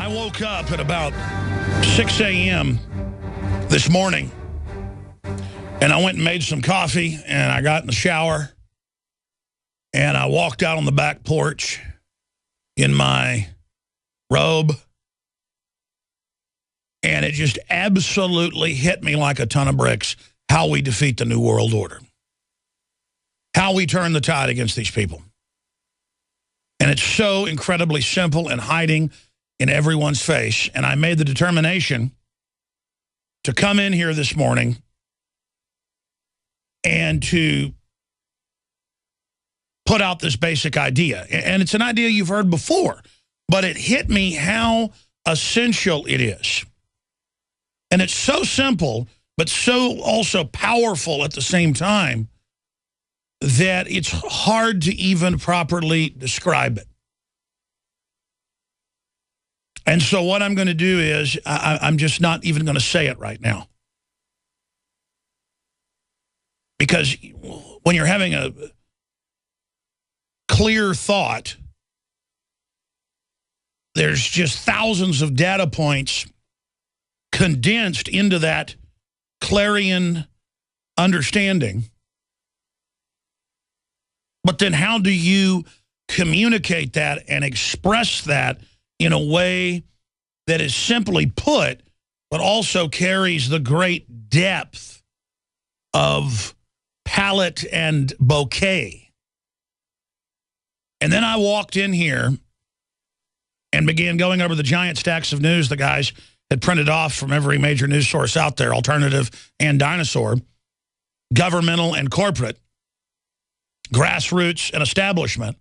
I woke up at about 6 a.m. this morning, and I went and made some coffee, and I got in the shower, and I walked out on the back porch in my robe, and it just absolutely hit me like a ton of bricks how we defeat the New World Order, how we turn the tide against these people. And it's so incredibly simple and hiding in everyone's face. And I made the determination to come in here this morning and to put out this basic idea. And it's an idea you've heard before, but it hit me how essential it is. And it's so simple, but so also powerful at the same time that it's hard to even properly describe it. And so what I'm going to do is I'm just not even going to say it right now. Because when you're having a clear thought, there's just thousands of data points condensed into that clarion understanding. But then how do you communicate that and express that in a way that is simply put, but also carries the great depth of palette and bouquet? And then I walked in here and began going over the giant stacks of news the guys had printed off from every major news source out there, alternative and dinosaur, governmental and corporate, grassroots and establishment,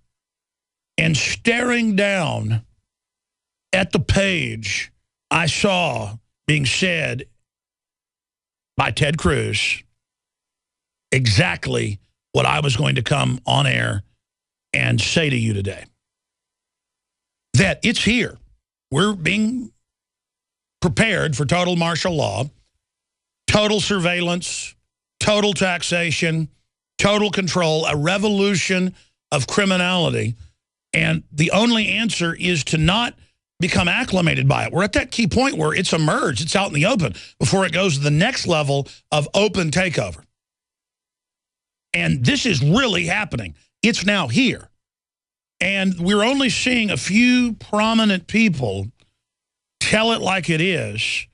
and staring down at the page I saw being said by Ted Cruz exactly what I was going to come on air and say to you today. That it's here. We're being prepared for total martial law, total surveillance, total taxation, total control, a revolution of criminality. And the only answer is to not become acclimated by it. We're at that key point where it's emerged, it's out in the open, before it goes to the next level of open takeover. And this is really happening. It's now here. And we're only seeing a few prominent people tell it like it is.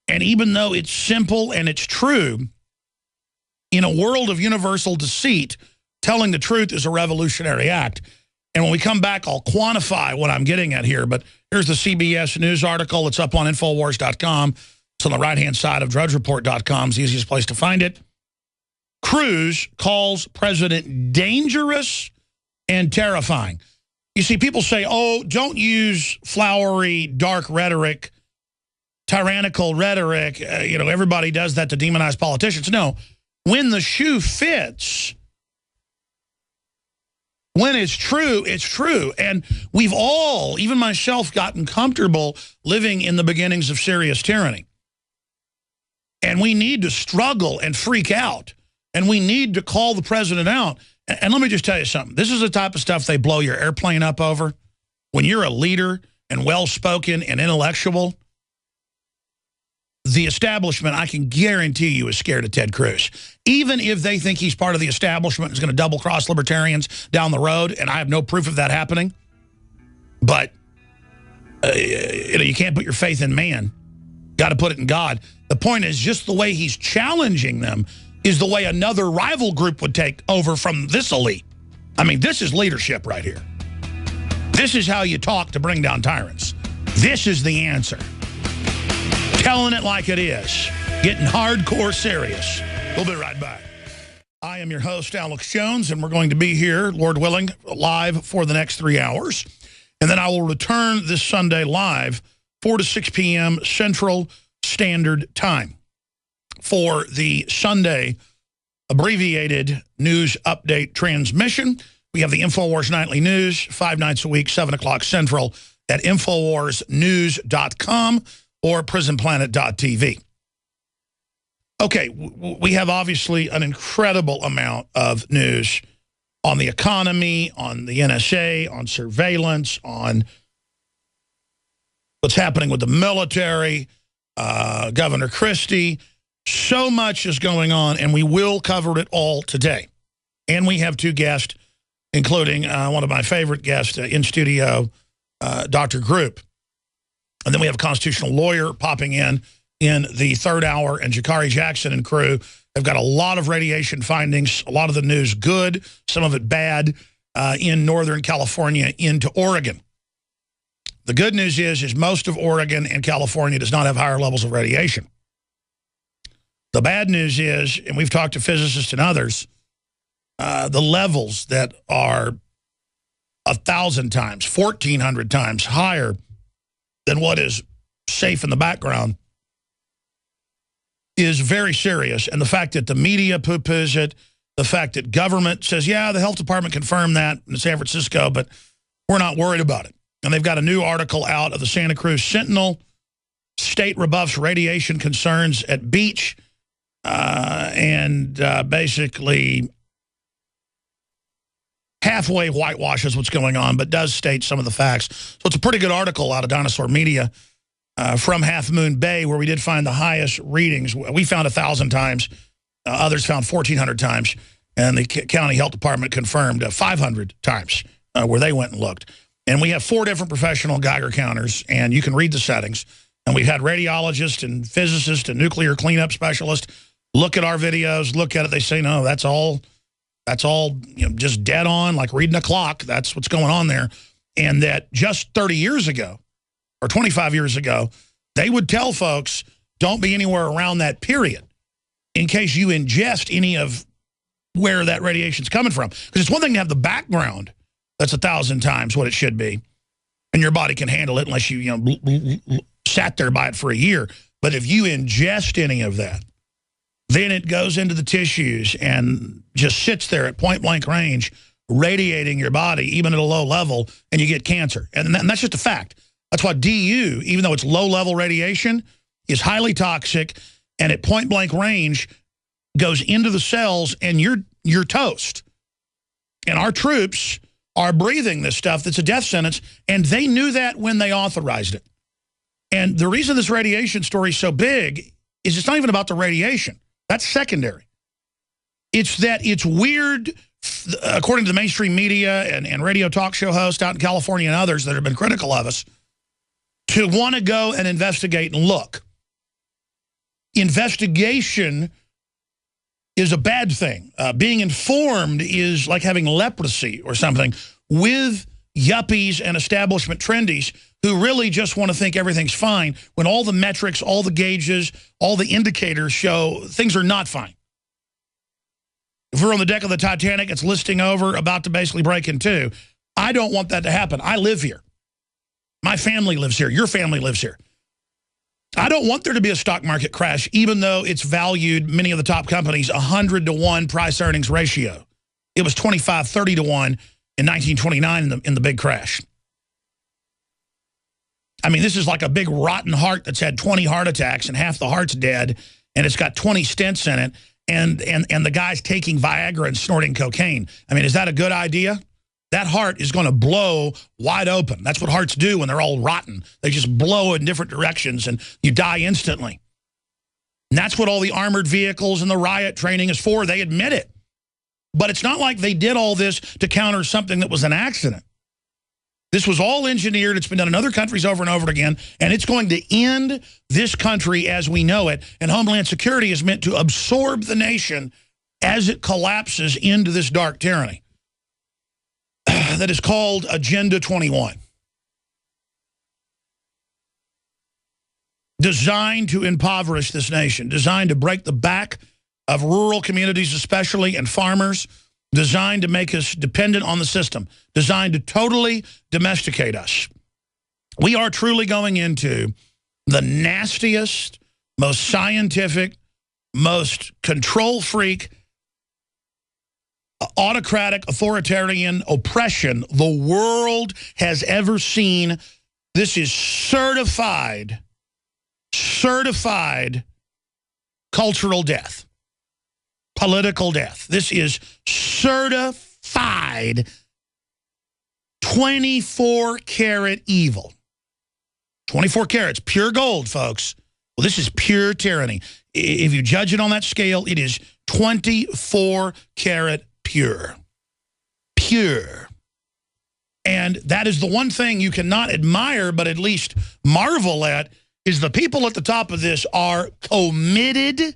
And even though it's simple and it's true, in a world of universal deceit, telling the truth is a revolutionary act. And when we come back, I'll quantify what I'm getting at here. But here's the CBS News article. It's up on Infowars.com. It's on the right-hand side of DrudgeReport.com. It's the easiest place to find it. Cruz calls president dangerous and terrifying. You see, people say, oh, don't use flowery, dark rhetoric, tyrannical rhetoric. You know, everybody does that to demonize politicians. No, when the shoe fits, when it's true, it's true. And we've all, even myself, gotten comfortable living in the beginnings of serious tyranny. And we need to struggle and freak out. And we need to call the president out. And let me just tell you something. This is the type of stuff they blow your airplane up over. When you're a leader and well-spoken and intellectual, the establishment, I can guarantee you, is scared of Ted Cruz. Even if they think he's part of the establishment and is going to double-cross libertarians down the road, and I have no proof of that happening. But you can't put your faith in man. Got to put it in God. The point is, just the way he's challenging them is the way another rival group would take over from this elite. I mean, this is leadership right here. This is how you talk to bring down tyrants. This is the answer. Telling it like it is. Getting hardcore serious. We'll be right back. I am your host, Alex Jones, and we're going to be here, Lord willing, live for the next 3 hours. And then I will return this Sunday live, 4 to 6 p.m. Central Standard Time, for the Sunday abbreviated news update transmission. We have the InfoWars Nightly News, 5 nights a week, 7 o'clock Central at InfoWarsNews.com or PrisonPlanet.tv. Okay, we have obviously an incredible amount of news on the economy, on the NSA, on surveillance, on what's happening with the military, Governor Christie. So much is going on, and we will cover it all today. And we have two guests, including one of my favorite guests in studio, Dr. Group. And then we have a constitutional lawyer popping in the third hour, and Jakari Jackson and crew. They've got a lot of radiation findings, a lot of the news good, some of it bad, in Northern California into Oregon. The good news is most of Oregon and California does not have higher levels of radiation. The bad news is, and we've talked to physicists and others, the levels that are 1,000 times, 1,400 times higher than what is safe in the background is very serious. And the fact that the media poo-poos it, the fact that government says, yeah, the health department confirmed that in San Francisco, but we're not worried about it. And they've got a new article out of the Santa Cruz Sentinel. State rebuffs radiation concerns at beach. Basically halfway whitewashes what's going on, but does state some of the facts. So it's a pretty good article out of Dinosaur Media from Half Moon Bay, where we did find the highest readings. We found 1,000 times. Others found 1,400 times. And the county health department confirmed 500 times where they went and looked. And we have 4 different professional Geiger counters, and you can read the settings. And we've had radiologists and physicists and nuclear cleanup specialists look at our videos, look at it. They say, no, that's all just dead on, like reading a clock. That's what's going on there. And that just 30 years ago or 25 years ago, they would tell folks, don't be anywhere around that period in case you ingest any of where that radiation's coming from. Because it's one thing to have the background that's 1,000 times what it should be, and your body can handle it unless you sat there by it for a year. But if you ingest any of that, then it goes into the tissues and just sits there at point-blank range, radiating your body, even at a low level, and you get cancer. And that's just a fact. That's why DU, even though it's low-level radiation, is highly toxic, and at point-blank range goes into the cells, and you're toast. And our troops are breathing this stuff that's a death sentence, and they knew that when they authorized it. And the reason this radiation story is so big is it's not even about the radiation. That's secondary. It's that it's weird, according to the mainstream media and radio talk show hosts out in California and others that have been critical of us, to want to go and investigate and look. Investigation is a bad thing. Being informed is like having leprosy or something, with yuppies and establishment trendies who really just want to think everything's fine when all the metrics, all the gauges, all the indicators show things are not fine. If we're on the deck of the Titanic, it's listing over, about to basically break in two. I don't want that to happen. I live here. My family lives here. Your family lives here. I don't want there to be a stock market crash, even though it's valued, many of the top companies, 100-to-1 price-earnings ratio. It was 25, 30-to-1 in 1929 in the big crash. I mean, this is like a big rotten heart that's had 20 heart attacks and half the heart's dead, and it's got 20 stents in it, and the guy's taking Viagra and snorting cocaine. I mean, is that a good idea? That heart is going to blow wide open. That's what hearts do when they're all rotten. They just blow in different directions, and you die instantly. And that's what all the armored vehicles and the riot training is for. They admit it. But it's not like they did all this to counter something that was an accident. This was all engineered. It's been done in other countries over and over again, and it's going to end this country as we know it. And Homeland Security is meant to absorb the nation as it collapses into this dark tyranny that is called Agenda 21. Designed to impoverish this nation, designed to break the back of rural communities especially, and farmers, designed to make us dependent on the system, designed to totally domesticate us. We are truly going into the nastiest, most scientific, most control freak, autocratic, authoritarian oppression the world has ever seen. This is certified cultural death, political death. This is certified 24-karat evil. 24 carats, pure gold, folks. Well, this is pure tyranny. If you judge it on that scale, it is 24 karat pure. Pure. And that is the one thing you cannot admire, but at least marvel at, is the people at the top of this are committed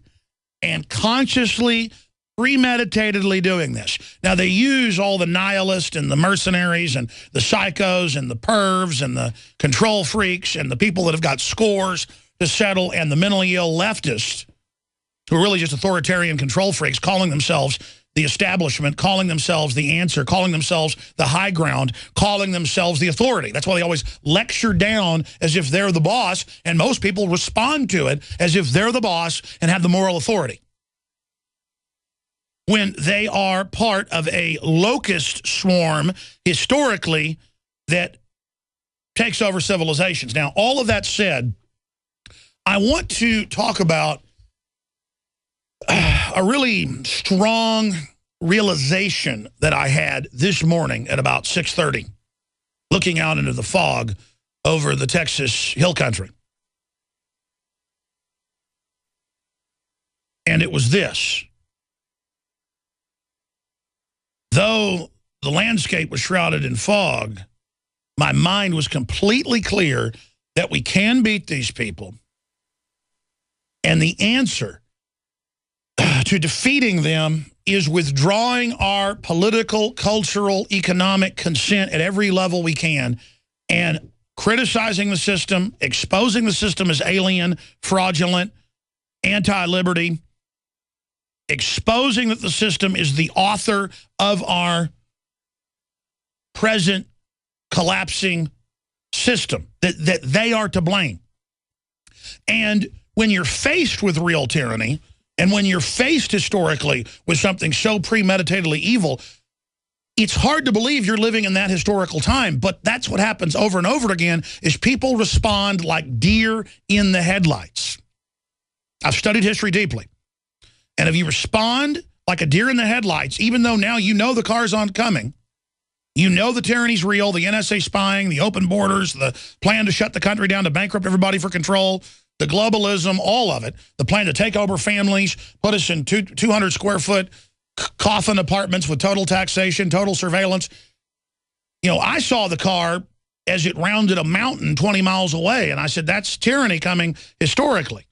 and consciously, premeditatedly doing this. Now, they use all the nihilists and the mercenaries and the psychos and the pervs and the control freaks and the people that have got scores to settle, and the mentally ill leftists who are really just authoritarian control freaks, calling themselves the establishment, calling themselves the answer, calling themselves the high ground, calling themselves the authority. That's why they always lecture down as if they're the boss, and most people respond to it as if they're the boss and have the moral authority, when they are part of a locust swarm, historically, that takes over civilizations. Now, all of that said, I want to talk about a really strong realization that I had this morning at about 6:30, looking out into the fog over the Texas hill country. And it was this. Though the landscape was shrouded in fog, my mind was completely clear that we can beat these people. And the answer to defeating them is withdrawing our political, cultural, economic consent at every level we can, and criticizing the system, exposing the system as alien, fraudulent, anti-liberty, exposing that the system is the author of our present collapsing system, that they are to blame. And when you're faced with real tyranny, and when you're faced historically with something so premeditatedly evil, it's hard to believe you're living in that historical time. But that's what happens over and over again, is people respond like deer in the headlights. I've studied history deeply. And if you respond like a deer in the headlights, even though now you know the car's oncoming, you know the tyranny's real, the NSA spying, the open borders, the plan to shut the country down, to bankrupt everybody for control, the globalism, all of it, the plan to take over families, put us in 200 square foot coffin apartments with total taxation, total surveillance. You know, I saw the car as it rounded a mountain 20 miles away, and I said, that's tyranny coming historically.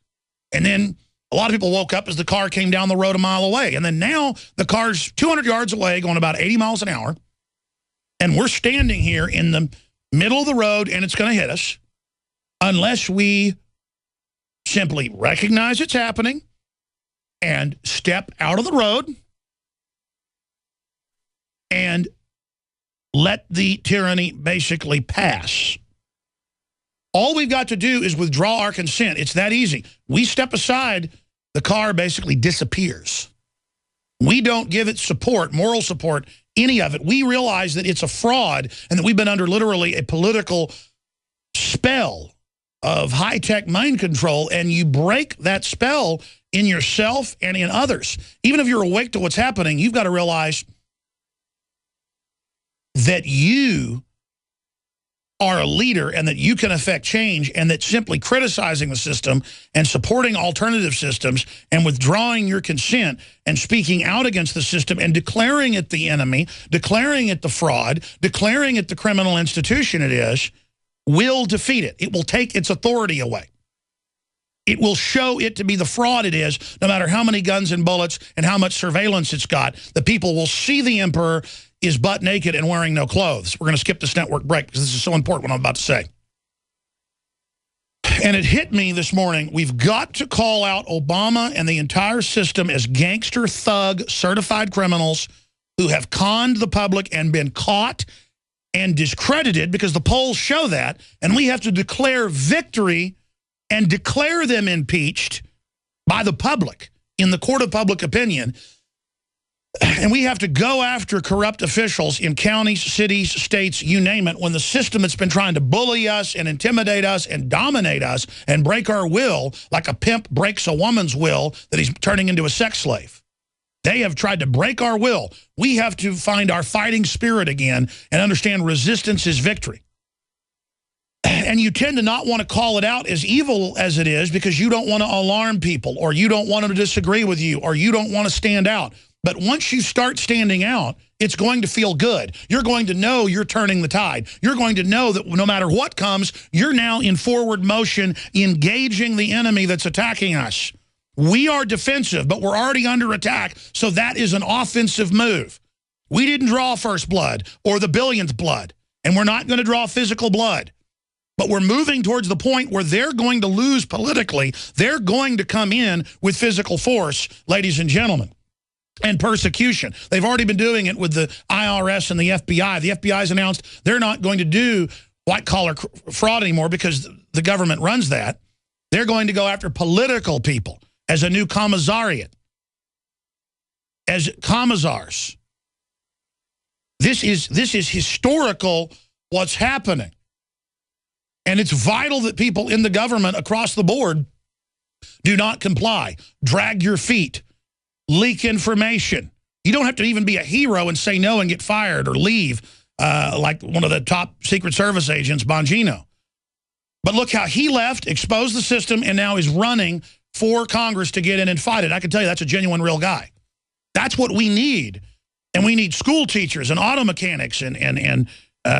And then a lot of people woke up as the car came down the road a mile away. And then now the car's 200 yards away going about 80 miles an hour. And we're standing here in the middle of the road, and it's going to hit us unless we simply recognize it's happening and step out of the road and let the tyranny basically pass. All we've got to do is withdraw our consent. It's that easy. We step aside, the car basically disappears. We don't give it support, moral support, any of it. We realize that it's a fraud and that we've been under literally a political spell of high-tech mind control, and you break that spell in yourself and in others. Even if you're awake to what's happening, you've got to realize that you are a leader and that you can affect change, and that simply criticizing the system and supporting alternative systems and withdrawing your consent and speaking out against the system and declaring it the enemy, declaring it the fraud, declaring it the criminal institution it is, will defeat it. It will take its authority away. It will show it to be the fraud it is, no matter how many guns and bullets and how much surveillance it's got. The people will see the emperor is butt naked and wearing no clothes. We're going to skip this network break because this is so important what I'm about to say. And it hit me this morning. We've got to call out Obama and the entire system as gangster, thug, certified criminals who have conned the public and been caught and discredited, because the polls show that. And we have to declare victory and declare them impeached by the public in the court of public opinion. And we have to go after corrupt officials in counties, cities, states, you name it, when the system that's been trying to bully us and intimidate us and dominate us and break our will like a pimp breaks a woman's will that he's turning into a sex slave. They have tried to break our will. We have to find our fighting spirit again and understand resistance is victory. And you tend to not want to call it out as evil as it is because you don't want to alarm people, or you don't want them to disagree with you, or you don't want to stand out. But once you start standing out, it's going to feel good. You're going to know you're turning the tide. You're going to know that no matter what comes, you're now in forward motion, engaging the enemy that's attacking us. We are defensive, but we're already under attack, so that is an offensive move. We didn't draw first blood or the billionth blood, and we're not going to draw physical blood. But we're moving towards the point where they're going to lose politically. They're going to come in with physical force, ladies and gentlemen, and persecution. They've already been doing it with the IRS and the FBI. The FBI's announced they're not going to do white-collar fraud anymore because the government runs that. They're going to go after political people as a new commissariat, as commissars. This is historical what's happening. And it's vital that people in the government across the board do not comply. Drag your feet. Leak information. You don't have to even be a hero and say no and get fired or leave like one of the top Secret Service agents, Bongino. But look how he left, exposed the system, and now is running for Congress to get in and fight it. I can tell you that's a genuine, real guy. That's what we need. And we need school teachers and auto mechanics and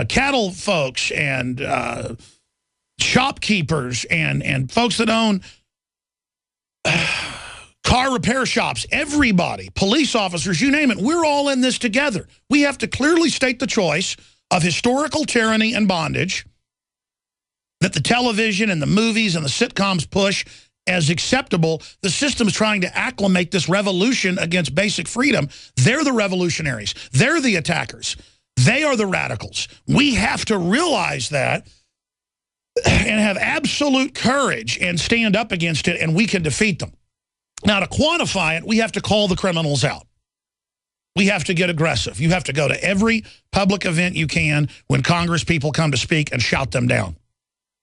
cattle folks and shopkeepers and folks that own car repair shops, everybody, police officers, you name it. We're all in this together. We have to clearly state the choice of historical tyranny and bondage that the television and the movies and the sitcoms push as acceptable. The system's trying to acclimate this revolution against basic freedom. They're the revolutionaries. They're the attackers. They are the radicals. We have to realize that and have absolute courage and stand up against it, and we can defeat them. Now, to quantify it, we have to call the criminals out. We have to get aggressive. You have to go to every public event you can when Congress people come to speak and shout them down.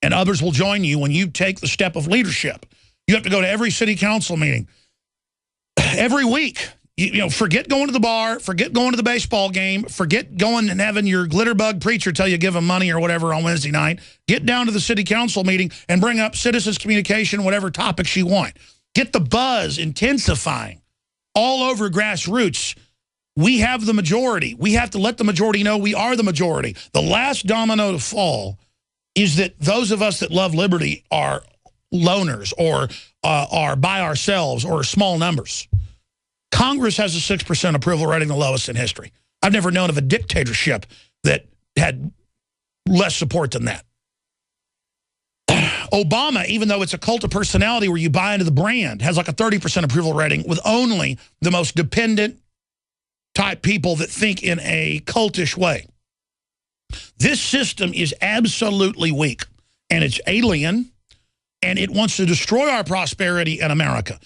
And others will join you when you take the step of leadership. You have to go to every city council meeting. Every week. You know, forget going to the bar, forget going to the baseball game, forget going and having your glitterbug preacher tell you give him money or whatever on Wednesday night. Get down to the city council meeting and bring up citizens communication, whatever topics you want. Get the buzz intensifying all over grassroots. We have the majority. We have to let the majority know we are the majority. The last domino to fall is that those of us that love liberty are loners or are by ourselves or small numbers. Congress has a 6% approval rating, the lowest in history. I've never known of a dictatorship that had less support than that. Obama, even though it's a cult of personality where you buy into the brand, has like a 30% approval rating with only the most dependent type people that think in a cultish way. This system is absolutely weak, and it's alien, and it wants to destroy our prosperity in America.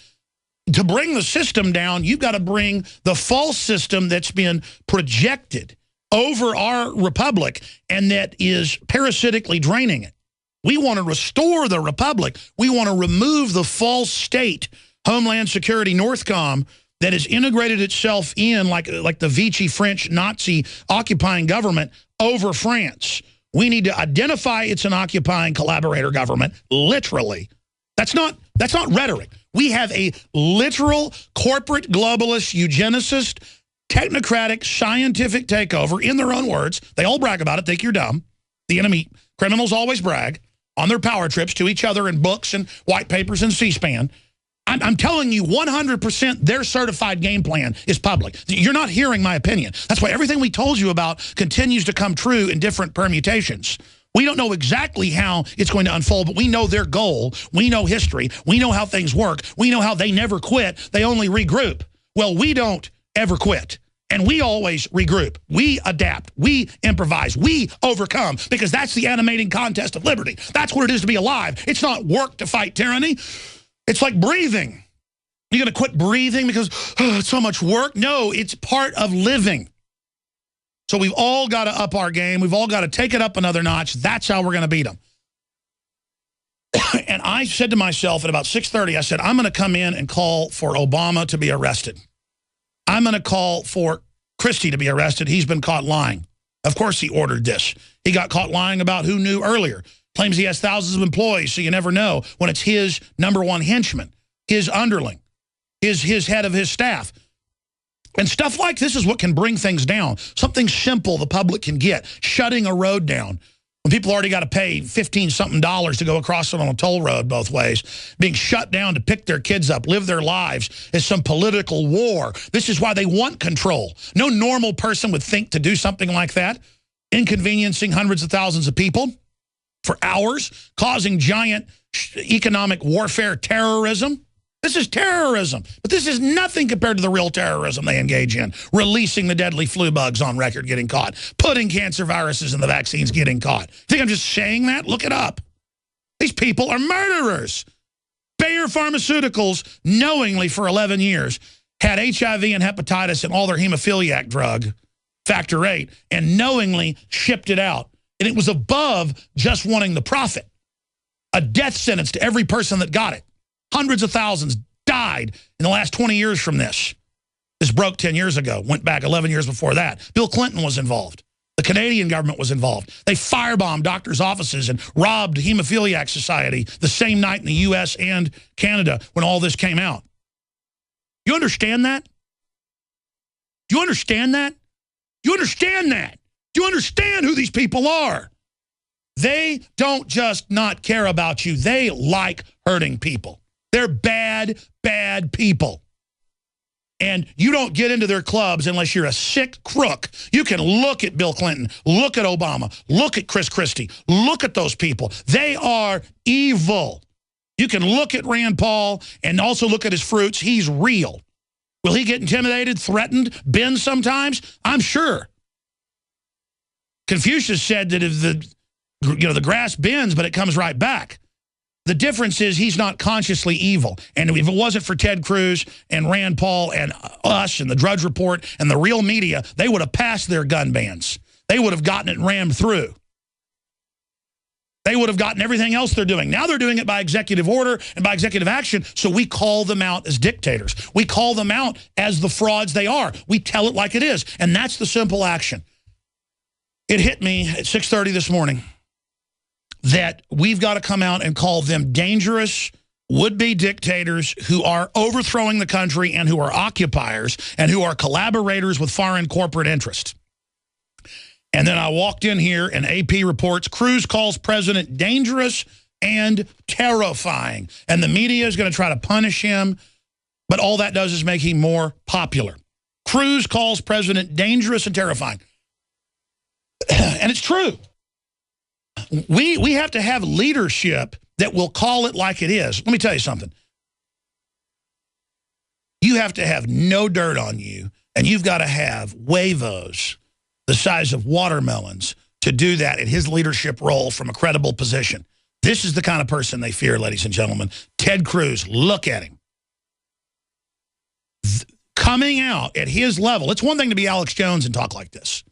To bring the system down, you've got to bring the false system that's been projected over our republic and that is parasitically draining it. We want to restore the republic. We want to remove the false state, Homeland Security, Northcom, that has integrated itself in like the Vichy French Nazi occupying government over France. We need to identify it's an occupying collaborator government, literally. That's not rhetoric. We have a literal corporate globalist, eugenicist, technocratic, scientific takeover in their own words. They all brag about it, think you're dumb. The enemy, criminals always brag on their power trips to each other in books and white papers and C-SPAN. I'm telling you 100% their certified game plan is public. You're not hearing my opinion. That's why everything we told you about continues to come true in different permutations. We don't know exactly how it's going to unfold, but we know their goal. We know history. We know how things work. We know how they never quit. They only regroup. Well, we don't ever quit. And we always regroup. We adapt. We improvise. We overcome, because that's the animating contest of liberty. That's what it is to be alive. It's not work to fight tyranny. It's like breathing. You're going to quit breathing because it's so much work? No, it's part of living. So we've all got to up our game. We've all got to take it up another notch. That's how we're going to beat them. And I said to myself at about 6:30, I said, I'm going to come in and call for Obama to be arrested. I'm going to call for Christie to be arrested. He's been caught lying. Of course he ordered this. He got caught lying about who knew earlier. Claims he has thousands of employees, so you never know when it's his #1 henchman, his underling, his head of his staff. And stuff like this is what can bring things down. Something simple the public can get, shutting a road down. When people already got to pay $15-something to go across it on a toll road both ways, being shut down to pick their kids up, live their lives as some political war. This is why they want control. No normal person would think to do something like that, inconveniencing hundreds of thousands of people for hours, causing giant economic warfare terrorism. This is terrorism, but this is nothing compared to the real terrorism they engage in. Releasing the deadly flu bugs on record getting caught. Putting cancer viruses in the vaccines getting caught. Think I'm just saying that? Look it up. These people are murderers. Bayer Pharmaceuticals, knowingly for 11 years, had HIV and hepatitis in all their hemophiliac drug, factor 8, and knowingly shipped it out. And it was above just wanting the profit. A death sentence to every person that got it. Hundreds of thousands died in the last 20 years from this. This broke 10 years ago, went back 11 years before that. Bill Clinton was involved. The Canadian government was involved. They firebombed doctors' offices and robbed Hemophiliac Society the same night in the U.S. and Canada when all this came out. You understand that? Do you understand that? Do you understand that? Do you understand who these people are? They don't just not care about you. They like hurting people. They're bad, bad people. And you don't get into their clubs unless you're a sick crook. You can look at Bill Clinton, look at Obama, look at Chris Christie, look at those people. They are evil. You can look at Rand Paul and also look at his fruits. He's real. Will he get intimidated, threatened, bend sometimes? I'm sure. Confucius said that if the grass bends, but it comes right back. The difference is he's not consciously evil. And if it wasn't for Ted Cruz and Rand Paul and us and the Drudge Report and the real media, they would have passed their gun bans. They would have gotten it rammed through. They would have gotten everything else they're doing. Now they're doing it by executive order and by executive action, so we call them out as dictators. We call them out as the frauds they are. We tell it like it is, and that's the simple action. It hit me at 6:30 this morning that we've got to come out and call them dangerous would-be dictators who are overthrowing the country and who are occupiers and who are collaborators with foreign corporate interests. And then I walked in here and AP reports, Cruz calls president dangerous and terrifying. And the media is going to try to punish him, but all that does is make him more popular. Cruz calls president dangerous and terrifying. And it's true. We have to have leadership that will call it like it is. Let me tell you something. You have to have no dirt on you, and you've got to have huevos the size of watermelons to do that in his leadership role from a credible position. This is the kind of person they fear, ladies and gentlemen. Ted Cruz, look at him. Coming out at his level, it's one thing to be Alex Jones and talk like this.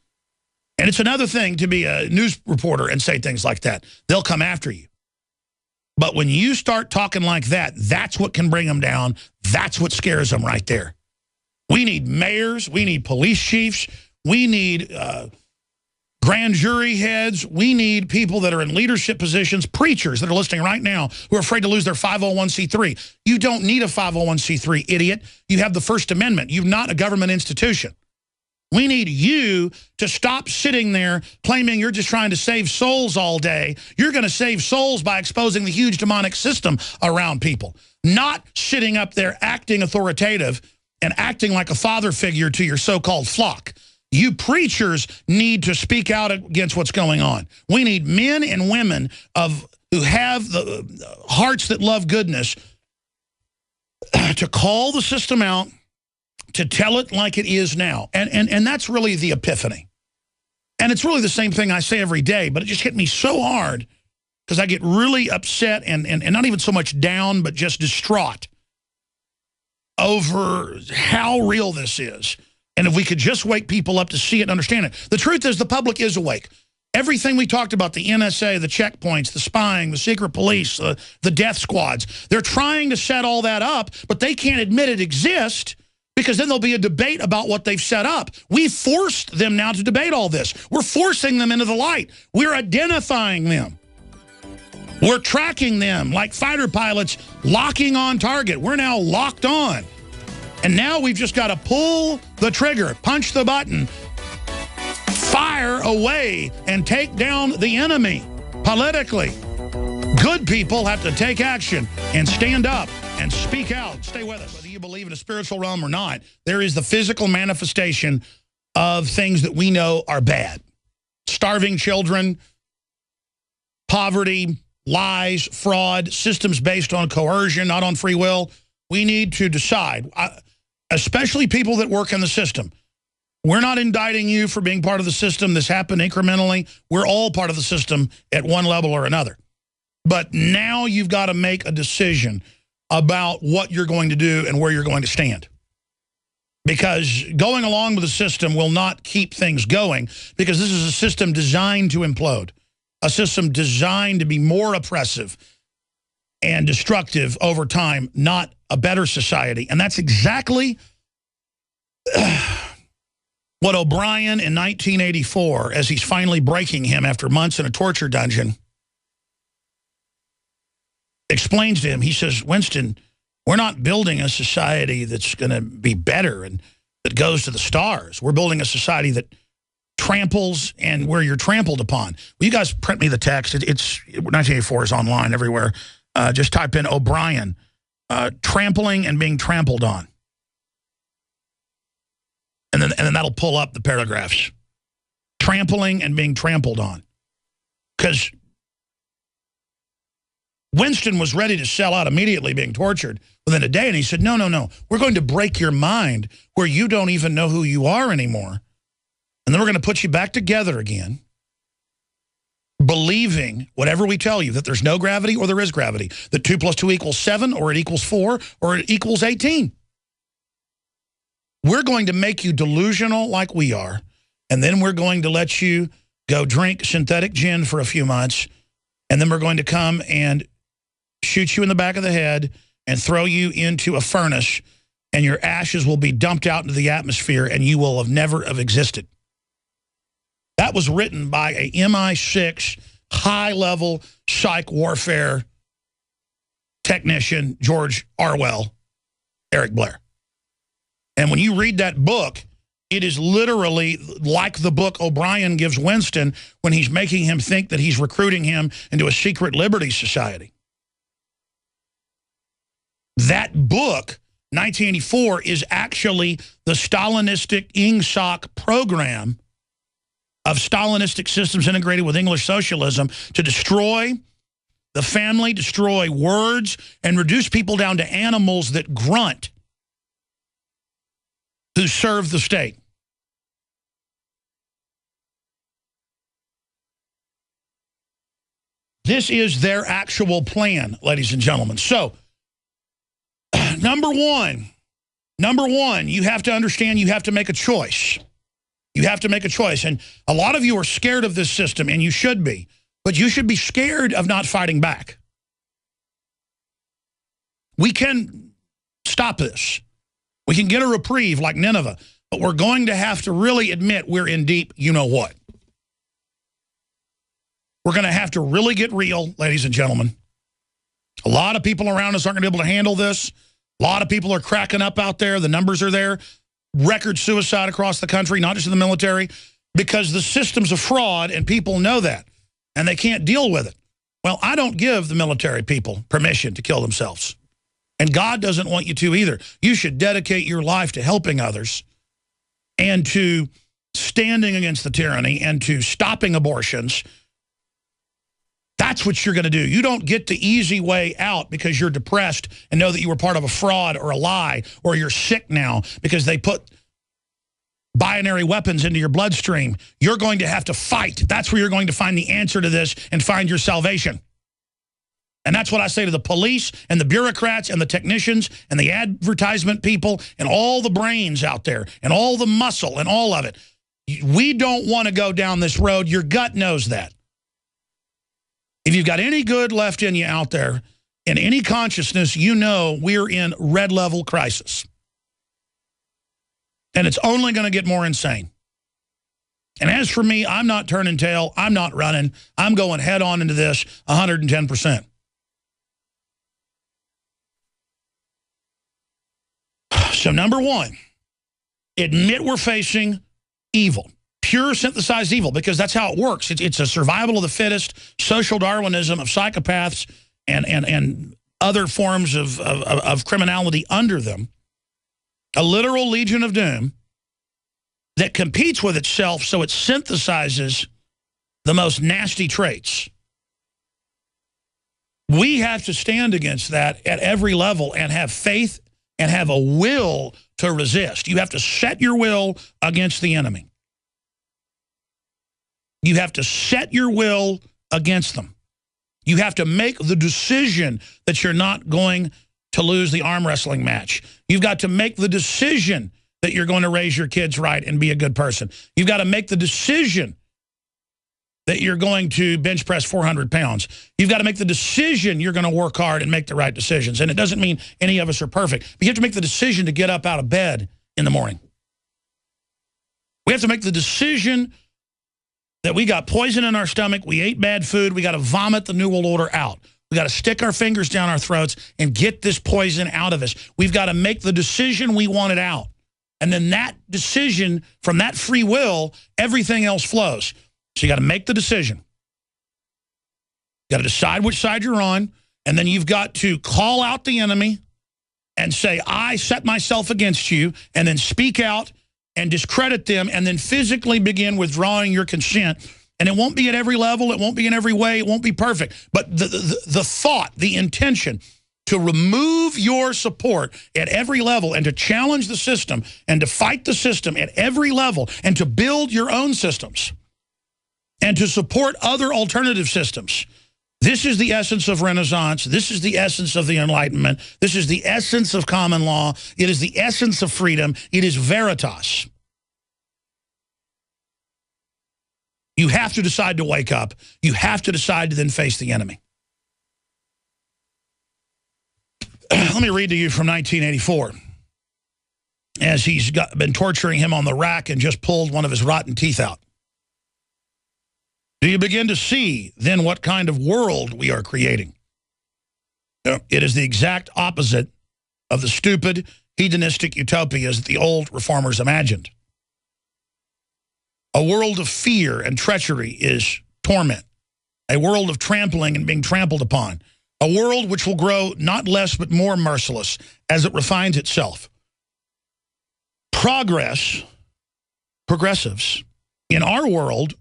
And it's another thing to be a news reporter and say things like that. They'll come after you. But when you start talking like that, that's what can bring them down. That's what scares them right there. We need mayors. We need police chiefs. We need grand jury heads. We need people that are in leadership positions, preachers that are listening right now who are afraid to lose their 501c3. You don't need a 501c3, idiot. You have the First Amendment. You're not a government institution. We need you to stop sitting there claiming you're just trying to save souls all day. You're going to save souls by exposing the huge demonic system around people, not sitting up there acting authoritative and acting like a father figure to your so-called flock. You preachers need to speak out against what's going on. We need men and women who have the hearts that love goodness to call the system out, to tell it like it is now. And that's really the epiphany. And it's really the same thing I say every day, but it just hit me so hard because I get really upset and not even so much down, but just distraught over how real this is. And if we could just wake people up to see it and understand it. The truth is the public is awake. Everything we talked about, the NSA, the checkpoints, the spying, the secret police, the death squads, they're trying to set all that up, but they can't admit it exists because then there'll be a debate about what they've set up. We forced them now to debate all this. We're forcing them into the light. We're identifying them. We're tracking them like fighter pilots locking on target. We're now locked on. And now we've just got to pull the trigger, punch the button, fire away, and take down the enemy politically. Good people have to take action and stand up and speak out. Stay with us. Whether you believe in a spiritual realm or not, there is the physical manifestation of things that we know are bad. Starving children, poverty, lies, fraud, systems based on coercion, not on free will. We need to decide, especially people that work in the system. We're not indicting you for being part of the system. This happened incrementally. We're all part of the system at one level or another. But now you've got to make a decision about what you're going to do and where you're going to stand. Because going along with the system will not keep things going, because this is a system designed to implode. A system designed to be more oppressive and destructive over time, not a better society. And that's exactly what O'Brien in 1984, as he's finally breaking him after months in a torture dungeon, explains to him. He says, Winston, we're not building a society that's going to be better and that goes to the stars. We're building a society that tramples and where you're trampled upon. Will you guys print me the text? It's 1984 is online everywhere. Just type in O'Brien, trampling and being trampled on. And then that'll pull up the paragraphs. Trampling and being trampled on. Because Winston was ready to sell out immediately, being tortured within a day. And he said, no, no, no. We're going to break your mind where you don't even know who you are anymore. And then we're going to put you back together again, believing whatever we tell you, that there's no gravity or there is gravity, that 2 + 2 = 7 or it equals 4 or it equals 18. We're going to make you delusional like we are, and then we're going to let you go drink synthetic gin for a few months, and then we're going to come and shoot you in the back of the head and throw you into a furnace, and your ashes will be dumped out into the atmosphere, and you will have never have existed. That was written by a MI6 high-level psych warfare technician, George Orwell, Eric Blair. And when you read that book, it is literally like the book O'Brien gives Winston when he's making him think that he's recruiting him into a secret liberty society. That book, 1984, is actually the Stalinistic Ingsoc program of Stalinistic systems integrated with English socialism to destroy the family, destroy words, and reduce people down to animals that grunt who serve the state. This is their actual plan, ladies and gentlemen. So, number one, you have to understand you have to make a choice. You have to make a choice. And a lot of you are scared of this system, and you should be. But you should be scared of not fighting back. We can stop this. We can get a reprieve like Nineveh. But we're going to have to really admit we're in deep you-know-what. We're going to have to really get real, ladies and gentlemen. A lot of people around us aren't going to be able to handle this. A lot of people are cracking up out there. The numbers are there. Record suicide across the country, not just in the military, because the system's a fraud and people know that, and they can't deal with it. Well, I don't give the military people permission to kill themselves, and God doesn't want you to either. You should dedicate your life to helping others and to standing against the tyranny and to stopping abortions. That's what you're going to do. You don't get the easy way out because you're depressed and know that you were part of a fraud or a lie, or you're sick now because they put binary weapons into your bloodstream. You're going to have to fight. That's where you're going to find the answer to this and find your salvation. And that's what I say to the police and the bureaucrats and the technicians and the advertisement people and all the brains out there and all the muscle and all of it. We don't want to go down this road. Your gut knows that. If you've got any good left in you out there, in any consciousness, you know we're in red level crisis. And it's only going to get more insane. And as for me, I'm not turning tail. I'm not running. I'm going head on into this 110%. So number one, admit we're facing evil. Pure synthesized evil, because that's how it works. It's a survival of the fittest, social Darwinism of psychopaths and other forms of criminality under them. A literal legion of doom that competes with itself, so it synthesizes the most nasty traits. We have to stand against that at every level and have faith and have a will to resist. You have to set your will against the enemy. You have to set your will against them. You have to make the decision that you're not going to lose the arm wrestling match. You've got to make the decision that you're going to raise your kids right and be a good person. You've got to make the decision that you're going to bench press 400 pounds. You've got to make the decision you're going to work hard and make the right decisions. And it doesn't mean any of us are perfect, but you have to make the decision to get up out of bed in the morning. We have to make the decision that we got poison in our stomach, we ate bad food, we got to vomit the New World Order out. We got to stick our fingers down our throats and get this poison out of us. We've got to make the decision we want it out. And then that decision, from that free will, everything else flows. So you got to make the decision. You got to decide which side you're on, and then you've got to call out the enemy and say, I set myself against you, and then speak out and discredit them, and then physically begin withdrawing your consent. And it won't be at every level, it won't be in every way, it won't be perfect. But the thought, the intention to remove your support at every level and to challenge the system and to fight the system at every level and to build your own systems and to support other alternative systems. This is the essence of Renaissance. This is the essence of the Enlightenment. This is the essence of common law. It is the essence of freedom. It is veritas. You have to decide to wake up. You have to decide to then face the enemy. Let me read to you from 1984. As he's been torturing him on the rack and just pulled one of his rotten teeth out. Do you begin to see, then, what kind of world we are creating? It is the exact opposite of the stupid, hedonistic utopias that the old reformers imagined. A world of fear and treachery is torment. A world of trampling and being trampled upon. A world which will grow not less but more merciless as it refines itself. Progressives in our world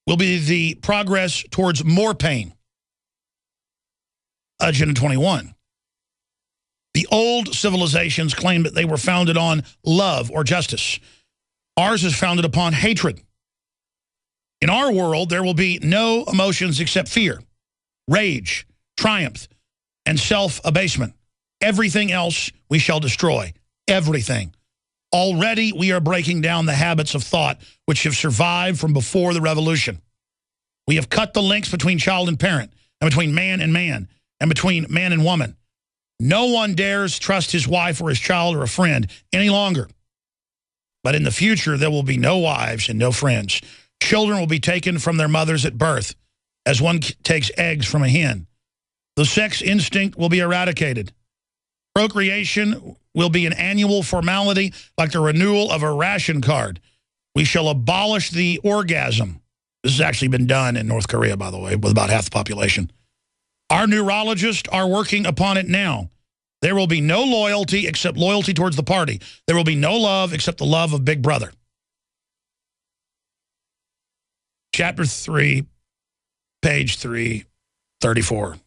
will be the progress towards more pain. Agenda 21. The old civilizations claimed that they were founded on love or justice. Ours is founded upon hatred. In our world, there will be no emotions except fear, rage, triumph, and self-abasement. Everything else we shall destroy. Everything. Already we are breaking down the habits of thought which have survived from before the revolution. We have cut the links between child and parent, and between man, and between man and woman. No one dares trust his wife or his child or a friend any longer. But in the future, there will be no wives and no friends. Children will be taken from their mothers at birth, as one takes eggs from a hen. The sex instinct will be eradicated. Procreation will be an annual formality like the renewal of a ration card. We shall abolish the orgasm. This has actually been done in North Korea, by the way, with about half the population. Our neurologists are working upon it now. There will be no loyalty except loyalty towards the party. There will be no love except the love of Big Brother. Chapter 3, page 334.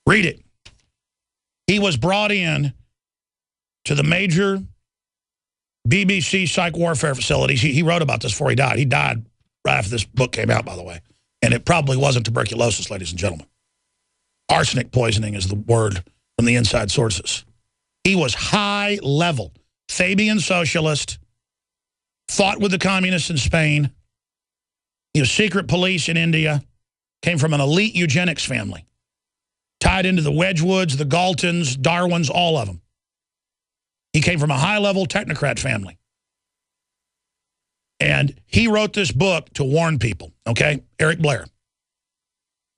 Read it. He was brought in to the major BBC psych warfare facilities. He wrote about this before he died. He died right after this book came out, by the way. And it probably wasn't tuberculosis, ladies and gentlemen. Arsenic poisoning is the word from the inside sources. He was high level. Fabian socialist. Fought with the communists in Spain. He was secret police in India. Came from an elite eugenics family. Tied into the Wedgwoods, the Galtons, Darwins, all of them. He came from a high-level technocrat family. And he wrote this book to warn people, okay? Eric Blair.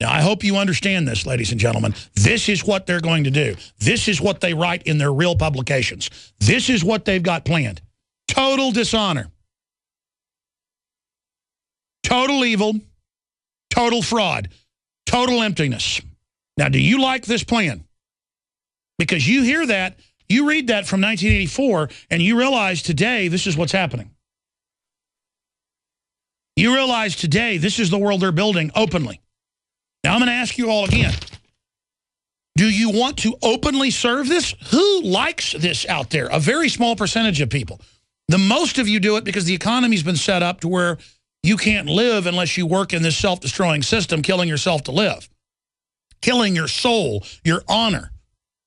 Now, I hope you understand this, ladies and gentlemen. This is what they're going to do. This is what they write in their real publications. This is what they've got planned. Total dishonor. Total evil. Total fraud. Total emptiness. Now, do you like this plan? Because you hear that, you read that from 1984, and you realize today this is what's happening. You realize today this is the world they're building openly. Now, I'm going to ask you all again. Do you want to openly serve this? Who likes this out there? A very small percentage of people. The most of you do it because the economy's been set up to where you can't live unless you work in this self-destroying system, killing yourself to live. Killing your soul, your honor,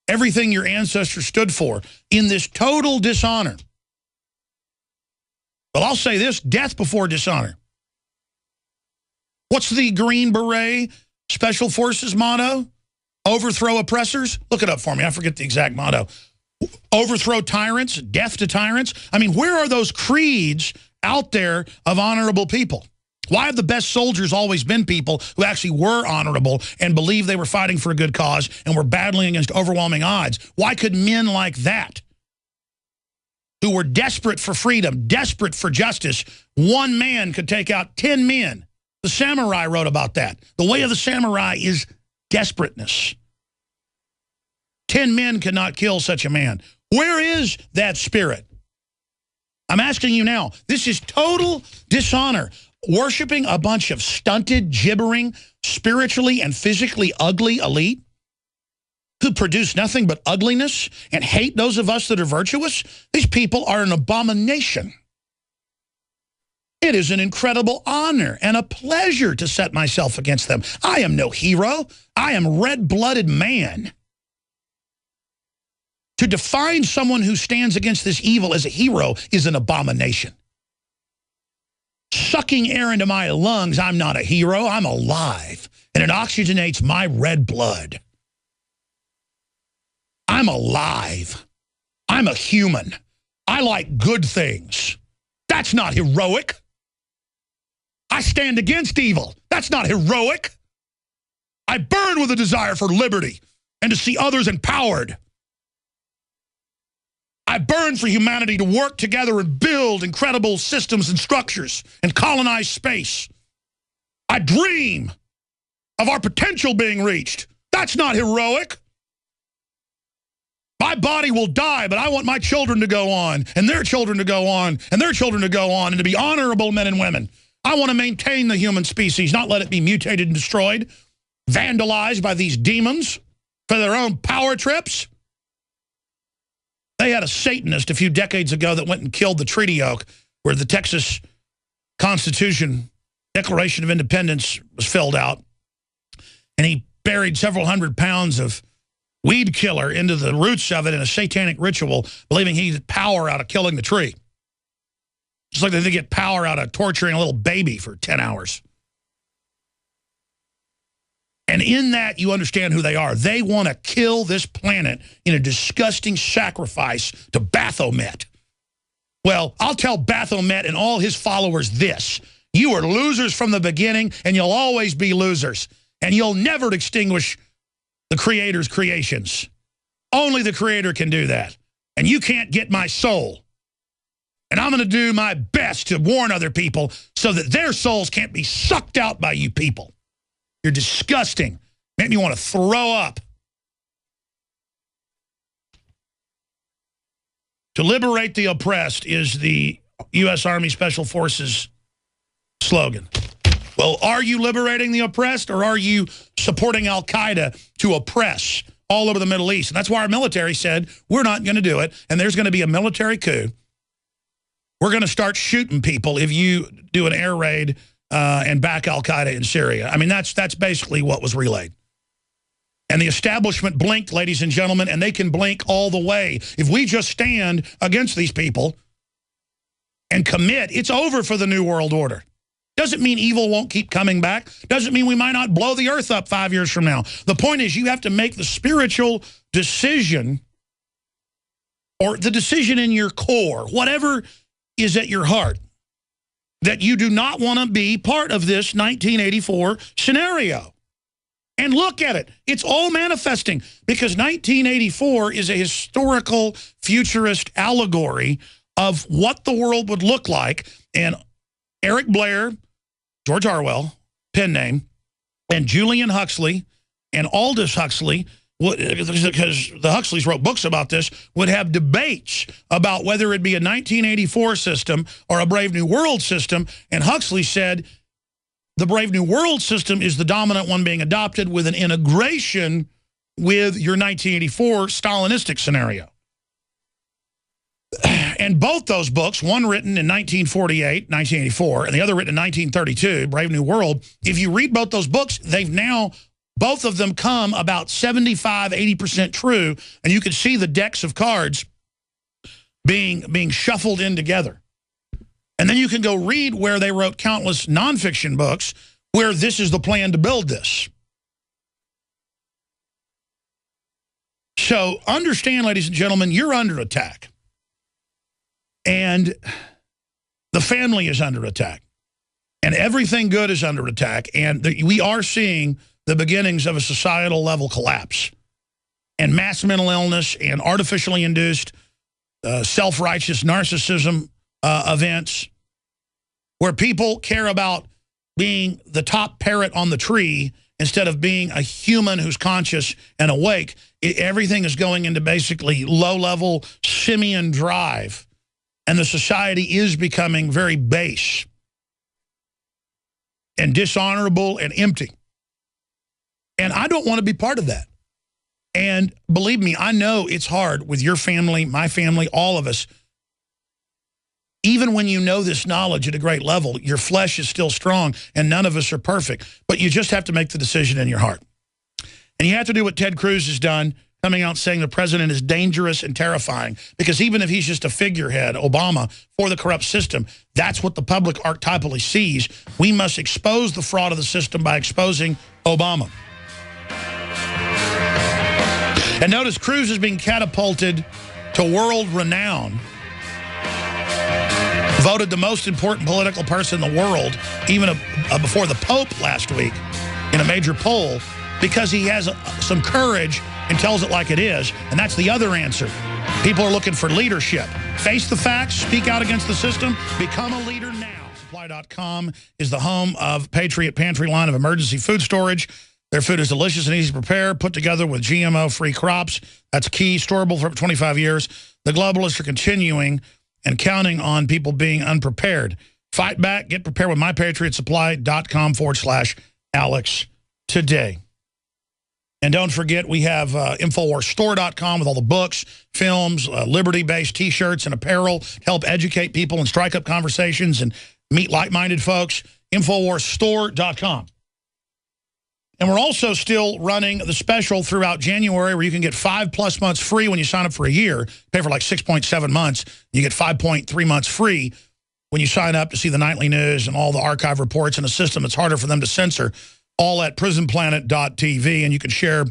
everything your ancestors stood for in this total dishonor. Well, I'll say this, death before dishonor. What's the Green Beret Special Forces motto? Overthrow oppressors? Look it up for me. I forget the exact motto. Overthrow tyrants, death to tyrants. I mean, where are those creeds out there of honorable people? Why have the best soldiers always been people who actually were honorable and believed they were fighting for a good cause and were battling against overwhelming odds? Why could men like that, who were desperate for freedom, desperate for justice, one man could take out 10 men? The samurai wrote about that. The way of the samurai is desperateness. 10 men cannot kill such a man. Where is that spirit? I'm asking you now. This is total dishonor. Worshipping a bunch of stunted, gibbering, spiritually and physically ugly elite who produce nothing but ugliness and hate those of us that are virtuous. These people are an abomination. It is an incredible honor and a pleasure to set myself against them. I am no hero. I am red-blooded man. To define someone who stands against this evil as a hero is an abomination. Sucking air into my lungs, I'm not a hero. I'm alive, and it oxygenates my red blood. I'm alive. I'm a human. I like good things. That's not heroic. I stand against evil. That's not heroic. I burn with a desire for liberty and to see others empowered. I burn for humanity to work together and build incredible systems and structures and colonize space. I dream of our potential being reached. That's not heroic. My body will die, but I want my children to go on, and their children to go on, and their children to go on, and to be honorable men and women. I want to maintain the human species, not let it be mutated and destroyed, vandalized by these demons for their own power trips. They had a Satanist a few decades ago that went and killed the treaty oak where the Texas Constitution, Declaration of Independence, was filled out. And he buried several hundred pounds of weed killer into the roots of it in a satanic ritual, believing he had power out of killing the tree. Just like they get power out of torturing a little baby for 10 hours. And in that, you understand who they are. They want to kill this planet in a disgusting sacrifice to Baphomet. Well, I'll tell Baphomet and all his followers this. You are losers from the beginning, and you'll always be losers. And you'll never extinguish the Creator's creations. Only the Creator can do that. And you can't get my soul. And I'm going to do my best to warn other people so that their souls can't be sucked out by you people. You're disgusting. Make me want to throw up. To liberate the oppressed is the U.S. Army Special Forces slogan. Well, are you liberating the oppressed, or are you supporting al-Qaeda to oppress all over the Middle East? And that's why our military said, we're not going to do it, and there's going to be a military coup. We're going to start shooting people if you do an air raid and back al-Qaeda in Syria. I mean, that's basically what was relayed. And the establishment blinked, ladies and gentlemen, and they can blink all the way. If we just stand against these people and commit, it's over for the New World Order. Doesn't mean evil won't keep coming back. Doesn't mean we might not blow the earth up 5 years from now. The point is you have to make the spiritual decision or the decision in your core, whatever is at your heart, that you do not want to be part of this 1984 scenario. And look at it. It's all manifesting because 1984 is a historical futurist allegory of what the world would look like. And Eric Blair, George Orwell, pen name, and Julian Huxley and Aldous Huxley, because the Huxleys wrote books about this, would have debates about whether it be a 1984 system or a Brave New World system. And Huxley said the Brave New World system is the dominant one being adopted with an integration with your 1984 Stalinistic scenario. And both those books, one written in 1948, 1984, and the other written in 1932, Brave New World, if you read both those books, they've now, both of them come about 75, 80% true, and you can see the decks of cards being shuffled in together. And then you can go read where they wrote countless nonfiction books where this is the plan to build this. So understand, ladies and gentlemen, you're under attack. And the family is under attack. And everything good is under attack. And we are seeing the beginnings of a societal level collapse. And mass mental illness and artificially induced self-righteous narcissism events where people care about being the top parrot on the tree instead of being a human who's conscious and awake. Everything is going into basically low-level simian drive. And the society is becoming very base and dishonorable and empty. And I don't want to be part of that. And believe me, I know it's hard with your family, my family, all of us. Even when you know this knowledge at a great level, your flesh is still strong and none of us are perfect. But you just have to make the decision in your heart. And you have to do what Ted Cruz has done, coming out saying the president is dangerous and terrifying. Because even if he's just a figurehead, Obama, for the corrupt system, that's what the public archetypally sees. We must expose the fraud of the system by exposing Obama. And notice Cruz is being catapulted to world renown. Voted the most important political person in the world, even before the Pope last week, in a major poll, because he has some courage and tells it like it is. And that's the other answer. People are looking for leadership. Face the facts, speak out against the system, become a leader now. Supply.com is the home of Patriot Pantry line of emergency food storage. Their food is delicious and easy to prepare, put together with GMO-free crops. That's key, storable for 25 years. The globalists are continuing and counting on people being unprepared. Fight back, get prepared with mypatriotsupply.com/Alex today. And don't forget, we have InfoWarsStore.com with all the books, films, liberty-based T-shirts and apparel to help educate people and strike up conversations and meet like-minded folks. InfoWarsStore.com. And we're also still running the special throughout January where you can get 5+ months free when you sign up for a year. Pay for like 6.7 months. You get 5.3 months free when you sign up to see the nightly news and all the archive reports in a system that's harder for them to censor, all at prisonplanet.tv. And you can share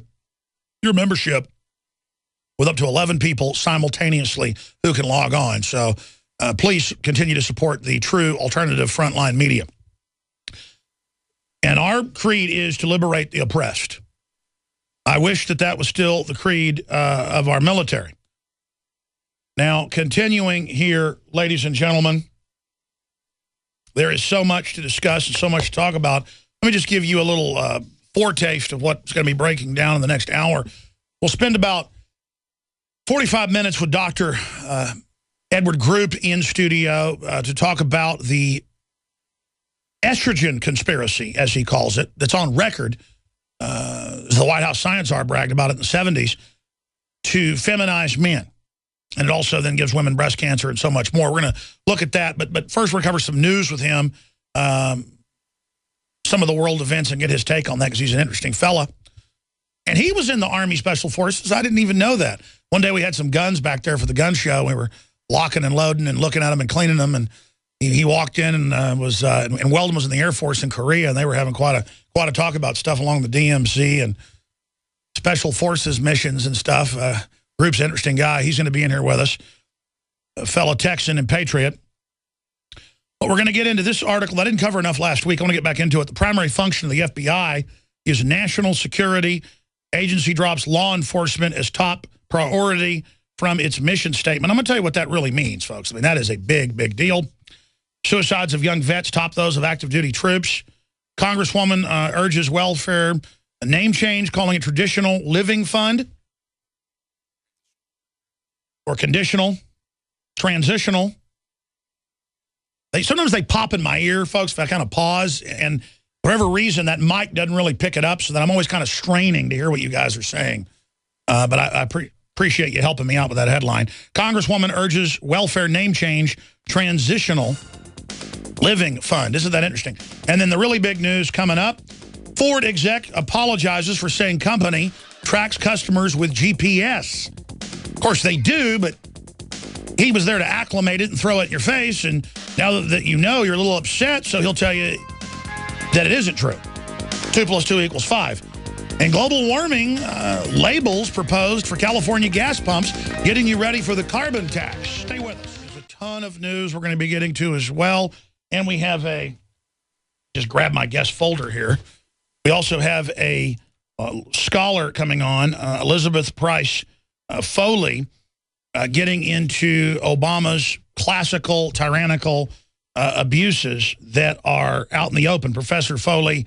your membership with up to 11 people simultaneously who can log on. So please continue to support the true alternative frontline media. And our creed is to liberate the oppressed. I wish that that was still the creed of our military. Now, continuing here, ladies and gentlemen, there is so much to discuss and so much to talk about. Let me just give you a little foretaste of what's going to be breaking down in the next hour. We'll spend about 45 minutes with Dr. Edward Group in studio to talk about the estrogen conspiracy, as he calls it, that's on record. The White House Science Czar bragged about it in the 70s, to feminize men. And it also then gives women breast cancer and so much more. We're going to look at that. But first, we're going to cover some news with him, some of the world events, and get his take on that because he's an interesting fella. And he was in the Army Special Forces. I didn't even know that. One day we had some guns back there for the gun show. We were locking and loading and looking at them and cleaning them. And he walked in and and Weldon was in the Air Force in Korea, and they were having quite a talk about stuff along the DMZ and Special Forces missions and stuff. Group's an interesting guy. He's going to be in here with us, a fellow Texan and patriot. But we're going to get into this article. I didn't cover enough last week. I want to get back into it. The primary function of the FBI is national security. Agency drops law enforcement as top priority from its mission statement. I'm going to tell you what that really means, folks. I mean, that is a big, big deal. Suicides of young vets top those of active duty troops. Congresswoman urges welfare name change, calling it Traditional Living Fund or conditional, transitional. Sometimes they pop in my ear, folks, if I kind of pause, and for whatever reason, that mic doesn't really pick it up, so that I'm always kind of straining to hear what you guys are saying. But I appreciate you helping me out with that headline. Congresswoman urges welfare name change, Transitional Living Fund. Isn't that interesting? And then the really big news coming up, Ford exec apologizes for saying company tracks customers with GPS. Of course, they do, but he was there to acclimate it and throw it in your face, and now that you know, you're a little upset, so he'll tell you that it isn't true. 2 + 2 = 5. And global warming labels proposed for California gas pumps, getting you ready for the carbon tax. Stay with us. There's a ton of news we're going to be getting to as well. And we have just grab my guest folder here. We also have a scholar coming on, Elizabeth Price Foley, getting into Obama's classical, tyrannical abuses that are out in the open. Professor Foley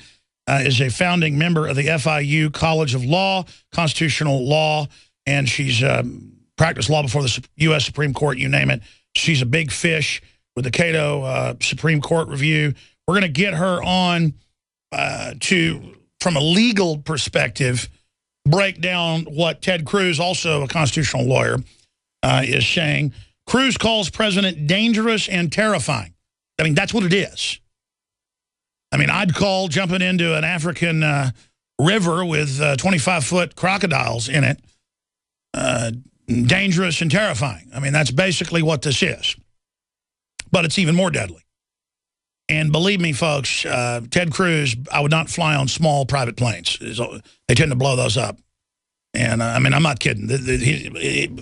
is a founding member of the FIU College of Law, Constitutional Law, and she's practiced law before the U.S. Supreme Court, you name it. She's a big fish with the Cato Supreme Court review. We're going to get her on from a legal perspective, break down what Ted Cruz, also a constitutional lawyer, is saying. Cruz calls president dangerous and terrifying. I mean, that's what it is. I mean, I'd call jumping into an African river with 25-foot crocodiles in it dangerous and terrifying. I mean, that's basically what this is. But it's even more deadly. And believe me, folks, Ted Cruz, I would not fly on small private planes. They tend to blow those up. And, I mean, I'm not kidding.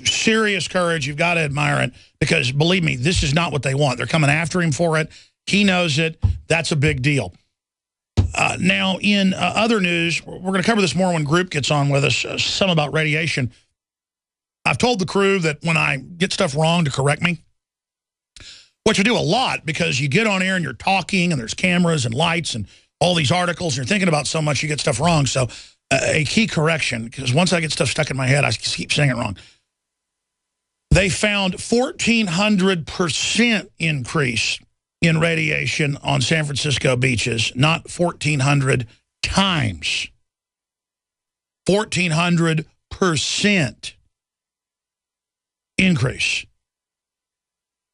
Serious courage. You've got to admire it. Because, believe me, this is not what they want. They're coming after him for it. He knows it. That's a big deal. Now, in other news, we're going to cover this more when Group gets on with us, some about radiation. I've told the crew that when I get stuff wrong to correct me, which I do a lot because you get on air and you're talking and there's cameras and lights and all these articles and you're thinking about so much you get stuff wrong. So a key correction, because once I get stuff stuck in my head, I keep saying it wrong. They found 1,400% increase in radiation on San Francisco beaches, not 1,400 times. 1,400% increase.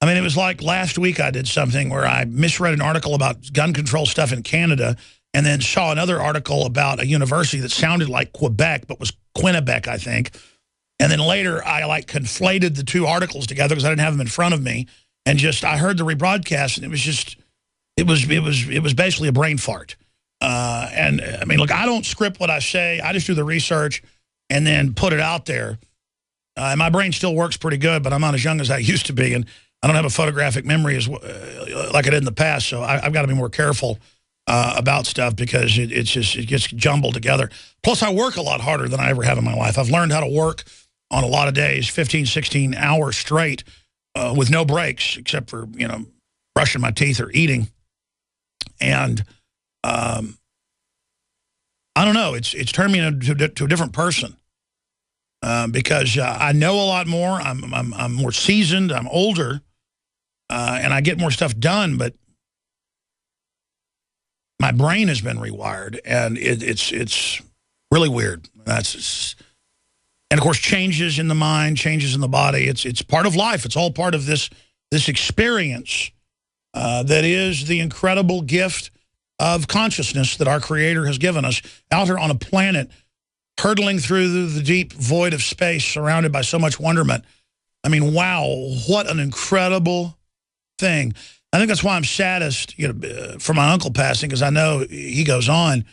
I mean, it was like last week I did something where I misread an article about gun control stuff in Canada and then saw another article about a university that sounded like Quebec but was Quinnipiac, I think. And then later I like conflated the two articles together because I didn't have them in front of me. And I heard the rebroadcast, and it was just, it was basically a brain fart. And I mean, look, I don't script what I say. I just do the research and then put it out there. And my brain still works pretty good, but I'm not as young as I used to be, and I don't have a photographic memory as like I did in the past. So I've got to be more careful about stuff because it gets jumbled together. Plus, I work a lot harder than I ever have in my life. I've learned how to work on a lot of days, 15, 16 hours straight. With no breaks except for, brushing my teeth or eating. And I don't know, it's turned me into a different person because I know a lot more. I'm more seasoned. I'm older, and I get more stuff done. But my brain has been rewired, and it's really weird. And, of course, changes in the mind, changes in the body. It's part of life. It's all part of this experience that is the incredible gift of consciousness that our Creator has given us out here on a planet, hurtling through the deep void of space, surrounded by so much wonderment. I mean, wow, what an incredible thing. I think that's why I'm saddest for my uncle passing, because I know he goes on.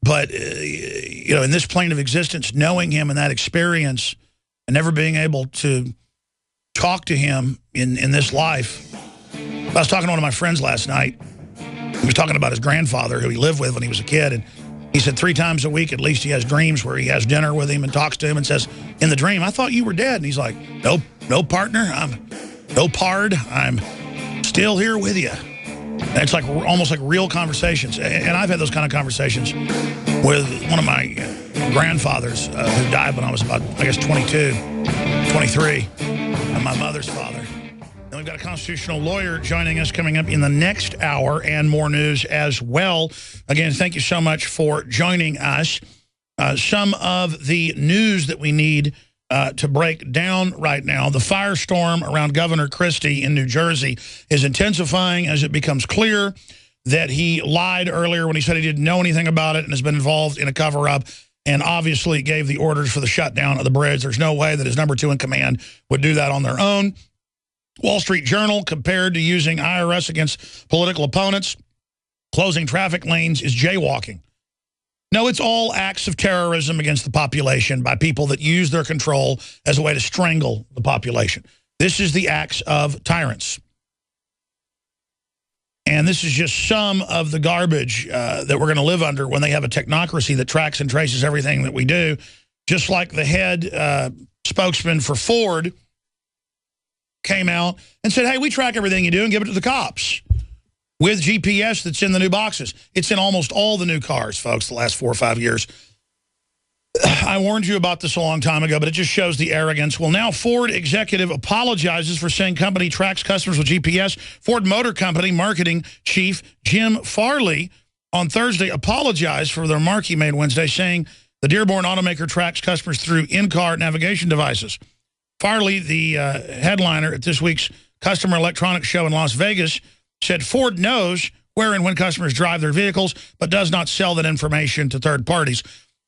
But, in this plane of existence, knowing him and that experience and never being able to talk to him in this life. I was talking to one of my friends last night. He was talking about his grandfather, who he lived with when he was a kid, and he said 3 times a week at least he has dreams where he has dinner with him and talks to him and says, in the dream, I thought you were dead. And he's like, nope, no partner, no pard, I'm still here with you. And it's like almost like real conversations. And I've had those kind of conversations with one of my grandfathers who died when I was about, I guess, 22, 23, and my mother's father. And we've got a constitutional lawyer joining us coming up in the next hour, and more news as well. Again, thank you so much for joining us. Some of the news that we need to break down right now: the firestorm around Governor Christie in New Jersey is intensifying as it becomes clear that he lied earlier when he said he didn't know anything about it and has been involved in a cover-up, and obviously gave the orders for the shutdown of the bridge. There's no way that his number 2 in command would do that on their own. Wall Street Journal compared to using IRS against political opponents. Closing traffic lanes is jaywalking. No, it's all acts of terrorism against the population by people that use their control as a way to strangle the population. This is the acts of tyrants. And this is just some of the garbage that we're going to live under when they have a technocracy that tracks and traces everything that we do. Just like the head spokesman for Ford came out and said, hey, we track everything you do and give it to the cops with GPS that's in the new boxes. It's in almost all the new cars, folks, the last 4 or 5 years. I warned you about this a long time ago, but it just shows the arrogance. Well, now Ford executive apologizes for saying company tracks customers with GPS. Ford Motor Company marketing chief Jim Farley on Thursday apologized for the remark he made Wednesday, saying the Dearborn automaker tracks customers through in-car navigation devices. Farley, the headliner at this week's Customer Electronics Show in Las Vegas, said Ford knows where and when customers drive their vehicles, but does not sell that information to third parties.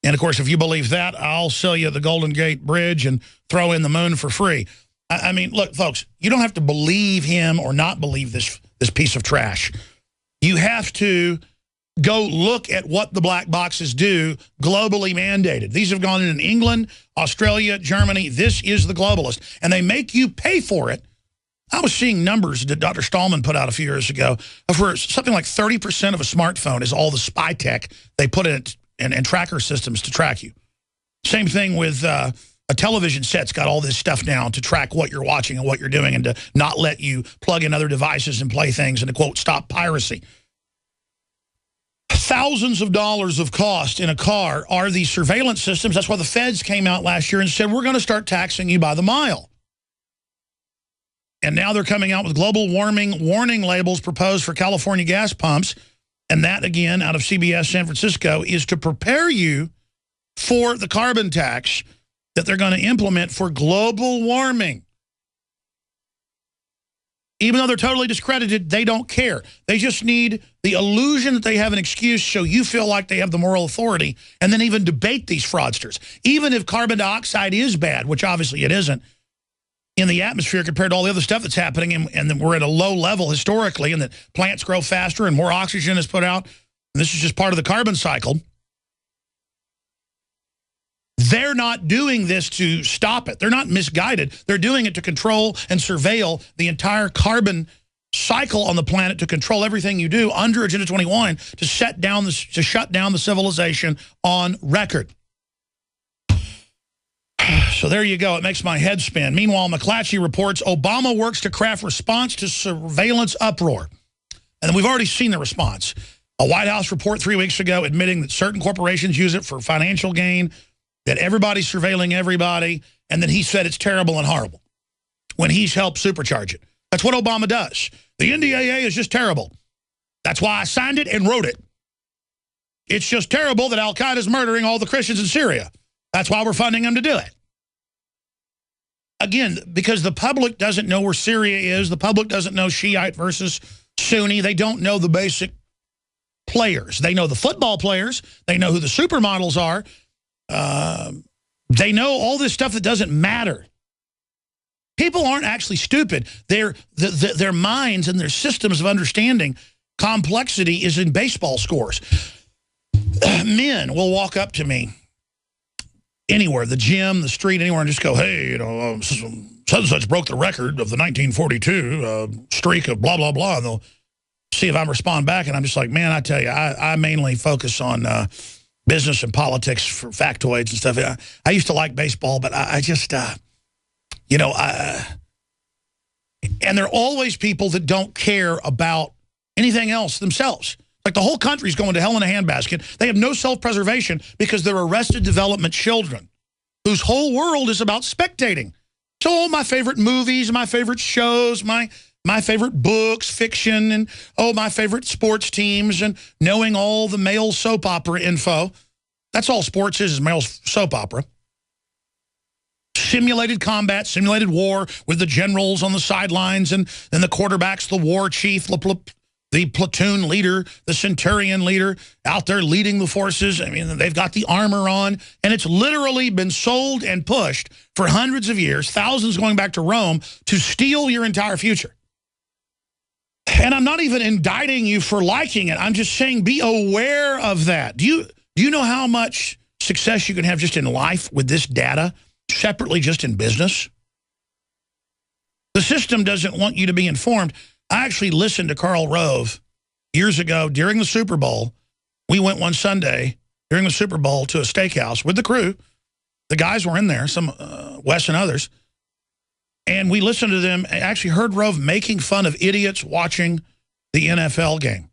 And, of course, if you believe that, I'll sell you the Golden Gate Bridge and throw in the moon for free. I mean, look, folks, you don't have to believe him or not believe this piece of trash. You have to go look at what the black boxes do, globally mandated. These have gone in England, Australia, Germany. This is the globalist. And they make you pay for it. I was seeing numbers that Dr. Stallman put out a few years ago of where something like 30% of a smartphone is all the spy tech they put in it and tracker systems to track you. Same thing with a television set's got all this stuff now to track what you're watching and what you're doing and to not let you plug in other devices and play things and to, quote, stop piracy. Thousands of dollars of cost in a car are these surveillance systems. That's why the feds came out last year and said, we're going to start taxing you by the mile. And now they're coming out with global warming warning labels proposed for California gas pumps. And that, again, out of CBS San Francisco, is to prepare you for the carbon tax that they're going to implement for global warming. Even though they're totally discredited, they don't care. They just need the illusion that they have an excuse so you feel like they have the moral authority, and then even debate these fraudsters. Even if carbon dioxide is bad, which obviously it isn't, in the atmosphere compared to all the other stuff that's happening, and then we're at a low level historically, and that plants grow faster and more oxygen is put out, and this is just part of the carbon cycle. They're not doing this to stop it. They're not misguided. They're doing it to control and surveil the entire carbon cycle on the planet, to control everything you do under Agenda 21, to shut down the civilization on record. So there you go. It makes my head spin. Meanwhile, McClatchy reports Obama works to craft response to surveillance uproar. And we've already seen the response. A White House report 3 weeks ago admitting that certain corporations use it for financial gain, that everybody's surveilling everybody, and then he said it's terrible and horrible when he's helped supercharge it. That's what Obama does. The NDAA is just terrible. That's why I signed it and wrote it. It's just terrible that Al-Qaeda is murdering all the Christians in Syria. That's why we're funding them to do it. Again, because the public doesn't know where Syria is. The public doesn't know Shiite versus Sunni. They don't know the basic players. They know the football players. They know who the supermodels are. They know all this stuff that doesn't matter. People aren't actually stupid. Their minds and their systems of understanding complexity is in baseball scores. Men will walk up to me anywhere, the gym, the street, anywhere, and just go, hey, you know, such and such broke the record of the 1942 streak of blah, blah, blah. And they'll see if I respond back. And I'm just like, man, I tell you, I mainly focus on business and politics for factoids and stuff. I used to like baseball, but I just, you know, and there are always people that don't care about anything else themselves. Like the whole country's going to hell in a handbasket. They have no self-preservation because they're arrested development children whose whole world is about spectating. So all my favorite movies, my favorite shows, my favorite books, fiction, and my favorite sports teams, and knowing all the male soap opera info. That's all sports is male soap opera. Simulated combat, simulated war with the generals on the sidelines and the quarterbacks, the war chief, the platoon leader, the centurion leader out there leading the forces. I mean, they've got the armor on, and it's literally been sold and pushed for hundreds of years, thousands going back to Rome, to steal your entire future. And I'm not even indicting you for liking it. I'm just saying be aware of that. Do you know how much success you can have just in life with this data, separately just in business? The system doesn't want you to be informed. I actually listened to Karl Rove years ago during the Super Bowl. We went one Sunday during the Super Bowl to a steakhouse with the crew. The guys were in there, some Wes and others. And we listened to them, and actually heard Rove making fun of idiots watching the NFL game.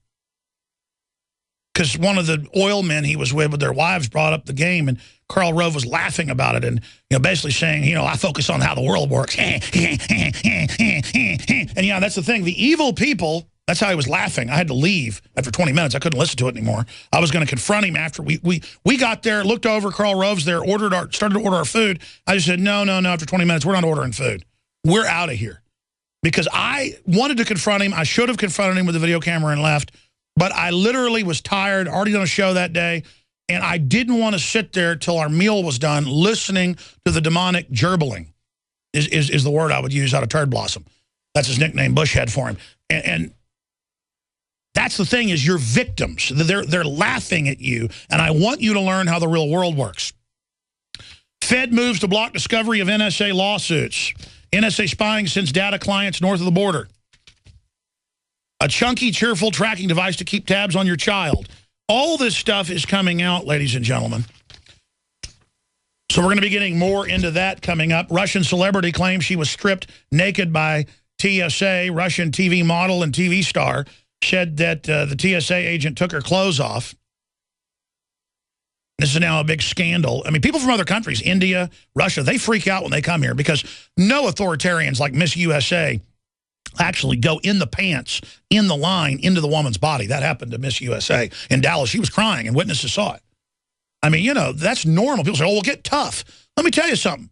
Because one of the oil men he was with their wives brought up the game, and Karl Rove was laughing about it and, you know, basically saying, you know, I focus on how the world works. And, yeah, that's the thing. The evil people, that's how he was laughing. I had to leave after 20 minutes. I couldn't listen to it anymore. I was going to confront him after we got there, looked over, Karl Rove's there, started to order our food. I just said, no, after 20 minutes, we're not ordering food. We're out of here. Because I wanted to confront him. I should have confronted him with the video camera and left. But I literally was tired, already done a show that day, and I didn't want to sit there till our meal was done listening to the demonic gerbling, is the word I would use out of Turd Blossom. That's his nickname Bush had for him. And that's the thing, is you're victims. They're laughing at you, and I want you to learn how the real world works. Fed moves to block discovery of NSA lawsuits. NSA spying sends data clients north of the border. A chunky, cheerful tracking device to keep tabs on your child. All this stuff is coming out, ladies and gentlemen. So we're going to be getting more into that coming up. Russian celebrity claims she was stripped naked by TSA. Russian TV model and TV star said that the TSA agent took her clothes off. This is now a big scandal. I mean, people from other countries, India, Russia, they freak out when they come here because no authoritarians like Miss USA actually go in the pants, in the line, into the woman's body. That happened to Miss USA in Dallas. She was crying and witnesses saw it. I mean, you know, that's normal. People say, oh, we'll get tough. Let me tell you something.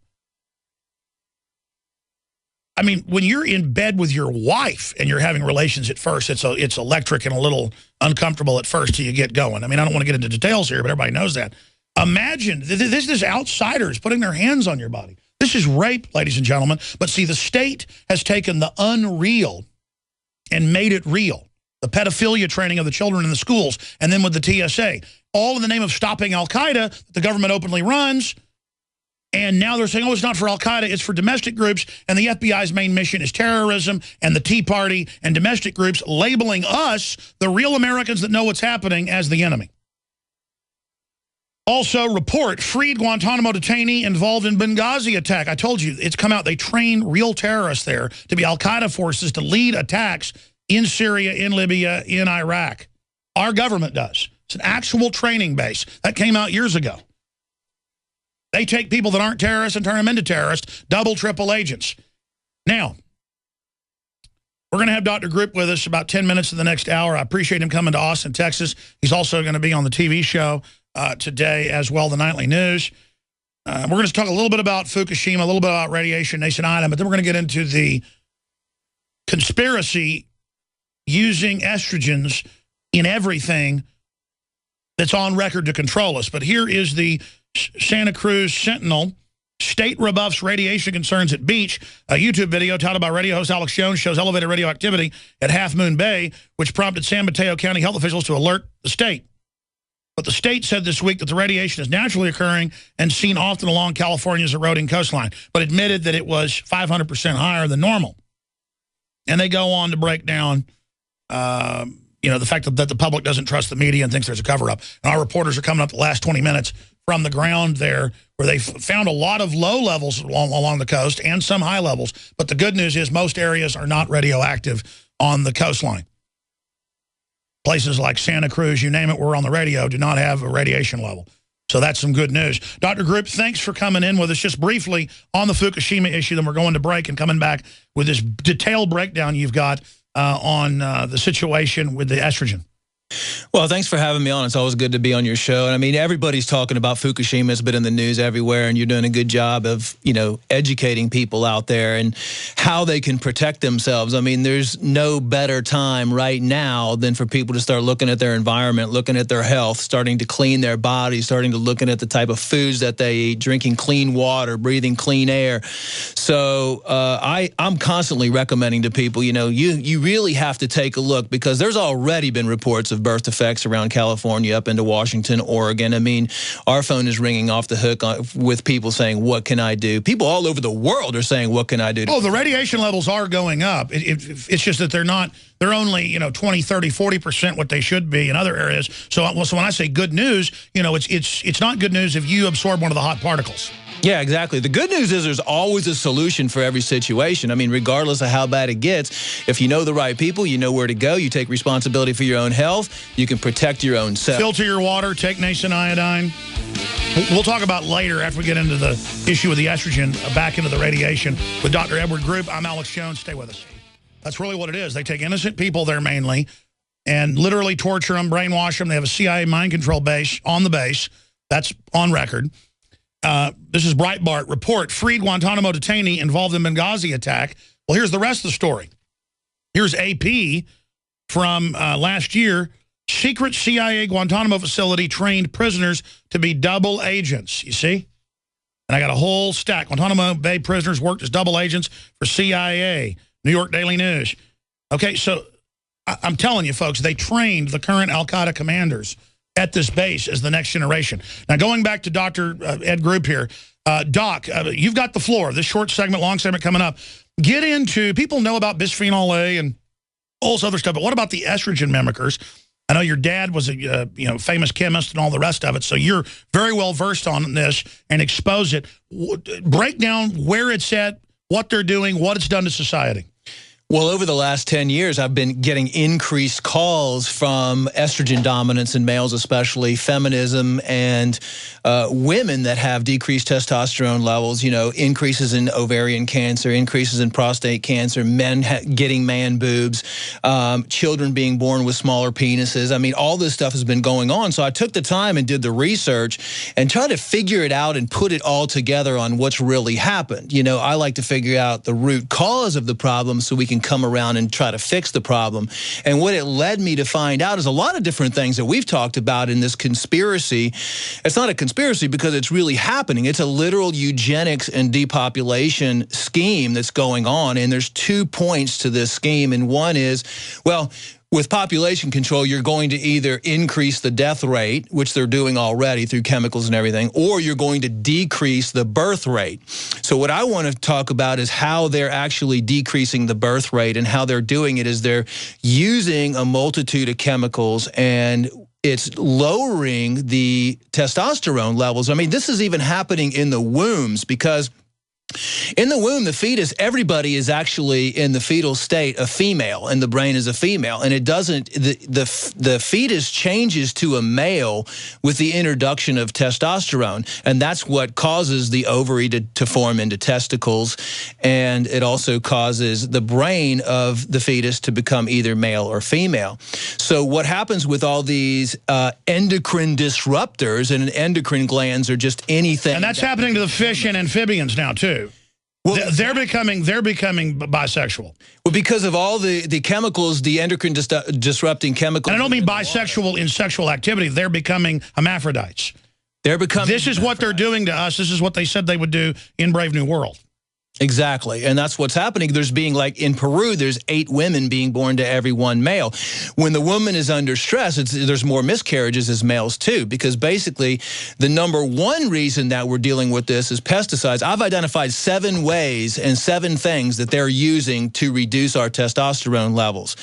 I mean, when you're in bed with your wife and you're having relations at first, it's electric and a little uncomfortable at first till you get going. I mean, I don't want to get into details here, but everybody knows that. Imagine, this is outsiders putting their hands on your body. This is rape, ladies and gentlemen. But see, the state has taken the unreal and made it real. The pedophilia training of the children in the schools, and then with the TSA. All in the name of stopping al-Qaeda that the government openly runs. And now they're saying, oh, it's not for al-Qaeda, it's for domestic groups, and the FBI's main mission is terrorism, and the Tea Party and domestic groups labeling us, the real Americans that know what's happening, as the enemy. Also, report, freed Guantanamo detainee involved in Benghazi attack. I told you, it's come out, they train real terrorists there to be al-Qaeda forces to lead attacks in Syria, in Libya, in Iraq. Our government does. It's an actual training base. That came out years ago. They take people that aren't terrorists and turn them into terrorists, double, triple agents. Now, we're going to have Dr. Group with us about 10 minutes in the next hour. I appreciate him coming to Austin, Texas. He's also going to be on the TV show today as well, the Nightly News. We're going to talk a little bit about Fukushima, a little bit about radiation, Nation Island, but then we're going to get into the conspiracy using estrogens in everything that's on record to control us. But here is the Santa Cruz Sentinel. State rebuffs radiation concerns at beach. A YouTube video titled by radio host Alex Jones shows elevated radioactivity at Half Moon Bay, which prompted San Mateo County health officials to alert the state. But the state said this week that the radiation is naturally occurring and seen often along California's eroding coastline, but admitted that it was 500% higher than normal. And they go on to break down, the fact that the public doesn't trust the media and thinks there's a cover-up. And our reporters are coming up the last 20 minutes from the ground there, where they found a lot of low levels along the coast and some high levels. But the good news is most areas are not radioactive on the coastline. Places like Santa Cruz, you name it, we're on the radio, do not have a radiation level. So that's some good news. Dr. Group, thanks for coming in with us just briefly on the Fukushima issue. Then we're going to break and coming back with this detailed breakdown you've got on the situation with the estrogen. Well, thanks for having me on. It's always good to be on your show. And I mean, everybody's talking about Fukushima. It's been in the news everywhere, and you're doing a good job of, educating people out there and how they can protect themselves. I mean, there's no better time right now than for people to start looking at their environment, looking at their health, starting to clean their bodies, starting to looking at the type of foods that they eat, drinking clean water, breathing clean air. So I'm constantly recommending to people, you really have to take a look, because there's already been reports of birth defects around California up into Washington, Oregon. I mean, our phone is ringing off the hook with people saying, what can I do? People all over the world are saying, what can I do? Oh, the radiation levels are going up. It's just that they're only, 20, 30, 40% what they should be in other areas. So when I say good news, it's not good news if you absorb one of the hot particles. Yeah, exactly. The good news is there's always a solution for every situation. I mean, regardless of how bad it gets, if you know the right people, you know where to go, you take responsibility for your own health, you can protect your own self. Filter your water, take nascent iodine. We'll talk about later after we get into the issue with the estrogen, back into the radiation with Dr. Edward Group. I'm Alex Jones. Stay with us. That's really what it is. They take innocent people there mainly and literally torture them, brainwash them. They have a CIA mind control base on the base. That's on record. This is Breitbart report, freed Guantanamo detainee involved in Benghazi attack. Well, here's the rest of the story. Here's AP from last year. Secret CIA Guantanamo facility trained prisoners to be double agents. You see? And I got a whole stack. Guantanamo Bay prisoners worked as double agents for CIA. New York Daily News. Okay, so I'm telling you, folks, they trained the current al-Qaeda commanders at this base as the next generation. Now, going back to Dr. Ed Group here, Doc, you've got the floor. This short segment, long segment coming up. Get into, people know about bisphenol A and all this other stuff, but what about the estrogen mimickers? I know your dad was a famous chemist and all the rest of it, so you're very well versed on this and expose it. Break down where it's at, what they're doing, what it's done to society. Well, over the last 10 years, I've been getting increased calls from estrogen dominance in males, especially feminism, and women that have decreased testosterone levels, increases in ovarian cancer, increases in prostate cancer, men getting man boobs, children being born with smaller penises. I mean, all this stuff has been going on. So I took the time and did the research and tried to figure it out and put it all together on what's really happened. I like to figure out the root cause of the problem so we can come around and try to fix the problem. And what it led me to find out is a lot of different things that we've talked about in this conspiracy. It's not a conspiracy because it's really happening. It's a literal eugenics and depopulation scheme that's going on. And there's 2 points to this scheme. And one is, well, with population control, you're going to either increase the death rate, which they're doing already through chemicals and everything, or you're going to decrease the birth rate. So what I want to talk about is how they're actually decreasing the birth rate, and how they're doing it is they're using a multitude of chemicals, and it's lowering the testosterone levels. I mean, this is even happening in the wombs, because in the womb, the fetus, everybody is actually in the fetal state a female, and the brain is a female. And it doesn't, the fetus changes to a male with the introduction of testosterone. And that's what causes the ovary to form into testicles. And it also causes the brain of the fetus to become either male or female. So what happens with all these endocrine disruptors, and endocrine glands are just anything. And that's happening to the fish and amphibians now, too. Well, they're becoming bisexual. Well, because of all the chemicals, the endocrine disrupting chemicals. And I don't mean bisexual in sexual activity. They're becoming hermaphrodites. They're becoming. This is what they're doing to us. This is what they said they would do in Brave New World. Exactly, and that's what's happening. There's being, like in Peru, there's 8 women being born to every 1 male. When the woman is under stress, there's more miscarriages as males too, because basically the #1 reason that we're dealing with this is pesticides. I've identified 7 ways and 7 things that they're using to reduce our testosterone levels.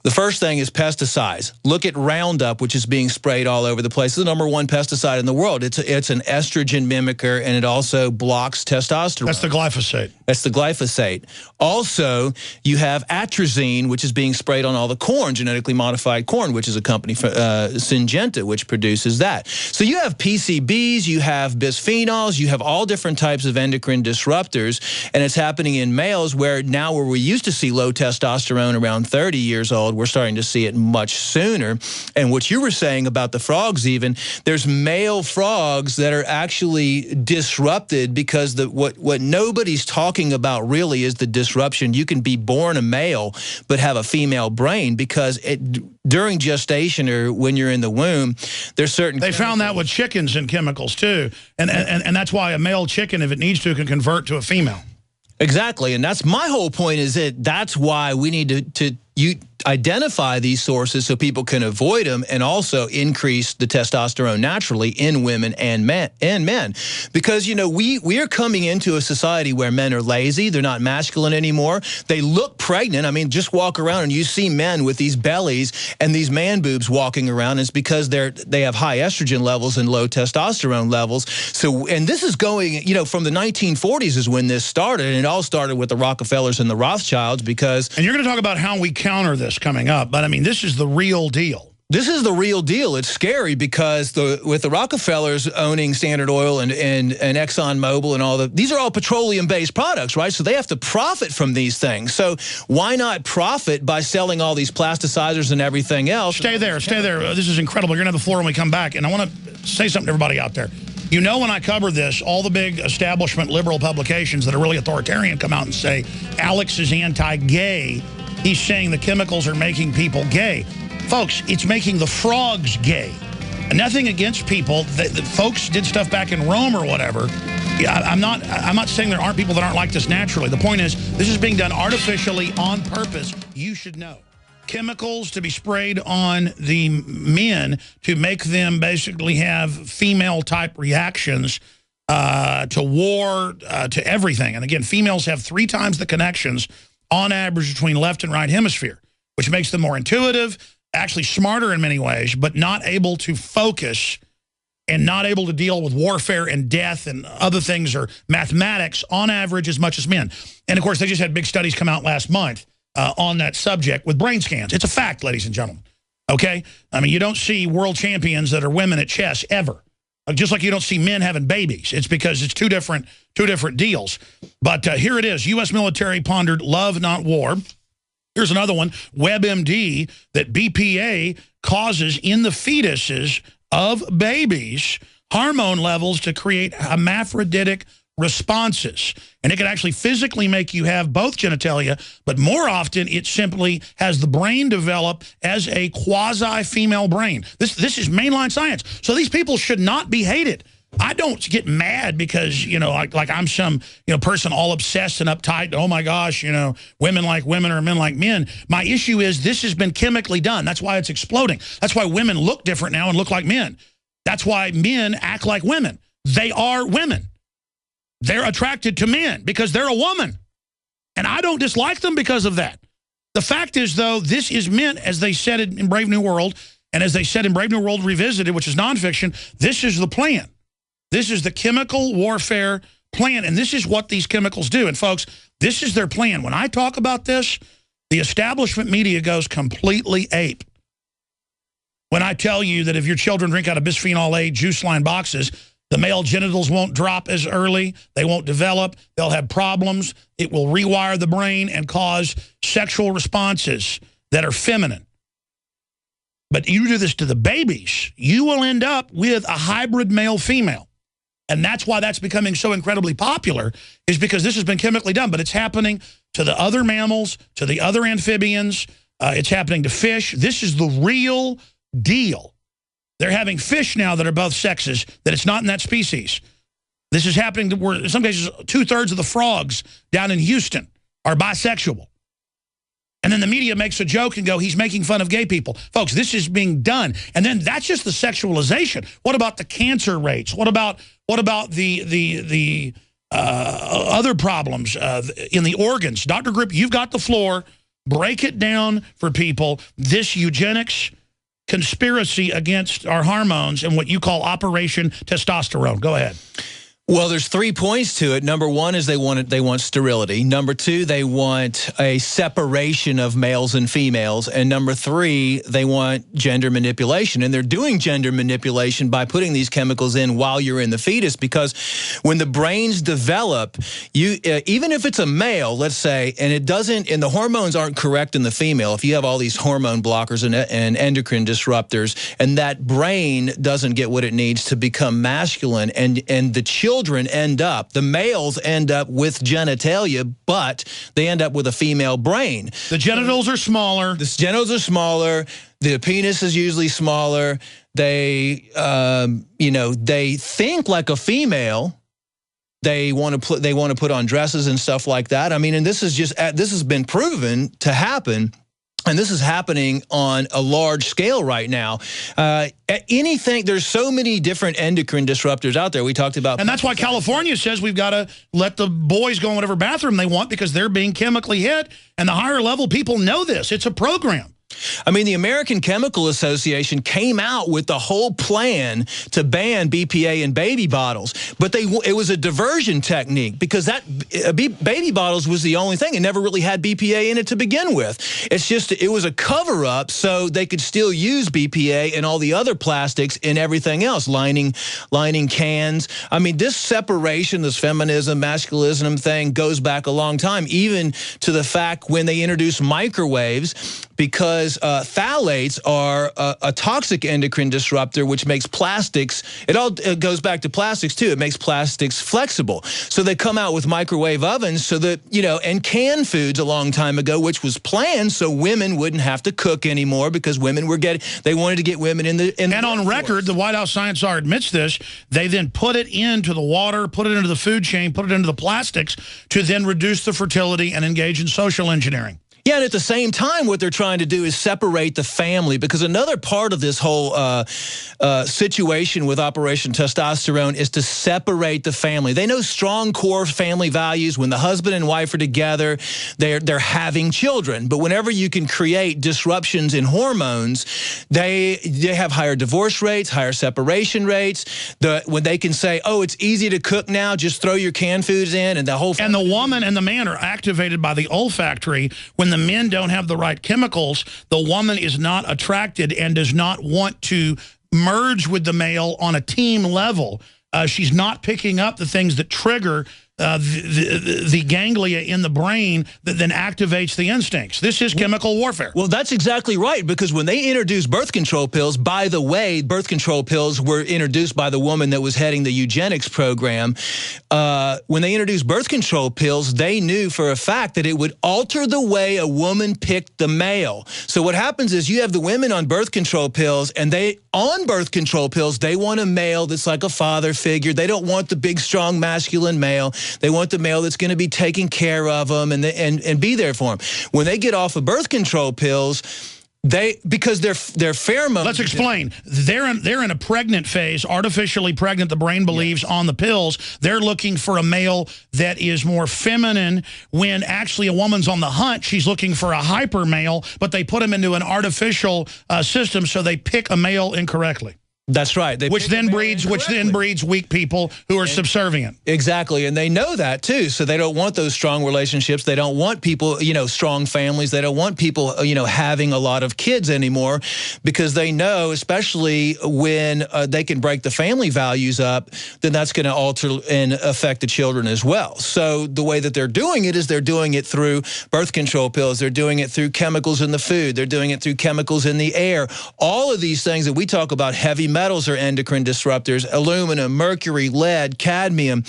The first thing is pesticides. Look at Roundup, which is being sprayed all over the place. It's the #1 pesticide in the world. It's an estrogen mimicker, and it also blocks testosterone. That's the glyphosate. That's the glyphosate. Also, you have atrazine, which is being sprayed on all the corn, genetically modified corn, which is a company, Syngenta, which produces that. So you have PCBs, you have bisphenols, you have all different types of endocrine disruptors, and it's happening in males where we used to see low testosterone around 30 years old, we're starting to see it much sooner. And what you were saying about the frogs even, there's male frogs that are actually disrupted because what nobody's talking about really is the disruption. You can be born a male but have a female brain because during gestation or when you're in the womb, there's certain... They found that with chickens and chemicals too. And that's why a male chicken, if it needs to, can convert to a female. Exactly, and that's my whole point is that's why we need to identify these sources so people can avoid them and also increase the testosterone naturally in women and men. Because, you know, we are coming into a society where men are lazy. They're not masculine anymore. They look pregnant. I mean, just walk around and you see men with these bellies and these man boobs walking around. It's because they have high estrogen levels and low testosterone levels. So, and this is going, you know, from the 1940s is when this started, and it all started with the Rockefellers and the Rothschilds because... And you're going to talk about how we counter this coming up, but I mean, this is the real deal. This is the real deal. It's scary because with the Rockefellers owning Standard Oil and Exxon Mobil and these are all petroleum-based products, right? So they have to profit from these things. So why not profit by selling all these plasticizers and everything else? Stay there. This is incredible. You're going to have the floor when we come back. And I want to say something to everybody out there. You know, when I cover this, all the big establishment liberal publications that are really authoritarian come out and say, Alex is anti-gay. He's saying the chemicals are making people gay. Folks, it's making the frogs gay. And nothing against people. The folks did stuff back in Rome or whatever. Yeah, I'm not saying there aren't people that aren't like this naturally. The point is, this is being done artificially on purpose. You should know. Chemicals to be sprayed on the men to make them basically have female-type reactions to war, to everything. And again, females have 3 times the connections on average between left and right hemisphere, which makes them more intuitive, actually smarter in many ways, but not able to focus and not able to deal with warfare and death and other things or mathematics on average as much as men. And of course, they just had big studies come out last month on that subject with brain scans. It's a fact, ladies and gentlemen. Okay? I mean, you don't see world champions that are women at chess ever. Just like you don't see men having babies. It's because it's two different deals. But here it is. U.S. military pondered love, not war. Here's another one. WebMD, that BPA causes in the fetuses of babies hormone levels to create hermaphroditic responses. And it can actually physically make you have both genitalia, but more often it simply has the brain develop as a quasi-female brain. This is mainline science. So these people should not be hated. I don't get mad because, you know, like I'm some, you know, person all obsessed and uptight. Oh my gosh, you know, women like women or men like men. My issue is this has been chemically done. That's why it's exploding. That's why women look different now and look like men. That's why men act like women. They are women. They're attracted to men because they're a woman. And I don't dislike them because of that. The fact is, though, this is meant, as they said in Brave New World, and as they said in Brave New World Revisited, which is nonfiction, this is the plan. This is the chemical warfare plan, and this is what these chemicals do. And, folks, this is their plan. When I talk about this, the establishment media goes completely ape. When I tell you that if your children drink out of bisphenol A juice line boxes, the male genitals won't drop as early. They won't develop. They'll have problems. It will rewire the brain and cause sexual responses that are feminine. But you do this to the babies, you will end up with a hybrid male-female. And that's why that's becoming so incredibly popular, is because this has been chemically done. But it's happening to the other mammals, to the other amphibians. It's happening to fish. This is the real deal. They're having fish now that are both sexes, that it's not in that species. This is happening where, in some cases, 2/3 of the frogs down in Houston are bisexual. And then the media makes a joke and go, he's making fun of gay people. Folks, this is being done. And then that's just the sexualization. What about the cancer rates? What about the other problems in the organs? Dr. Grip, you've got the floor. Break it down for people. This eugenics conspiracy against our hormones and what you call Operation Testosterone. Go ahead. Well, there's 3 points to it. Number one is they want sterility. Number two, they want a separation of males and females. And number three, they want gender manipulation. And they're doing gender manipulation by putting these chemicals in while you're in the fetus, because when the brains develop, even if it's a male, let's say, and the hormones aren't correct in the female, if you have all these hormone blockers and endocrine disruptors, and that brain doesn't get what it needs to become masculine, and the the males end up with genitalia, but they end up with a female brain. The genitals are smaller. The genitals are smaller. The penis is usually smaller. They, they think like a female. They want to put on dresses and stuff like that. I mean, and this has been proven to happen. And this is happening on a large scale right now. There's so many different endocrine disruptors out there. We talked about. And that's why California says we've got to let the boys go in whatever bathroom they want because they're being chemically hit. And the higher level people know this. It's a program. I mean, the American Chemical Association came out with the whole plan to ban BPA in baby bottles, but it was a diversion technique because that baby bottles was the only thing. It never really had BPA in it to begin with. It was a cover-up so they could still use BPA and all the other plastics in everything else, lining cans. I mean, this separation, this feminism, masculinism thing goes back a long time, even to the fact when they introduced microwaves, because phthalates are a toxic endocrine disruptor, which makes plastics, it goes back to plastics too, it makes plastics flexible. So they come out with microwave ovens so that, and canned foods a long time ago, which was planned so women wouldn't have to cook anymore because women they wanted to get women in the And on record, the White House Science Czar admits this, they then put it into the water, put it into the food chain, put it into the plastics to then reduce the fertility and engage in social engineering. Yeah, and at the same time, what they're trying to do is separate the family, because another part of this whole situation with Operation Testosterone is to separate the family. They know strong core family values. When the husband and wife are together, they're having children. But whenever you can create disruptions in hormones, they have higher divorce rates, higher separation rates. When they can say, oh, it's easy to cook now, just throw your canned foods in, and the whole family. And the woman and the man are activated by the olfactory. When the men don't have the right chemicals, the woman is not attracted and does not want to merge with the male on a team level. She's not picking up the things that trigger the ganglia in the brain that then activates the instincts. This is chemical warfare. Well, that's exactly right, because when they introduced birth control pills, by the way, birth control pills were introduced by the woman that was heading the eugenics program. When they introduced birth control pills, they knew for a fact that it would alter the way a woman picked the male. So what happens is you have the women on birth control pills, and they want a male that's like a father figure. They don't want the big, strong, masculine male. They want the male that's going to be taking care of them and be there for them. When they get off of birth control pills, because they're pheromones. Let's explain. They're in a pregnant phase, artificially pregnant, the brain believes, on the pills. They're looking for a male that is more feminine, when actually a woman's on the hunt. She's looking for a hyper male, but they put him into an artificial system, so they pick a male incorrectly. That's right. Which then breeds weak people who are subservient. Exactly, and they know that too. So they don't want those strong relationships. They don't want people, strong families. They don't want people, having a lot of kids anymore, because they know, especially when they can break the family values up, then that's going to alter and affect the children as well. So the way that they're doing it is they're doing it through birth control pills. They're doing it through chemicals in the food. They're doing it through chemicals in the air. All of these things that we talk about, heavy metals are endocrine disruptors: aluminum, mercury, lead, cadmium.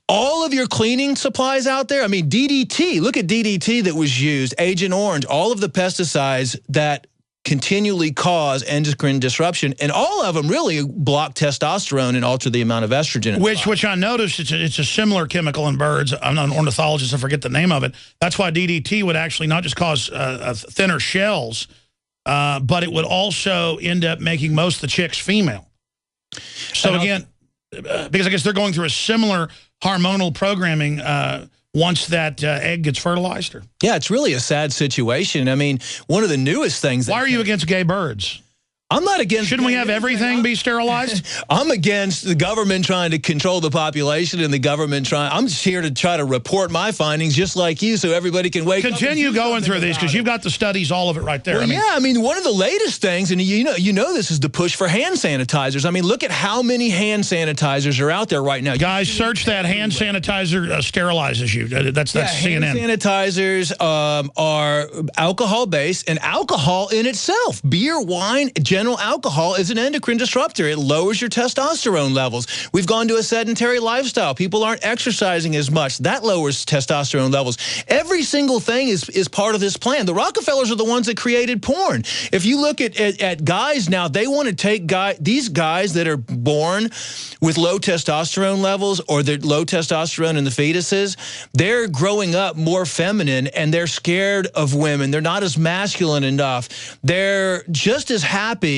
All of your cleaning supplies out there, I mean, DDT, look at DDT that was used, Agent Orange, all of the pesticides that continually cause endocrine disruption, and all of them really block testosterone and alter the amount of estrogen. Which I noticed it's a similar chemical in birds. I'm not an ornithologist, I forget the name of it. That's why DDT would actually not just cause thinner shells, but it would also end up making most of the chicks female. So again, because I guess they're going through a similar hormonal programming once that egg gets fertilized? Or? Yeah, it's really a sad situation. I mean, one of the newest things... Why are you against gay birds? I'm not against... Shouldn't we have everything be sterilized? I'm against the government trying to control the population and the government trying... I'm just here to try to report my findings just like you so everybody can wake up. Continue going through these because you've got the studies, all of it right there. Well, I mean, one of the latest things, and you know this is the push for hand sanitizers. I mean, look at how many hand sanitizers are out there right now. Guys, search that hand sanitizer sterilizes you. That's CNN. Hand sanitizers are alcohol-based, and alcohol in itself, beer, wine, general alcohol is an endocrine disruptor. It lowers your testosterone levels. We've gone to a sedentary lifestyle. People aren't exercising as much. That lowers testosterone levels. Every single thing is part of this plan. The Rockefellers are the ones that created porn. If you look at guys now, they want to take these guys that are born with low testosterone levels or they're low testosterone in the fetuses, they're growing up more feminine and they're scared of women. They're not as masculine enough. They're just as happy,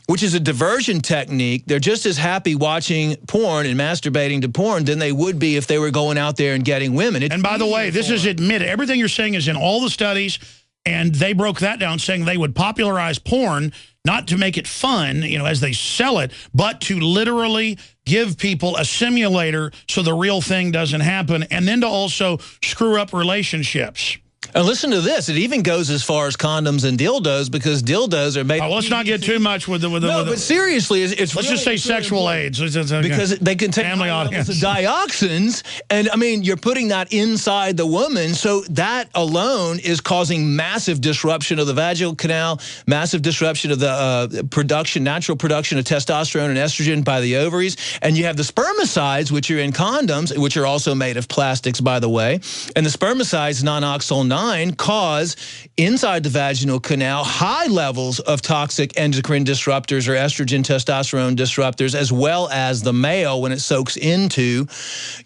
which is a diversion technique, they're just as happy watching porn and masturbating to porn than they would be if they were going out there and getting women. And by the way, this is admitted. Everything you're saying is in all the studies, and they broke that down saying they would popularize porn not to make it fun, you know, as they sell it, but to literally give people a simulator so the real thing doesn't happen, and then to also screw up relationships. And listen to this. It even goes as far as condoms and dildos because dildos are made... Well, let's not get too much with the... but seriously, it's let's just say sexual AIDS. Because they contain family audience. Dioxins, and I mean, you're putting that inside the woman, so that alone is causing massive disruption of the vaginal canal, massive disruption of the natural production of testosterone and estrogen by the ovaries, and you have the spermicides, which are in condoms, which are also made of plastics, by the way, and the spermicides, non-oxyl 9, cause inside the vaginal canal high levels of toxic endocrine disruptors or estrogen testosterone disruptors, as well as the male when it soaks into,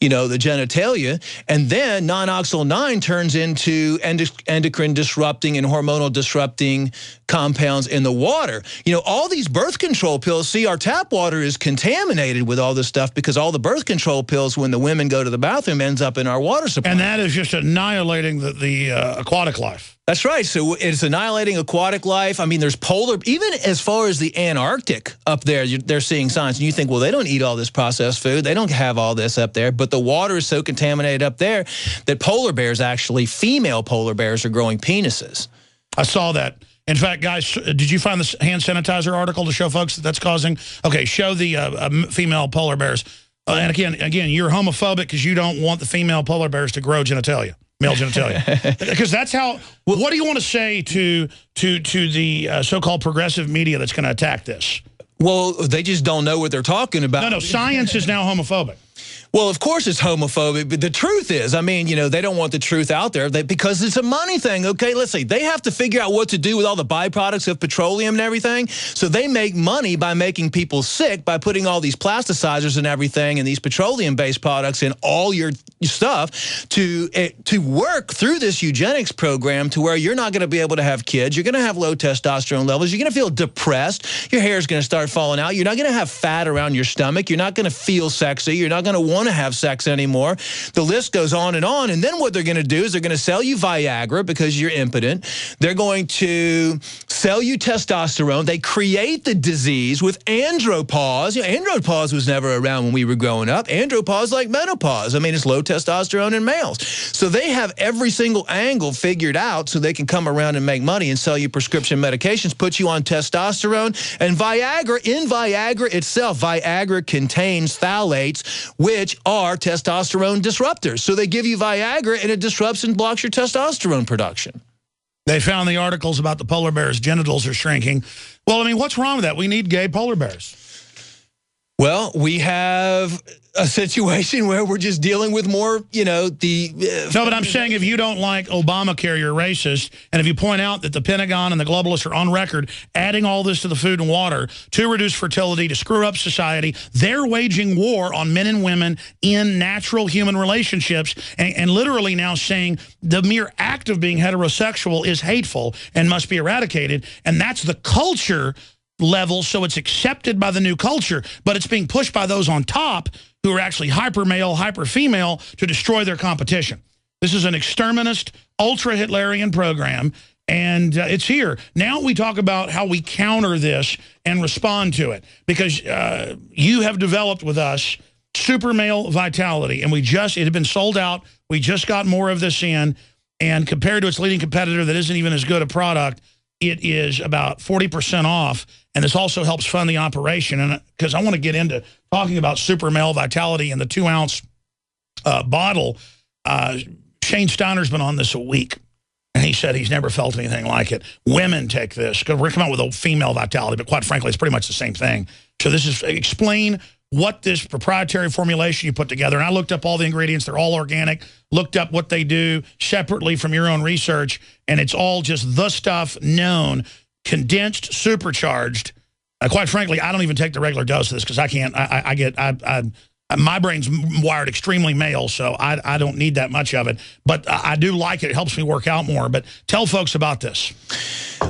you know, the genitalia. And then non-oxyl 9 turns into endocrine disrupting and hormonal disrupting compounds in the water. You know, all these birth control pills, see, our tap water is contaminated with all this stuff because all the birth control pills, when the women go to the bathroom, ends up in our water supply. And that is just annihilating the aquatic life. That's right. So it's annihilating aquatic life. I mean, there's polar, even as far as the Antarctic up there, they're seeing signs. And you think, well, they don't eat all this processed food. They don't have all this up there. But the water is so contaminated up there that polar bears, actually, female polar bears, are growing penises. I saw that. In fact, guys, did you find this hand sanitizer article to show folks that that's causing? Okay, show the female polar bears. And again, you're homophobic because you don't want the female polar bears to grow genitalia. Male genitalia. Because that's how... What do you want to say to the so-called progressive media that's going to attack this? Well, they just don't know what they're talking about. No, science is now homophobic. Well, of course it's homophobic, but the truth is, I mean, you know, they don't want the truth out there because it's a money thing, okay? Let's see. They have to figure out what to do with all the byproducts of petroleum and everything, so they make money by making people sick by putting all these plasticizers and everything and these petroleum-based products in all your stuff to work through this eugenics program to where you're not going to be able to have kids, you're going to have low testosterone levels, you're going to feel depressed, your hair is going to start falling out, you're not going to have fat around your stomach, you're not going to feel sexy, you're not going to want to have sex anymore. The list goes on, and then what they're going to do is they're going to sell you Viagra because you're impotent. They're going to sell you testosterone. They create the disease with andropause. You know, andropause was never around when we were growing up. Andropause like menopause. I mean, it's low testosterone in males. So they have every single angle figured out so they can come around and make money and sell you prescription medications, put you on testosterone and Viagra. In Viagra itself, Viagra contains phthalates, which are testosterone disruptors. So they give you Viagra and it disrupts and blocks your testosterone production. They found the articles about the polar bears' genitals are shrinking. Well, I mean, what's wrong with that? We need gay polar bears. Well, we have a situation where we're just dealing with more, you know, No, but I'm saying if you don't like Obamacare, you're racist. And if you point out that the Pentagon and the globalists are on record adding all this to the food and water to reduce fertility, to screw up society, they're waging war on men and women in natural human relationships and literally now saying the mere act of being heterosexual is hateful and must be eradicated. And that's the culture level, so it's accepted by the new culture, but it's being pushed by those on top who are actually hyper-male, hyper-female to destroy their competition. This is an exterminist, ultra-Hitlerian program, and it's here. Now we talk about how we counter this and respond to it, because you have developed with us super male vitality, and it had been sold out. We just got more of this in, and compared to its leading competitor that isn't even as good a product, it is about 40% off, and this also helps fund the operation. And because I want to get into talking about super male vitality in the 2-ounce bottle, Shane Steiner's been on this a week, and he said he's never felt anything like it. Women take this, because we're coming out with a female vitality, but quite frankly, it's pretty much the same thing. So this is explain what this proprietary formulation you put together. And I looked up all the ingredients. They're all organic. Looked up what they do separately from your own research. And it's all just the stuff known, condensed, supercharged. Quite frankly, I don't even take the regular dose of this because I can't. My brain's wired extremely male, so I don't need that much of it. But I do like it. It helps me work out more. But tell folks about this.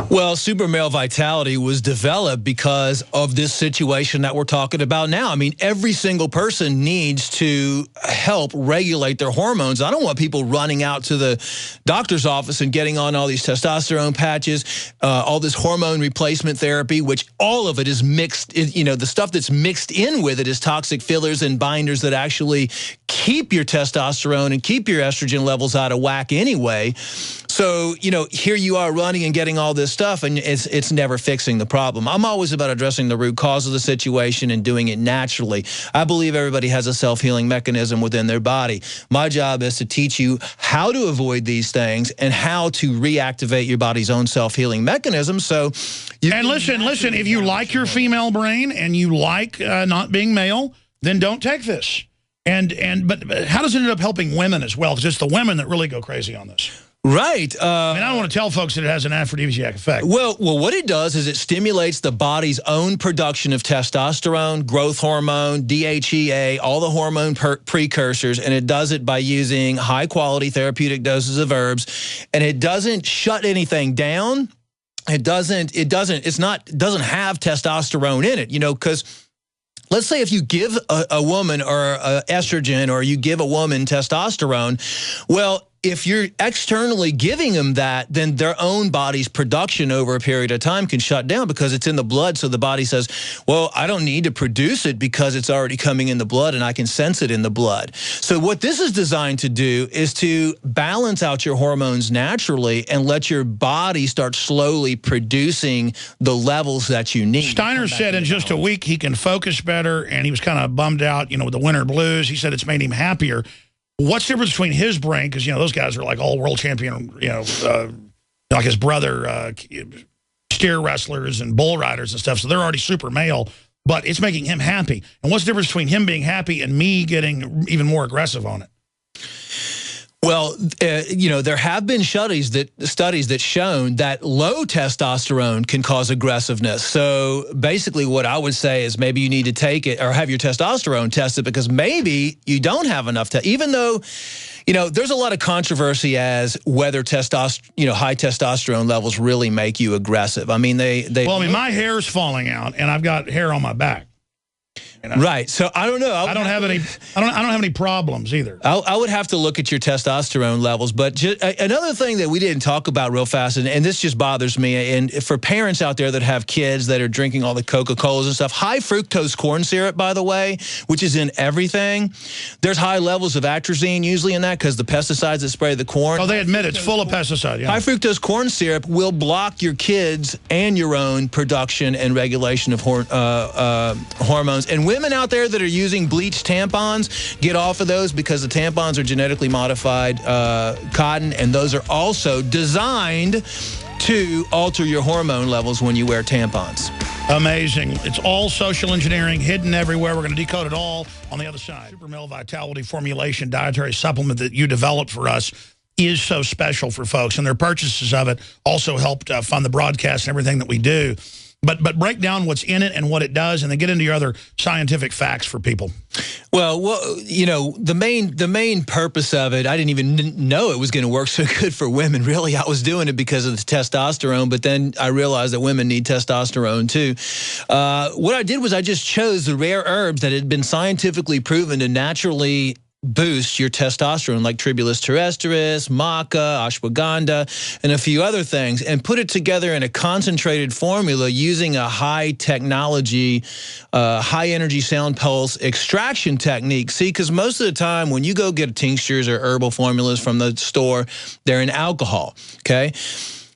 Well, super male vitality was developed because of this situation that we're talking about now. I mean, every single person needs to help regulate their hormones. I don't want people running out to the doctor's office and getting on all these testosterone patches, all this hormone replacement therapy, which all of it is mixed. You know, the stuff that's mixed in with it is toxic fillers and binders that actually keep your testosterone and keep your estrogen levels out of whack anyway. So, you know, here you are running and getting all this stuff, and it's never fixing the problem. I'm always about addressing the root cause of the situation and doing it naturally. I believe everybody has a self-healing mechanism within their body. My job is to teach you how to avoid these things and how to reactivate your body's own self-healing mechanism. So, and listen, if you like your female brain and you like not being male, then don't take this. But how does it end up helping women as well? Because it's the women that really go crazy on this. Right. I don't want to tell folks that it has an aphrodisiac effect. Well, what it does is it stimulates the body's own production of testosterone, growth hormone, DHEA, all the hormone precursors, and it does it by using high-quality therapeutic doses of herbs, and it doesn't shut anything down. It doesn't have testosterone in it, you know, because let's say if you give a woman or estrogen, or you give a woman testosterone, well, if you're externally giving them that, then their own body's production over a period of time can shut down because it's in the blood. So the body says, well, I don't need to produce it because it's already coming in the blood and I can sense it in the blood. So what this is designed to do is to balance out your hormones naturally and let your body start slowly producing the levels that you need. Steiner said in just a week he can focus better, and he was kind of bummed out, you know, with the winter blues. He said it's made him happier. What's the difference between his brain, because, you know, those guys are like all world champion, you know, like his brother, steer wrestlers and bull riders and stuff, so they're already super male, but it's making him happy. And what's the difference between him being happy and me getting even more aggressive on it? Well, you know, there have been studies that shown that low testosterone can cause aggressiveness. So basically what I would say is maybe you need to take it or have your testosterone tested, because maybe you don't have enough, even though, you know, there's a lot of controversy as whether high testosterone levels really make you aggressive. I mean, well, I mean, my hair's falling out and I've got hair on my back. You know? Right. So I don't know. I don't have any problems either. I would have to look at your testosterone levels. But another thing that we didn't talk about real fast, and this just bothers me, and for parents out there that have kids that are drinking all the Coca-Colas and stuff, high fructose corn syrup, by the way, which is in everything, there's high levels of atrazine usually in that because the pesticides that spray the corn. Oh, they admit it's full of pesticide. Yeah. High fructose corn syrup will block your kids and your own production and regulation of hormones. And women out there that are using bleached tampons, get off of those, because the tampons are genetically modified cotton, and those are also designed to alter your hormone levels when you wear tampons. Amazing. It's all social engineering, hidden everywhere. We're going to decode it all on the other side. Super Male Vitality Formulation dietary supplement that you developed for us is so special for folks, and their purchases of it also helped fund the broadcast and everything that we do. But break down what's in it and what it does, and then get into your other scientific facts for people. Well, you know, the main purpose of it, I didn't even know it was going to work so good for women. Really, I was doing it because of the testosterone, but then I realized that women need testosterone too. What I did was I just chose the rare herbs that had been scientifically proven to naturally boost your testosterone, like Tribulus terrestris, maca, ashwagandha, and a few other things, and put it together in a concentrated formula using a high technology, high energy sound pulse extraction technique. See, because most of the time when you go get tinctures or herbal formulas from the store, they're in alcohol, okay?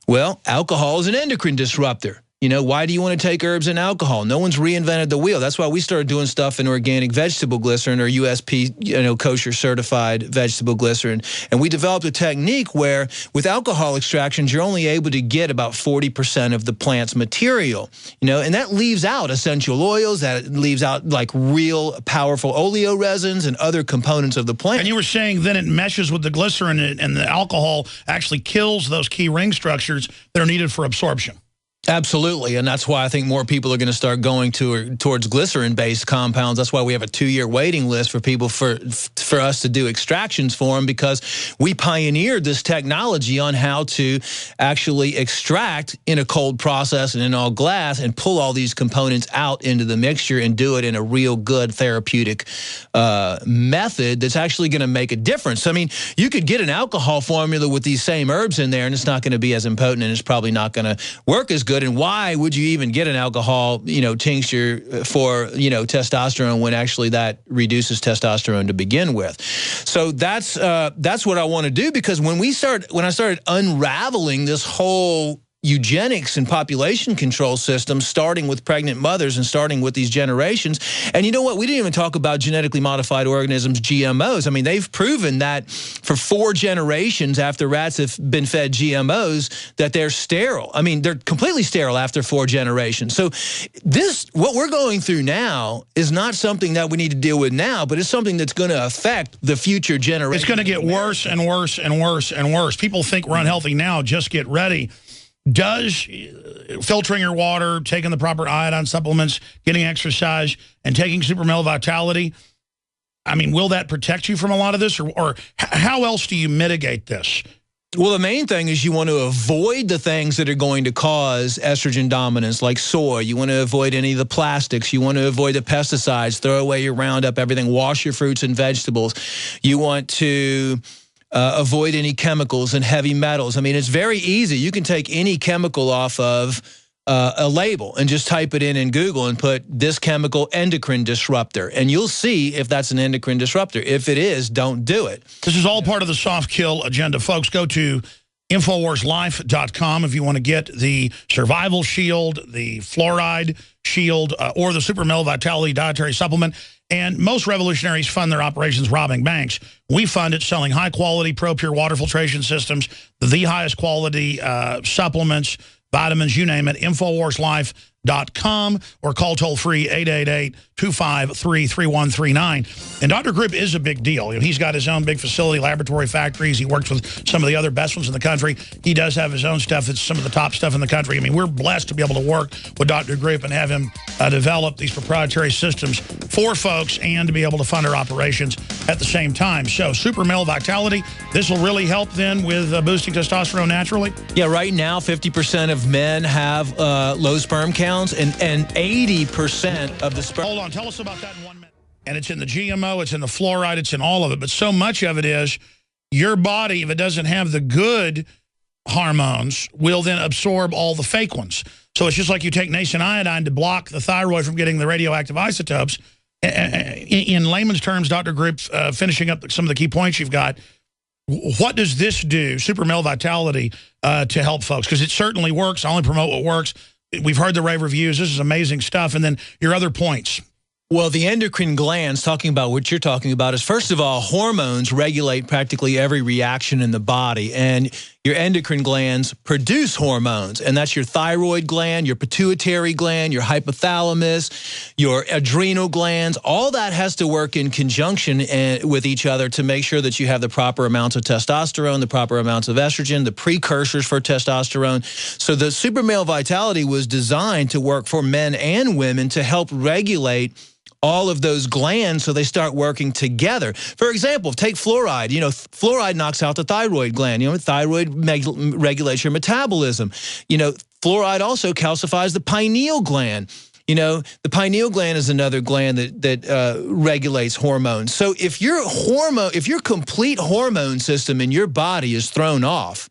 Well, alcohol is an endocrine disruptor. You know, why do you want to take herbs and alcohol? No one's reinvented the wheel. That's why we started doing stuff in organic vegetable glycerin, or USP, you know, kosher certified vegetable glycerin. And we developed a technique where with alcohol extractions, you're only able to get about 40% of the plant's material, you know, and that leaves out essential oils, that leaves out like real powerful oleoresins and other components of the plant. And you were saying then it meshes with the glycerin, and the alcohol actually kills those key ring structures that are needed for absorption. Absolutely, and that's why I think more people are going to start going towards glycerin-based compounds. That's why we have a 2-year waiting list for people for us to do extractions for them, because we pioneered this technology on how to actually extract in a cold process and in all glass and pull all these components out into the mixture and do it in a real good therapeutic method that's actually going to make a difference. I mean, you could get an alcohol formula with these same herbs in there, and it's not going to be as impotent, and it's probably not going to work as good. And why would you even get an alcohol, you know, tincture for, you know, testosterone when actually that reduces testosterone to begin with? So that's what I want to do, because when I started unraveling this whole eugenics and population control system, starting with pregnant mothers and starting with these generations. And you know what? We didn't even talk about genetically modified organisms, GMOs. I mean, they've proven that for 4 generations after rats have been fed GMOs, that they're sterile. I mean, they're completely sterile after 4 generations. So what we're going through now is not something that we need to deal with now, but it's something that's going to affect the future generations. It's going to get worse and worse and worse and worse. People think we're unhealthy now. Just get ready. Does filtering your water, taking the proper iodine supplements, getting exercise, and taking Super Male Vitality, I mean, will that protect you from a lot of this? Or how else do you mitigate this? Well, the main thing is you want to avoid the things that are going to cause estrogen dominance, like soy. You want to avoid any of the plastics. You want to avoid the pesticides. Throw away your Roundup, everything. Wash your fruits and vegetables. You want to avoid any chemicals and heavy metals. I mean, it's very easy. You can take any chemical off of a label and just type it in Google and put this chemical endocrine disruptor, and you'll see if that's an endocrine disruptor. If it is, don't do it. This is all part of the soft kill agenda. Folks, go to InfoWarsLife.com if you want to get the Survival Shield, the Fluoride Shield, or the Super Male Vitality Dietary Supplement. And most revolutionaries fund their operations robbing banks. We fund it selling high-quality ProPure water filtration systems, the highest quality supplements, vitamins, you name it, InfoWarsLife.com, or call toll-free 888-253-3139. And Dr. Grip is a big deal. You know, he's got his own big facility, laboratory factories. He works with some of the other best ones in the country. He does have his own stuff that's some of the top stuff in the country. I mean, we're blessed to be able to work with Dr. Grip and have him develop these proprietary systems for folks and to be able to fund our operations at the same time. So Super Male Vitality, this will really help then with boosting testosterone naturally? Yeah, right now 50% of men have low sperm counts, and 80% of the sperm. Hold on, tell us about that in 1 minute. And it's in the GMO, it's in the fluoride, it's in all of it. But so much of it is your body, if it doesn't have the good hormones, will then absorb all the fake ones. So it's just like you take nascent iodine to block the thyroid from getting the radioactive isotopes. In layman's terms, Dr. Grip, finishing up some of the key points you've got, what does this do, Super Male Vitality, to help folks? Because it certainly works. I only promote what works. We've heard the rave reviews. This is amazing stuff. And then your other points. Well, the endocrine glands, talking about what you're talking about, is first of all, hormones regulate practically every reaction in the body. And your endocrine glands produce hormones, and that's your thyroid gland, your pituitary gland, your hypothalamus, your adrenal glands. All that has to work in conjunction with each other to make sure that you have the proper amounts of testosterone, the proper amounts of estrogen, the precursors for testosterone. So the Super Male Vitality was designed to work for men and women to help regulate all of those glands so they start working together. For example, take fluoride. You know, fluoride knocks out the thyroid gland. You know, thyroid regulates your metabolism. You know, fluoride also calcifies the pineal gland. You know, the pineal gland is another gland that regulates hormones. So if your complete hormone system in your body is thrown off,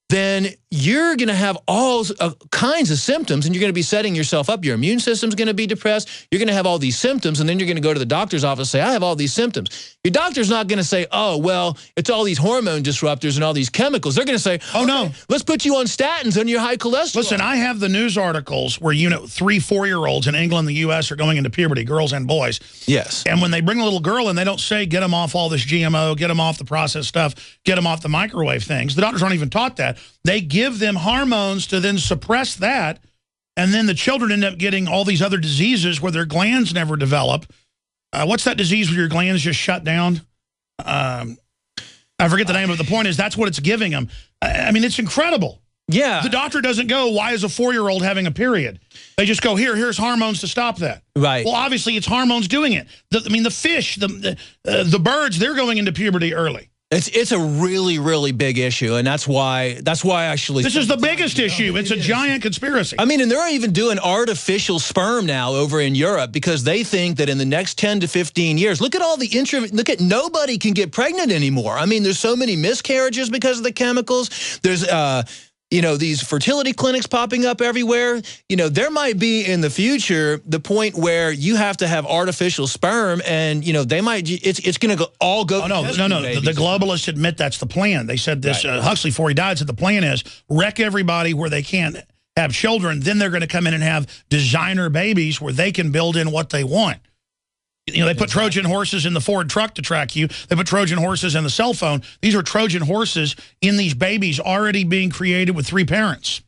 then you're going to have all kinds of symptoms, and you're going to be setting yourself up. Your immune system's going to be depressed. You're going to have all these symptoms, and then you're going to go to the doctor's office and say, I have all these symptoms. Your doctor's not going to say, oh, well, it's all these hormone disruptors and all these chemicals. They're going to say, oh, no, let's put you on statins and your high cholesterol. Listen, I have the news articles where, 3-4-year-olds in England and the U.S. are going into puberty, girls and boys. Yes. And when they bring a little girl in, they don't say, get them off all this GMO, get them off the processed stuff, get them off the microwave things. The doctors aren't even taught that. They give them hormones to then suppress that, and then the children end up getting all these other diseases where their glands never develop. What's that disease where your glands just shut down? I forget the name of it. The point is that's what it's giving them. I mean, it's incredible. Yeah. The doctor doesn't go, why is a 4-year-old having a period? They just go, here's hormones to stop that. Right. Well, obviously it's hormones doing it. The fish, the birds, they're going into puberty early. It's a really, really big issue, and that's why actually this is the biggest issue. It's a giant conspiracy. I mean, and they're even doing artificial sperm now over in Europe because they think that in the next 10 to 15 years, look at nobody can get pregnant anymore. I mean, there's so many miscarriages because of the chemicals. There's these fertility clinics popping up everywhere. You know, there might be in the future the point where you have to have artificial sperm, and they might. It's going to all go. Oh, no. The globalists admit that's the plan. They said this. Right. Huxley, before he died, said the plan is wreck everybody where they can't have children. Then they're going to come in and have designer babies where they can build in what they want. They put Trojan horses in the Ford truck to track you. They put Trojan horses in the cell phone. These are Trojan horses in these babies already being created with 3 parents.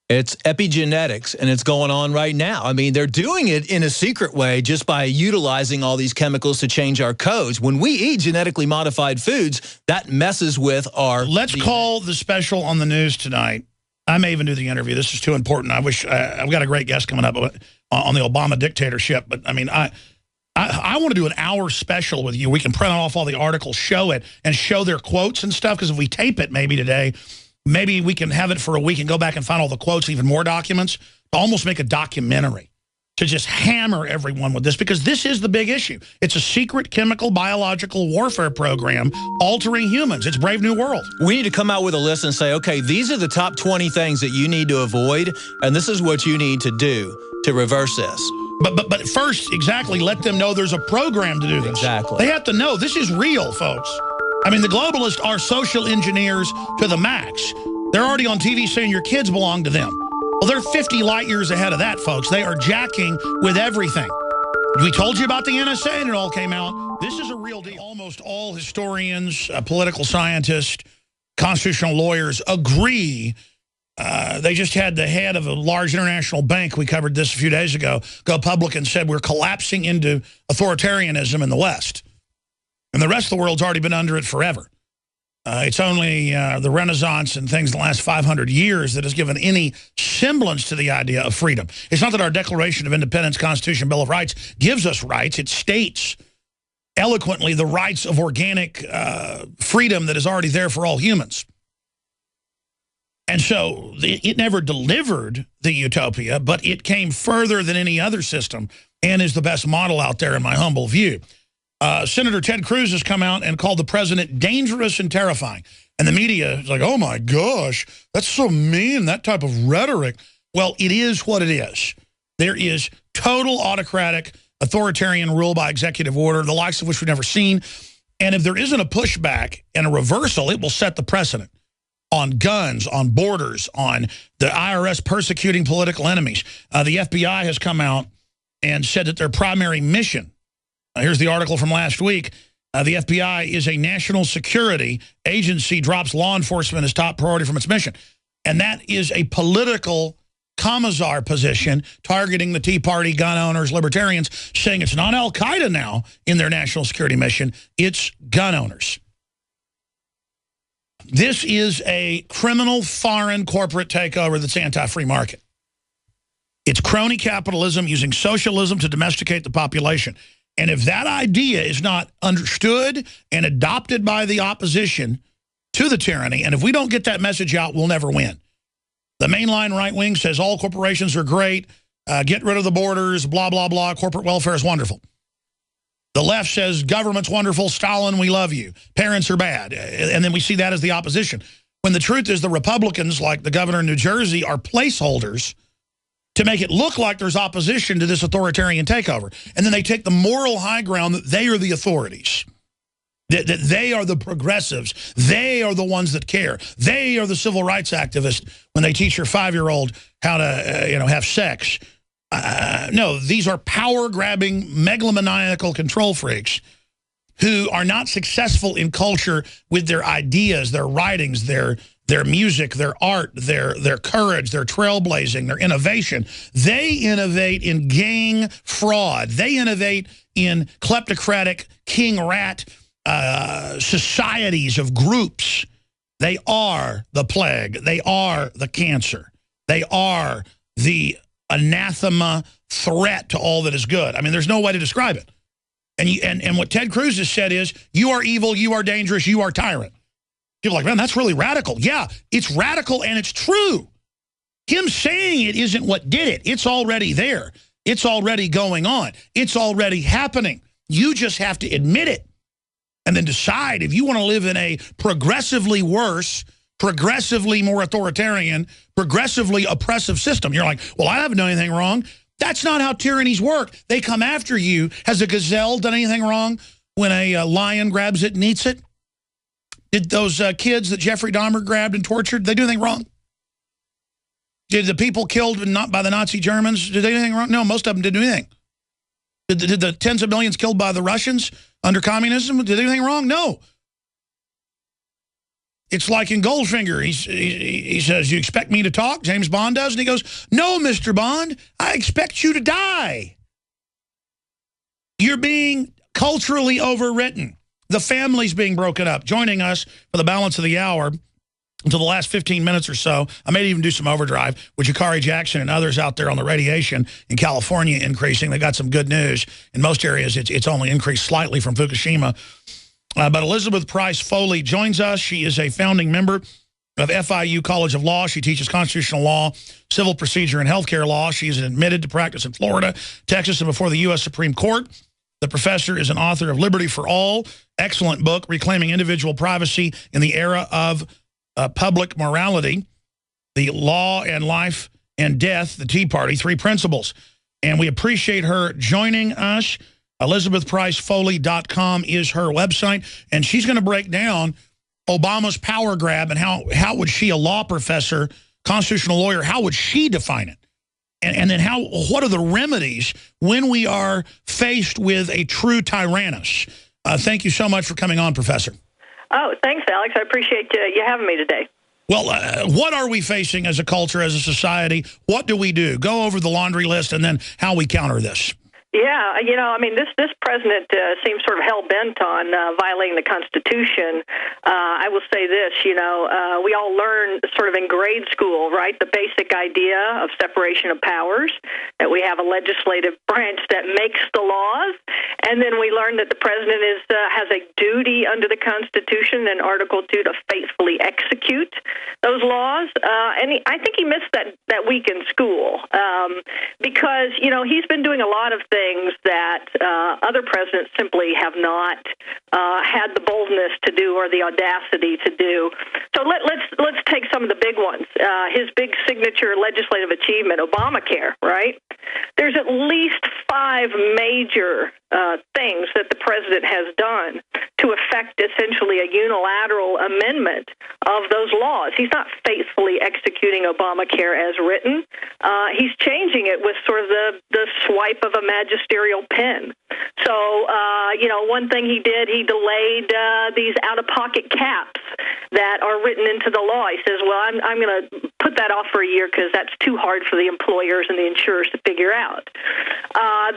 It's epigenetics, and it's going on right now. I mean, they're doing it in a secret way just by utilizing all these chemicals to change our codes. When we eat genetically modified foods, that messes with our Let's DNA. Call the special on the news tonight. I may even do the interview. This is too important. I wish I've got a great guest coming up on the Obama dictatorship. But, I mean, I want to do an hour special with you. We can print off all the articles, show it, and show their quotes and stuff, because if we tape it maybe today, maybe we can have it for a week and go back and find all the quotes, even more documents, to almost make a documentary, to just hammer everyone with this, because this is the big issue. It's a secret chemical biological warfare program altering humans. It's Brave New World. We need to come out with a list and say, okay, these are the top 20 things that you need to avoid, and this is what you need to do to reverse this. But first, exactly, let them know there's a program to do this. Exactly. They have to know this is real, folks. I mean, the globalists are social engineers to the max. They're already on TV saying your kids belong to them. Well, they're 50 light years ahead of that, folks. They are jacking with everything. We told you about the NSA and it all came out. This is a real deal. Almost all historians, political scientists, constitutional lawyers agree. They just had the head of a large international bank, we covered this a few days ago, go public and said we're collapsing into authoritarianism in the West. And the rest of the world's already been under it forever. It's only the Renaissance and things in the last 500 years that has given any semblance to the idea of freedom. It's not that our Declaration of Independence, Constitution, Bill of Rights gives us rights. It states eloquently the rights of organic freedom that is already there for all humans. And so it never delivered the utopia, but it came further than any other system and is the best model out there in my humble view. Senator Ted Cruz has come out and called the president dangerous and terrifying. And the media is like, oh, my gosh, that's so mean, that type of rhetoric. Well, it is what it is. There is total autocratic, authoritarian rule by executive order, the likes of which we've never seen. And if there isn't a pushback and a reversal, it will set the precedent on guns, on borders, on the IRS persecuting political enemies. The FBI has come out and said that their primary mission, here's the article from last week, The FBI is a national security agency, drops law enforcement as top priority from its mission. And that is a political commissar position targeting the Tea Party, gun owners, libertarians, saying it's not al-Qaeda now in their national security mission, it's gun owners. This is a criminal foreign corporate takeover that's anti-free market. It's crony capitalism using socialism to domesticate the population. And if that idea is not understood and adopted by the opposition to the tyranny, and if we don't get that message out, we'll never win. The mainline right wing says all corporations are great, get rid of the borders, blah, blah, blah, corporate welfare is wonderful. The left says government's wonderful, Stalin, we love you, parents are bad. And then we see that as the opposition. When the truth is the Republicans, like the governor in New Jersey, are placeholders to make it look like there's opposition to this authoritarian takeover. And then they take the moral high ground that they are the authorities, that they are the progressives, they are the ones that care, they are the civil rights activists when they teach your 5-year-old how to have sex. No, these are power-grabbing, megalomaniacal control freaks who are not successful in culture with their ideas, their writings, their music, their art, their courage, their trailblazing, their innovation. They innovate in gang fraud. They innovate in kleptocratic king rat societies of groups. They are the plague. They are the cancer. They are the anathema threat to all that is good. I mean, there's no way to describe it. And what Ted Cruz has said is, you are evil, you are dangerous, you are tyrant. People are like, man, that's really radical. Yeah, it's radical and it's true. Him saying it isn't what did it. It's already there. It's already going on. It's already happening. You just have to admit it and then decide if you want to live in a progressively worse, progressively more authoritarian, progressively oppressive system. You're like, well, I haven't done anything wrong. That's not how tyrannies work. They come after you. Has a gazelle done anything wrong when a lion grabs it and eats it? Did those kids that Jeffrey Dahmer grabbed and tortured, they do anything wrong? Did the people killed not by the Nazi Germans, did they do anything wrong? No, most of them didn't do anything. Did the tens of millions killed by the Russians under communism, did they do anything wrong? No. It's like in Goldfinger, he says, you expect me to talk? James Bond does. And he goes, no, Mr. Bond, I expect you to die. You're being culturally overwritten. The family's being broken up. Joining us for the balance of the hour until the last 15 minutes or so, I may even do some overdrive with Jakari Jackson and others out there on the radiation in California increasing. They got some good news. In most areas, it's only increased slightly from Fukushima. But Elizabeth Price Foley joins us. She is a founding member of FIU College of Law. She teaches constitutional law, civil procedure, and healthcare law. She is admitted to practice in Florida, Texas, and before the U.S. Supreme Court. The professor is an author of Liberty for All, excellent book, Reclaiming Individual Privacy in the Era of Public Morality, The Law and Life and Death, the Tea Party, 3 Principles. And we appreciate her joining us. ElizabethPriceFoley.com is her website, and she's going to break down Obama's power grab and how would she, a law professor, constitutional lawyer, how would she define it? And then what are the remedies when we are faced with a true tyrannus? Thank you so much for coming on, Professor. Oh, thanks, Alex. I appreciate you having me today. Well, what are we facing as a culture, as a society? What do we do? Go over the laundry list and then how we counter this. Yeah, I mean, this president seems sort of hell-bent on violating the Constitution. I will say this, we all learn sort of in grade school, right, the basic idea of separation of powers, that we have a legislative branch that makes the laws, and then we learn that the president has a duty under the Constitution in Article 2 to faithfully execute those laws. And I think he missed that week in school because, he's been doing a lot of things that other presidents simply have not had the boldness to do or the audacity to do. So let's take some of the big ones. His big signature legislative achievement, Obamacare, right? There's at least 5 major things that the president has done to effect essentially a unilateral amendment of those laws. He's not faithfully executing Obamacare as written. He's changing it with sort of the swipe of a magisterial pen. So, one thing he did, he delayed these out-of-pocket caps that are written into the law. He says, well, I'm going to put that off for a year because that's too hard for the employers and the insurers to figure out.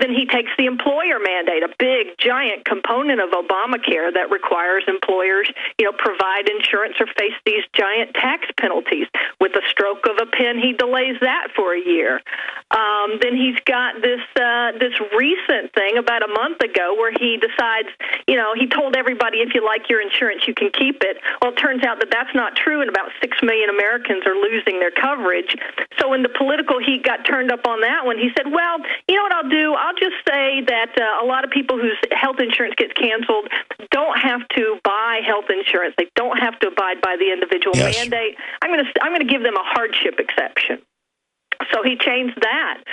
Then he takes the employer mandate, a big, giant component of Obamacare that requires employers, provide insurance or face these giant tax penalties. With a stroke of a pen, he delays that for a year. Then he's got this recent thing about a month ago where he decides, he told everybody, if you like your insurance, you can keep it. Well, it turns out that that's not true, and about 6 million Americans are losing their coverage. So when the political heat got turned up on that one, he said, well, you know what I'll do? I'll just say that a lot of people whose health insurance gets canceled don't have to buy health insurance. They don't have to abide by the individual mandate. I'm going to give them a hardship exception. So he changed that.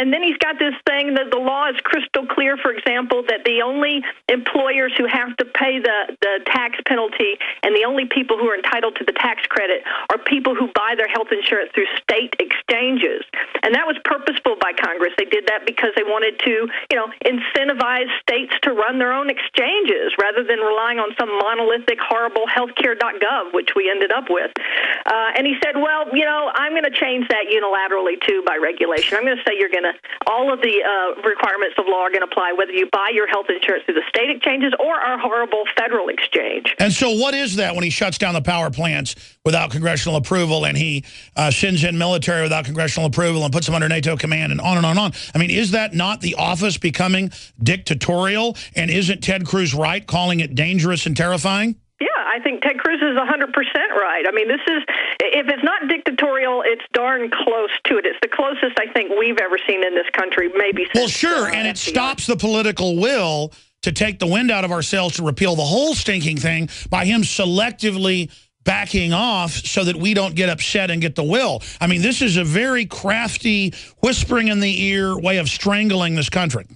And then he's got this thing that the law is crystal clear, for example, that the only employers who have to pay the tax penalty and the only people who are entitled to the tax credit are people who buy their health insurance through state exchanges. And that was purposeful by Congress. They did that because they wanted to, incentivize states to run their own exchanges rather than relying on some monolithic, horrible healthcare.gov, which we ended up with. And he said, well, I'm going to change that unilaterally, too, by regulation. I'm going to say all of the requirements of law are going to apply whether you buy your health insurance through the state exchanges or our horrible federal exchange. And so what is that when he shuts down the power plants without congressional approval and he sends in military without congressional approval and puts them under NATO command and on and on and on? I mean, is that not the office becoming dictatorial? And isn't Ted Cruz right calling it dangerous and terrifying? Yeah, I think Ted Cruz is 100% right. I mean, if it's not dictatorial, it's darn close to it. It's the closest I think we've ever seen in this country, maybe since. Well, sure, and it stops the political will to take the wind out of our sails to repeal the whole stinking thing by him selectively backing off so that we don't get upset and get the will. I mean, this is a very crafty, whispering in the ear way of strangling this country.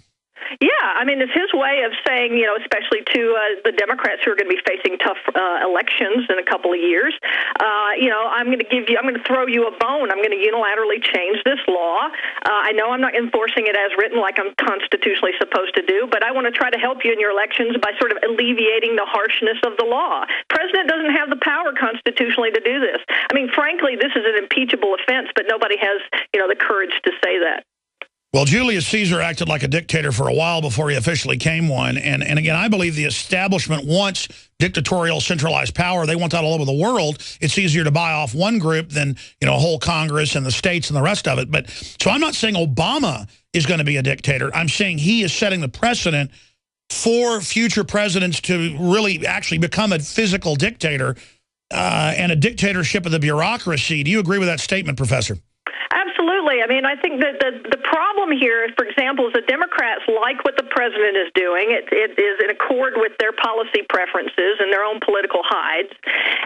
Yeah, I mean, it's his way of saying, especially to the Democrats who are going to be facing tough elections in a couple of years, I'm going to throw you a bone. I'm going to unilaterally change this law. I know I'm not enforcing it as written like I'm constitutionally supposed to do, but I want to try to help you in your elections by sort of alleviating the harshness of the law. President doesn't have the power constitutionally to do this. I mean, frankly, this is an impeachable offense, but nobody has, the courage to say that. Well, Julius Caesar acted like a dictator for a while before he officially came one. And again, I believe the establishment wants dictatorial centralized power. They want that all over the world. It's easier to buy off one group than, a whole Congress and the states and the rest of it. But so I'm not saying Obama is going to be a dictator. I'm saying he is setting the precedent for future presidents to really actually become a physical dictator and a dictatorship of the bureaucracy. Do you agree with that statement, Professor? Absolutely. I mean, I think that the problem here, for example, is the Democrats like what the president is doing. It is in accord with their policy preferences and their own political hides.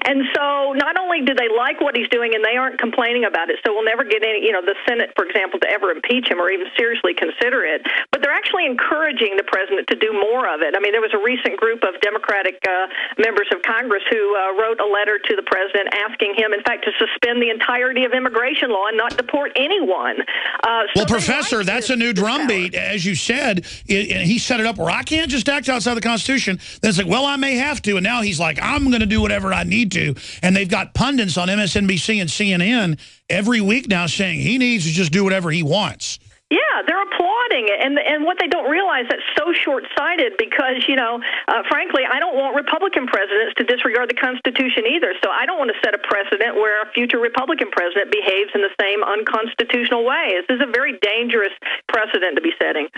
And so not only do they like what he's doing, and they aren't complaining about it, so we'll never get any, the Senate, for example, to ever impeach him or even seriously consider it, but they're actually encouraging the president to do more of it. I mean, there was a recent group of Democratic members of Congress who wrote a letter to the president asking him, in fact, to suspend the entirety of immigration law and not deport anyone. Well, Professor, that's a new drumbeat. As you said, he set it up where I can't just act outside the Constitution. Then it's like, well, I may have to. And now he's like, I'm going to do whatever I need to. And they've got pundits on MSNBC and CNN every week now saying he needs to just do whatever he wants. Yeah, they're applauding it. And what they don't realize, that's so short-sighted because, frankly, I don't want Republican presidents to disregard the Constitution either. So I don't want to set a precedent where a future Republican president behaves in the same unconstitutional way. This is a very dangerous precedent to be setting.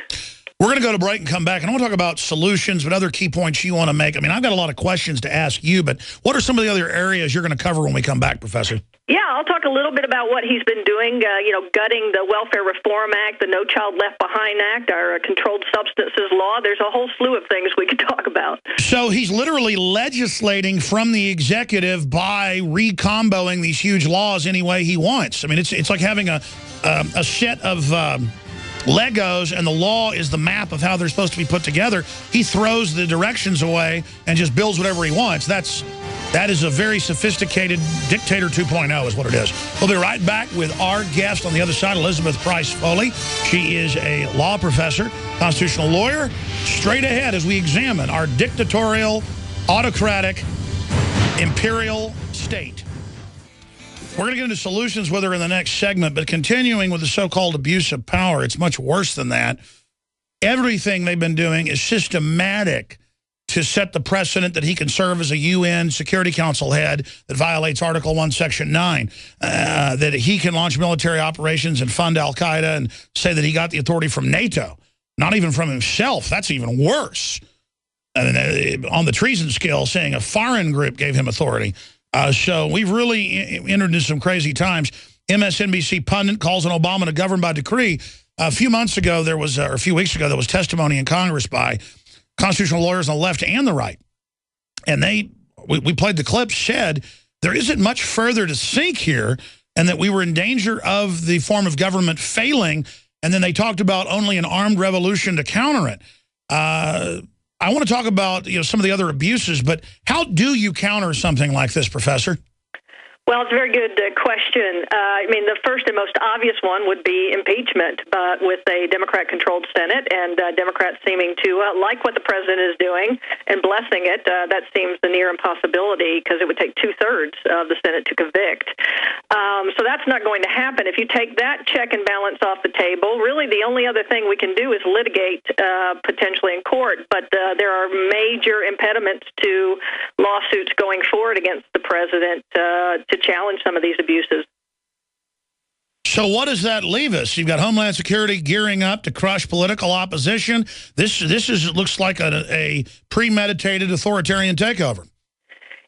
We're going to go to break and come back. And I want to talk about solutions, but other key points you want to make. I mean, I've got a lot of questions to ask you, but what are some of the other areas you're going to cover when we come back, Professor? Yeah, I'll talk a little bit about what he's been doing, gutting the Welfare Reform Act, the No Child Left Behind Act, our Controlled Substances Law. There's a whole slew of things we could talk about. So he's literally legislating from the executive by recomboing these huge laws any way he wants. I mean, it's like having a set of Legos, and the law is the map of how they're supposed to be put together. He throws the directions away and just builds whatever he wants. That's That is a very sophisticated dictator 2.0 is what it is. We'll be right back with our guest on the other side, Elizabeth Price Foley. She is a law professor, constitutional lawyer. Straight ahead as we examine our dictatorial, autocratic, imperial state. We're going to get into solutions with her in the next segment, but continuing with the so-called abuse of power, it's much worse than that. Everything they've been doing is systematic to set the precedent that he can serve as a UN Security Council head that violates Article 1, Section 9, that he can launch military operations and fund al-Qaeda and say that he got the authority from NATO, not even from himself. That's even worse. And on the treason scale, saying a foreign group gave him authority. So we've really entered into some crazy times. MSNBC pundit calls on Obama to govern by decree. A few months ago, or a few weeks ago, there was testimony in Congress by constitutional lawyers on the left and the right. And we played the clip, said there isn't much further to sink here and that we were in danger of the form of government failing. And then they talked about only an armed revolution to counter it. I want to talk about some of the other abuses, but how do you counter something like this, Professor? Well, it's a very good question. I mean, the first and most obvious one would be impeachment, but with a Democrat-controlled Senate and Democrats seeming to like what the president is doing and blessing it, that seems the near impossibility because it would take 2/3 of the Senate to convict. So that's not going to happen. If you take that check and balance off the table, really the only other thing we can do is litigate potentially in court, but there are major impediments to lawsuits going forward against the president to challenge some of these abuses. So what does that leave us? You've got Homeland Security gearing up to crush political opposition. This looks like a premeditated authoritarian takeover.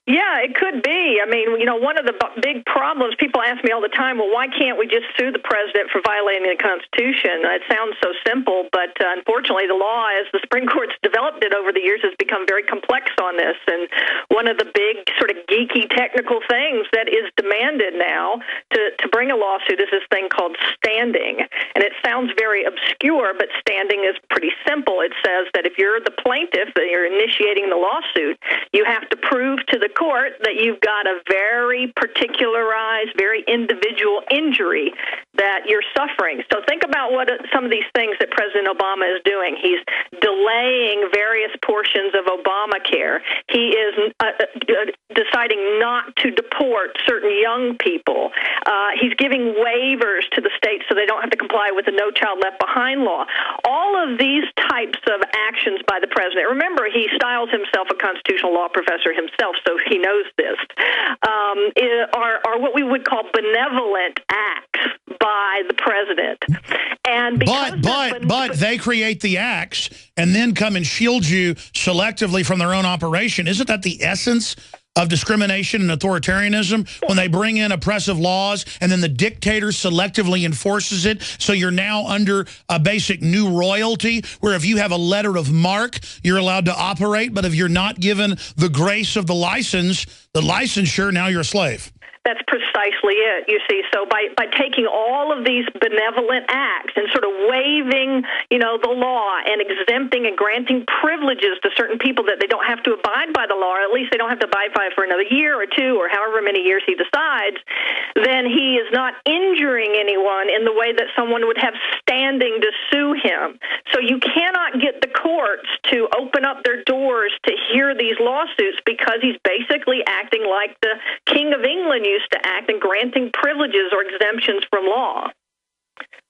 Yeah, it could be. I mean, one of the big problems, people ask me all the time, well, why can't we just sue the president for violating the Constitution? It sounds so simple, but unfortunately the law, as the Supreme Court's developed it over the years, has become very complex on this. And one of the big sort of geeky technical things that is demanded now to bring a lawsuit is this thing called standing. And it sounds very obscure, but standing is pretty simple. It says that if you're the plaintiff, that you're initiating the lawsuit, you have to prove to the court that you've got a very particularized, very individual injury that you're suffering. So think about what some of these things that President Obama is doing. He's delaying various portions of Obamacare. He is deciding not to deport certain young people. He's giving waivers to the states so they don't have to comply with the No Child Left Behind law. All of these types of actions by the president. Remember, he styles himself a constitutional law professor himself, so he knows this, are what we would call benevolent acts by the president. And but they create the acts and then come and shield you selectively from their own operation. Isn't that the essence of discrimination and authoritarianism, when they bring in oppressive laws and then the dictator selectively enforces it, so you're now under a basic new royalty where if you have a letter of marque, you're allowed to operate, but if you're not given the grace of the license, the licensure, now you're a slave. That's precisely it, you see. So by taking all of these benevolent acts and sort of waiving, the law and exempting and granting privileges to certain people that they don't have to abide by the law, or at least they don't have to abide by it for another year or two or however many years he decides, then he is not injuring anyone in the way that someone would have standing to sue him. So you cannot get the courts to open up their doors to hear these lawsuits because he's basically acting like the King of England used to act and granting privileges or exemptions from law.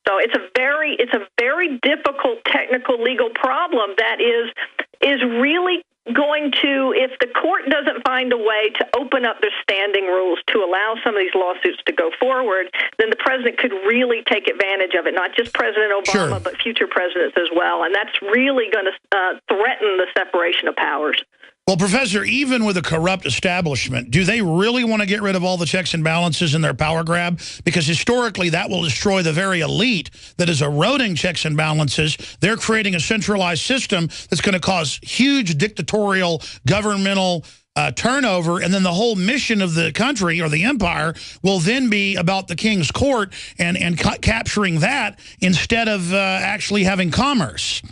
So it's a very difficult technical legal problem that is really going to, if the court doesn't find a way to open up their standing rules to allow some of these lawsuits to go forward, then the president could really take advantage of it, not just President Obama, Sure, but future presidents as well. And that's really going to threaten the separation of powers. Well, Professor, even with a corrupt establishment, do they really want to get rid of all the checks and balances in their power grab? Because historically, that will destroy the very elite that is eroding checks and balances. They're creating a centralized system that's going to cause huge dictatorial governmental turnover, and then the whole mission of the country or the empire will then be about the king's court and capturing that instead of actually having commerce.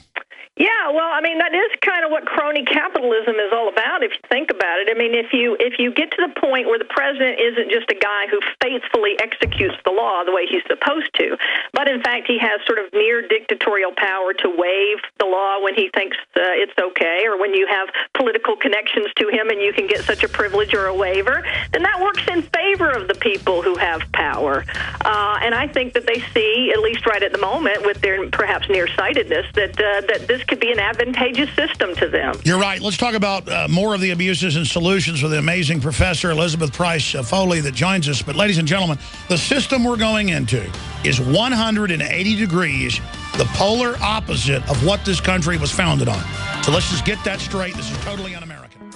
Yeah, well, I mean, that is kind of what crony capitalism is all about, if you think about it. I mean, if you get to the point where the president isn't just a guy who faithfully executes the law the way he's supposed to, but in fact he has sort of near dictatorial power to waive the law when he thinks it's okay, or when you have political connections to him and you can get such a privilege or a waiver, then that works in favor of the people who have power. And I think that they see, at least right at the moment, with their perhaps nearsightedness, that this could be an advantageous system to them. You're right. Let's talk about more of the abuses and solutions with the amazing Professor Elizabeth Price Foley that joins us. But ladies and gentlemen, the system we're going into is 180 degrees, the polar opposite of what this country was founded on. So let's just get that straight. This is totally un-American.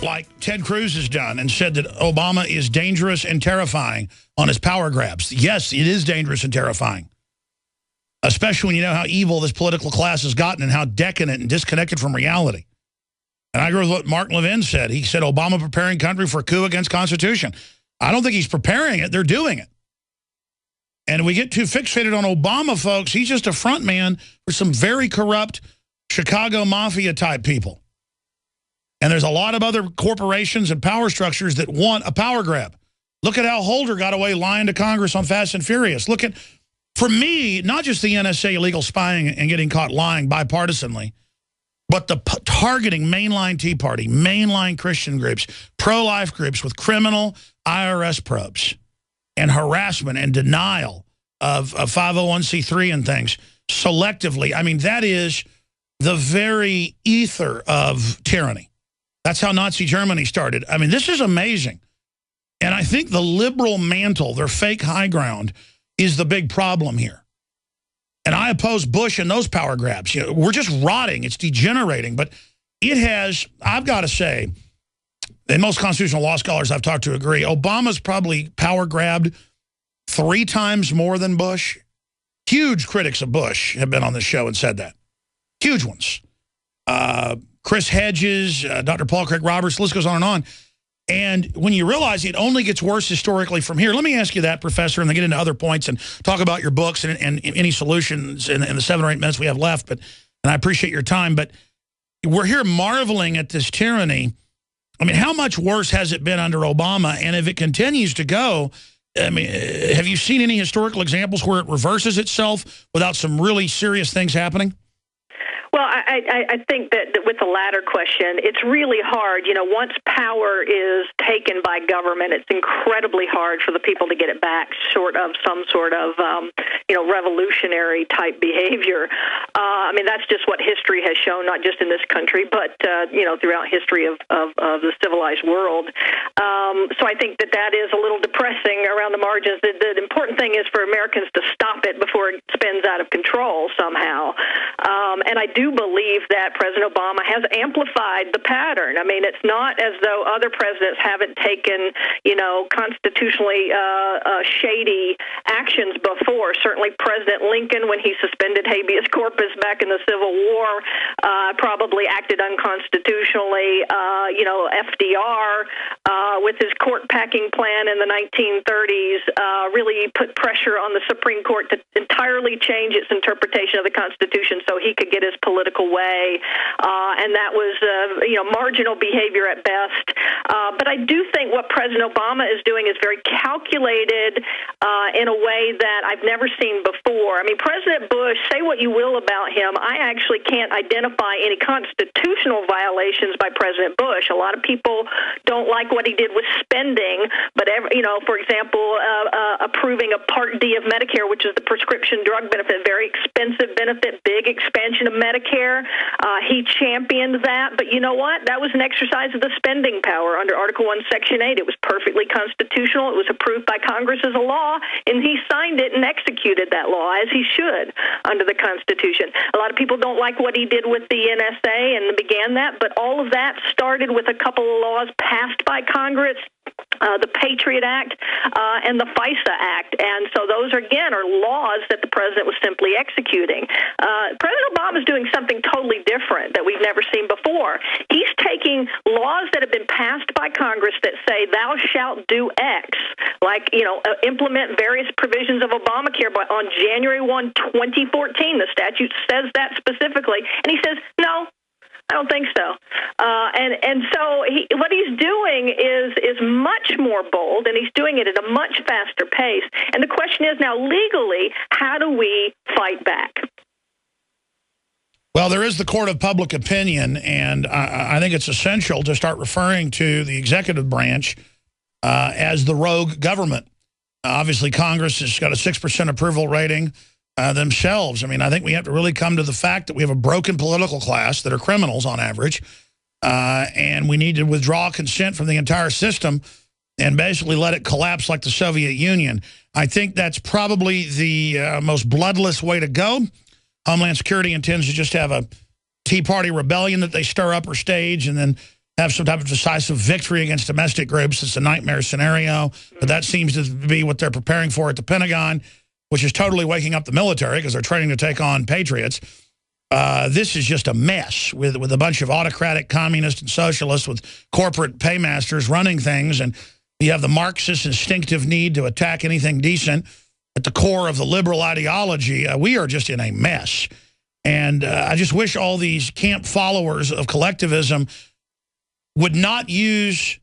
Like Ted Cruz has done and said that Obama is dangerous and terrifying on his power grabs. Yes, it is dangerous and terrifying. Especially when you know how evil this political class has gotten and how decadent and disconnected from reality. And I agree with what Mark Levin said. He said Obama preparing country for a coup against Constitution. I don't think he's preparing it. They're doing it. And we get too fixated on Obama, folks. He's just a front man for some very corrupt Chicago mafia type people. And there's a lot of other corporations and power structures that want a power grab. Look at how Holder got away lying to Congress on Fast and Furious. Look at... For me, not just the NSA illegal spying and getting caught lying bipartisanly, but the targeting mainline Tea Party, mainline Christian groups, pro-life groups with criminal IRS probes and harassment and denial of 501c3 and things selectively. I mean, that is the very ether of tyranny. That's how Nazi Germany started. I mean, this is amazing. And I think the liberal mantle, their fake high ground, is the big problem here. And I oppose Bush and those power grabs. You know, we're just rotting. It's degenerating. But it has, I've got to say, and most constitutional law scholars I've talked to agree, Obama's probably power grabbed 3 times more than Bush. Huge critics of Bush have been on this show and said that. Huge ones. Chris Hedges, Dr. Paul Craig Roberts, the list goes on and on. And when you realize it only gets worse historically from here, let me ask you that, Professor, and then get into other points and talk about your books and any solutions in the 7 or 8 minutes we have left. And I appreciate your time. But we're here marveling at this tyranny. I mean, how much worse has it been under Obama? And if it continues to go, I mean, have you seen any historical examples where it reverses itself without some really serious things happening? Well, I think that with the latter question, it's really hard. You know, once power is taken by government, it's incredibly hard for the people to get it back, short of some sort of, revolutionary type behavior. I mean, that's just what history has shown, not just in this country, but, throughout history of the civilized world. So I think that is a little depressing around the margins. The important thing is for Americans to stop it before it spins out of control somehow. And I do believe that President Obama has amplified the pattern. I mean, it's not as though other presidents haven't taken, constitutionally shady actions before. Certainly President Lincoln, when he suspended habeas corpus back in the Civil War, probably acted unconstitutionally. FDR, with his court packing plan in the 1930s, really put pressure on the Supreme Court to entirely change its interpretation of the Constitution so he could get his political way, and that was marginal behavior at best. But I do think what President Obama is doing is very calculated in a way that I've never seen before. I mean, President Bush, say what you will about him, I actually can't identify any constitutional violations by President Bush. A lot of people don't like what he did with spending, but for example, approving a Part D of Medicare, which is the prescription drug benefit, very expensive benefit, big expansion of Medicare. He championed that, but you know what? That was an exercise of the spending power under Article 1, Section 8. It was perfectly constitutional. It was approved by Congress as a law, and he signed it and executed that law, as he should, under the Constitution. A lot of people don't like what he did with the NSA and began that, but all of that started with a couple of laws passed by Congress the Patriot Act, and the FISA Act. And so those, again, are laws that the president was simply executing. President Obama is doing something totally different that we've never seen before. He's taking laws that have been passed by Congress that say, thou shalt do X, like, implement various provisions of Obamacare, but on January 1, 2014, the statute says that specifically. And he says, no, I don't think so. And so what he's doing is much more bold, and he's doing it at a much faster pace. And the question is now, legally, how do we fight back? Well, there is the court of public opinion, and I think it's essential to start referring to the executive branch as the rogue government. Obviously, Congress has got a 6% approval rating themselves. I mean, I think we have to really come to the fact that we have a broken political class that are criminals on average, and we need to withdraw consent from the entire system and basically let it collapse like the Soviet Union. I think that's probably the most bloodless way to go. Homeland Security intends to just have a Tea Party rebellion that they stir up or stage and then have some type of decisive victory against domestic groups. It's a nightmare scenario, but that seems to be what they're preparing for at the Pentagon, which is totally waking up the military because they're training to take on patriots. This is just a mess with a bunch of autocratic communists and socialists with corporate paymasters running things, and you have the Marxist instinctive need to attack anything decent at the core of the liberal ideology. We are just in a mess. And I just wish all these camp followers of collectivism would not use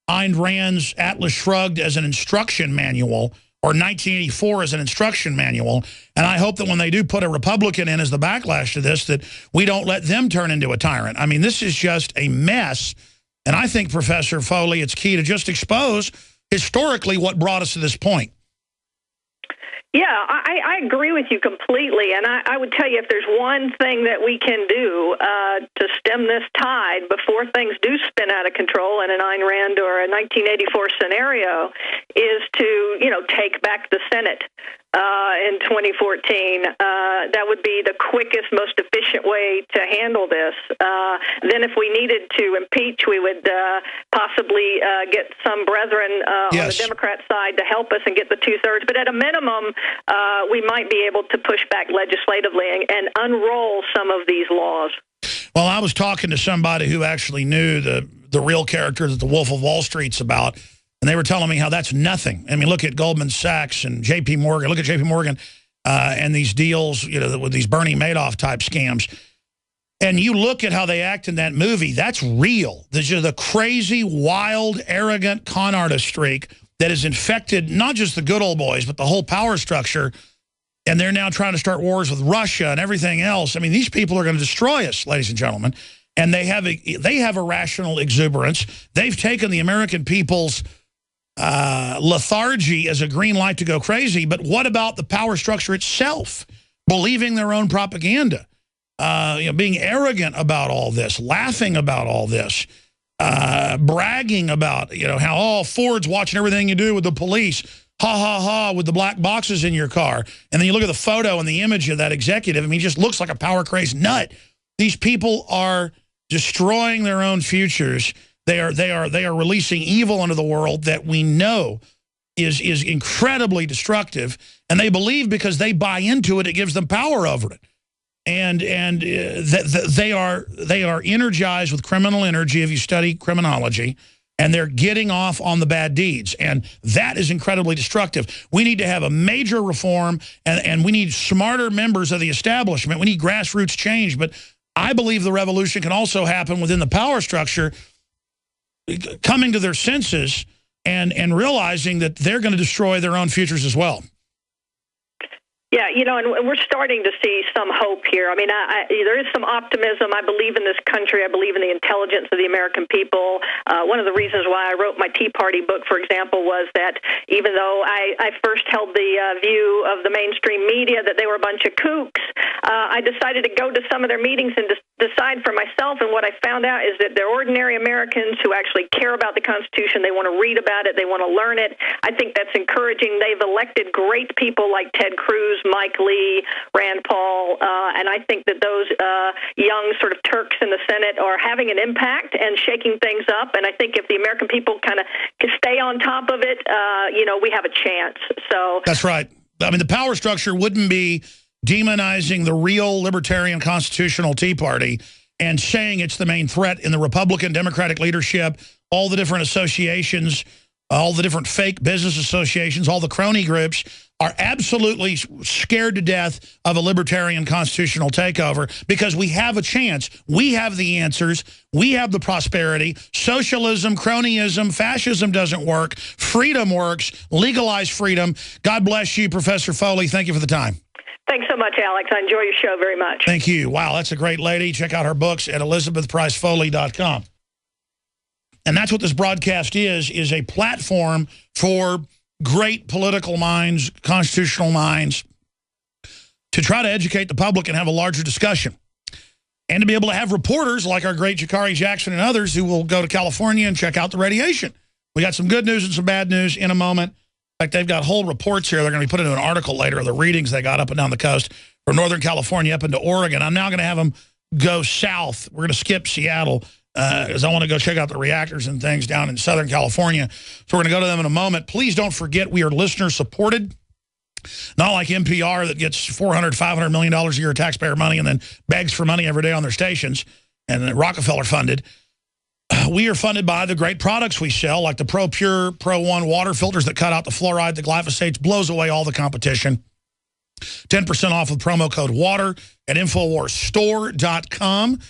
Ayn Rand's Atlas Shrugged as an instruction manual or 1984 as an instruction manual. And I hope that when they do put a Republican in as the backlash to this, that we don't let them turn into a tyrant. I mean, this is just a mess. And I think, Professor Foley, it's key to just expose historically what brought us to this point. Yeah, I agree with you completely, and I would tell you if there's one thing that we can do to stem this tide before things do spin out of control in an Ayn Rand or a 1984 scenario is to, take back the Senate in 2014. That would be the quickest, most efficient way to handle this. Then if we needed to impeach, we would possibly get some brethren on the Democrat side to help us and get the 2/3. But at a minimum, we might be able to push back legislatively and unroll some of these laws. Well, I was talking to somebody who actually knew the real character that the Wolf of Wall Street's about, and they were telling me how that's nothing. I mean, look at Goldman Sachs and J.P. Morgan. Look at J.P. Morgan and these deals, with these Bernie Madoff type scams. And you look at how they act in that movie, that's real. There's just the crazy, wild, arrogant con artist streak that has infected not just the good old boys, but the whole power structure. And they're now trying to start wars with Russia and everything else. I mean, these people are going to destroy us, ladies and gentlemen. And they have a rational exuberance. They've taken the American people's lethargy as a green light to go crazy. But what about the power structure itself? Believing their own propaganda, being arrogant about all this, laughing about all this, bragging about, how Ford's watching everything you do with the police. Ha, ha, ha, with the black boxes in your car. And then you look at the photo and the image of that executive. I mean, he just looks like a power-crazed nut. These people are destroying their own futures. They are releasing evil into the world that we know is incredibly destructive. And they believe because they buy into it, it gives them power over it. And they are energized with criminal energy if you study criminology. And they're getting off on the bad deeds. And that is incredibly destructive. We need to have a major reform, and we need smarter members of the establishment. We need grassroots change. But I believe the revolution can also happen within the power structure, coming to their senses and realizing that they're going to destroy their own futures as well. Yeah, and we're starting to see some hope here. I mean, there is some optimism. I believe in this country. I believe in the intelligence of the American people. One of the reasons why I wrote my Tea Party book, for example, was that even though I first held the view of the mainstream media that they were a bunch of kooks, I decided to go to some of their meetings and decide for myself. And what I found out is that they're ordinary Americans who actually care about the Constitution. They want to read about it. They want to learn it. I think that's encouraging. They've elected great people like Ted Cruz, Mike Lee, Rand Paul, and I think that those young sort of Turks in the Senate are having an impact and shaking things up. And I think if the American people kind of can stay on top of it, we have a chance. So that's right. I mean, the power structure wouldn't be demonizing the real libertarian constitutional Tea Party and saying it's the main threat in the Republican Democratic leadership, all the different associations, all the different fake business associations, all the crony groups are absolutely scared to death of a libertarian constitutional takeover because we have a chance. We have the answers. We have the prosperity. Socialism, cronyism, fascism doesn't work. Freedom works. Legalize freedom. God bless you, Professor Foley. Thank you for the time. Thanks so much, Alex. I enjoy your show very much. Thank you. Wow, that's a great lady. Check out her books at ElizabethPriceFoley.com. And that's what this broadcast is a platform for great political minds, constitutional minds, to try to educate the public and have a larger discussion. And to be able to have reporters like our great Jakari Jackson and others who will go to California and check out the radiation. We got some good news and some bad news in a moment. In fact, they've got whole reports here. They're going to be put into an article later of the readings they got up and down the coast from Northern California up into Oregon. I'm now going to have them go south. We're going to skip Seattle because I want to go check out the reactors and things down in Southern California. So we're going to go to them in a moment. Please don't forget we are listener-supported. Not like NPR that gets $400, $500 million a year of taxpayer money and then begs for money every day on their stations, and Rockefeller funded. We are funded by the great products we sell, like the Pro Pure, Pro One water filters that cut out the fluoride, the glyphosates, blows away all the competition. 10% off with promo code WATER at InfoWarsStore.com.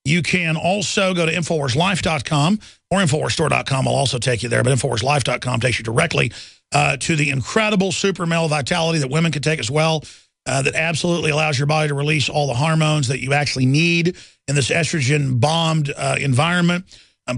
You can also go to InfoWarsLife.com or InfoWarsStore.com. I'll also take you there, but InfoWarsLife.com takes you directly to the incredible super male vitality that women can take as well, that absolutely allows your body to release all the hormones that you actually need in this estrogen-bombed environment.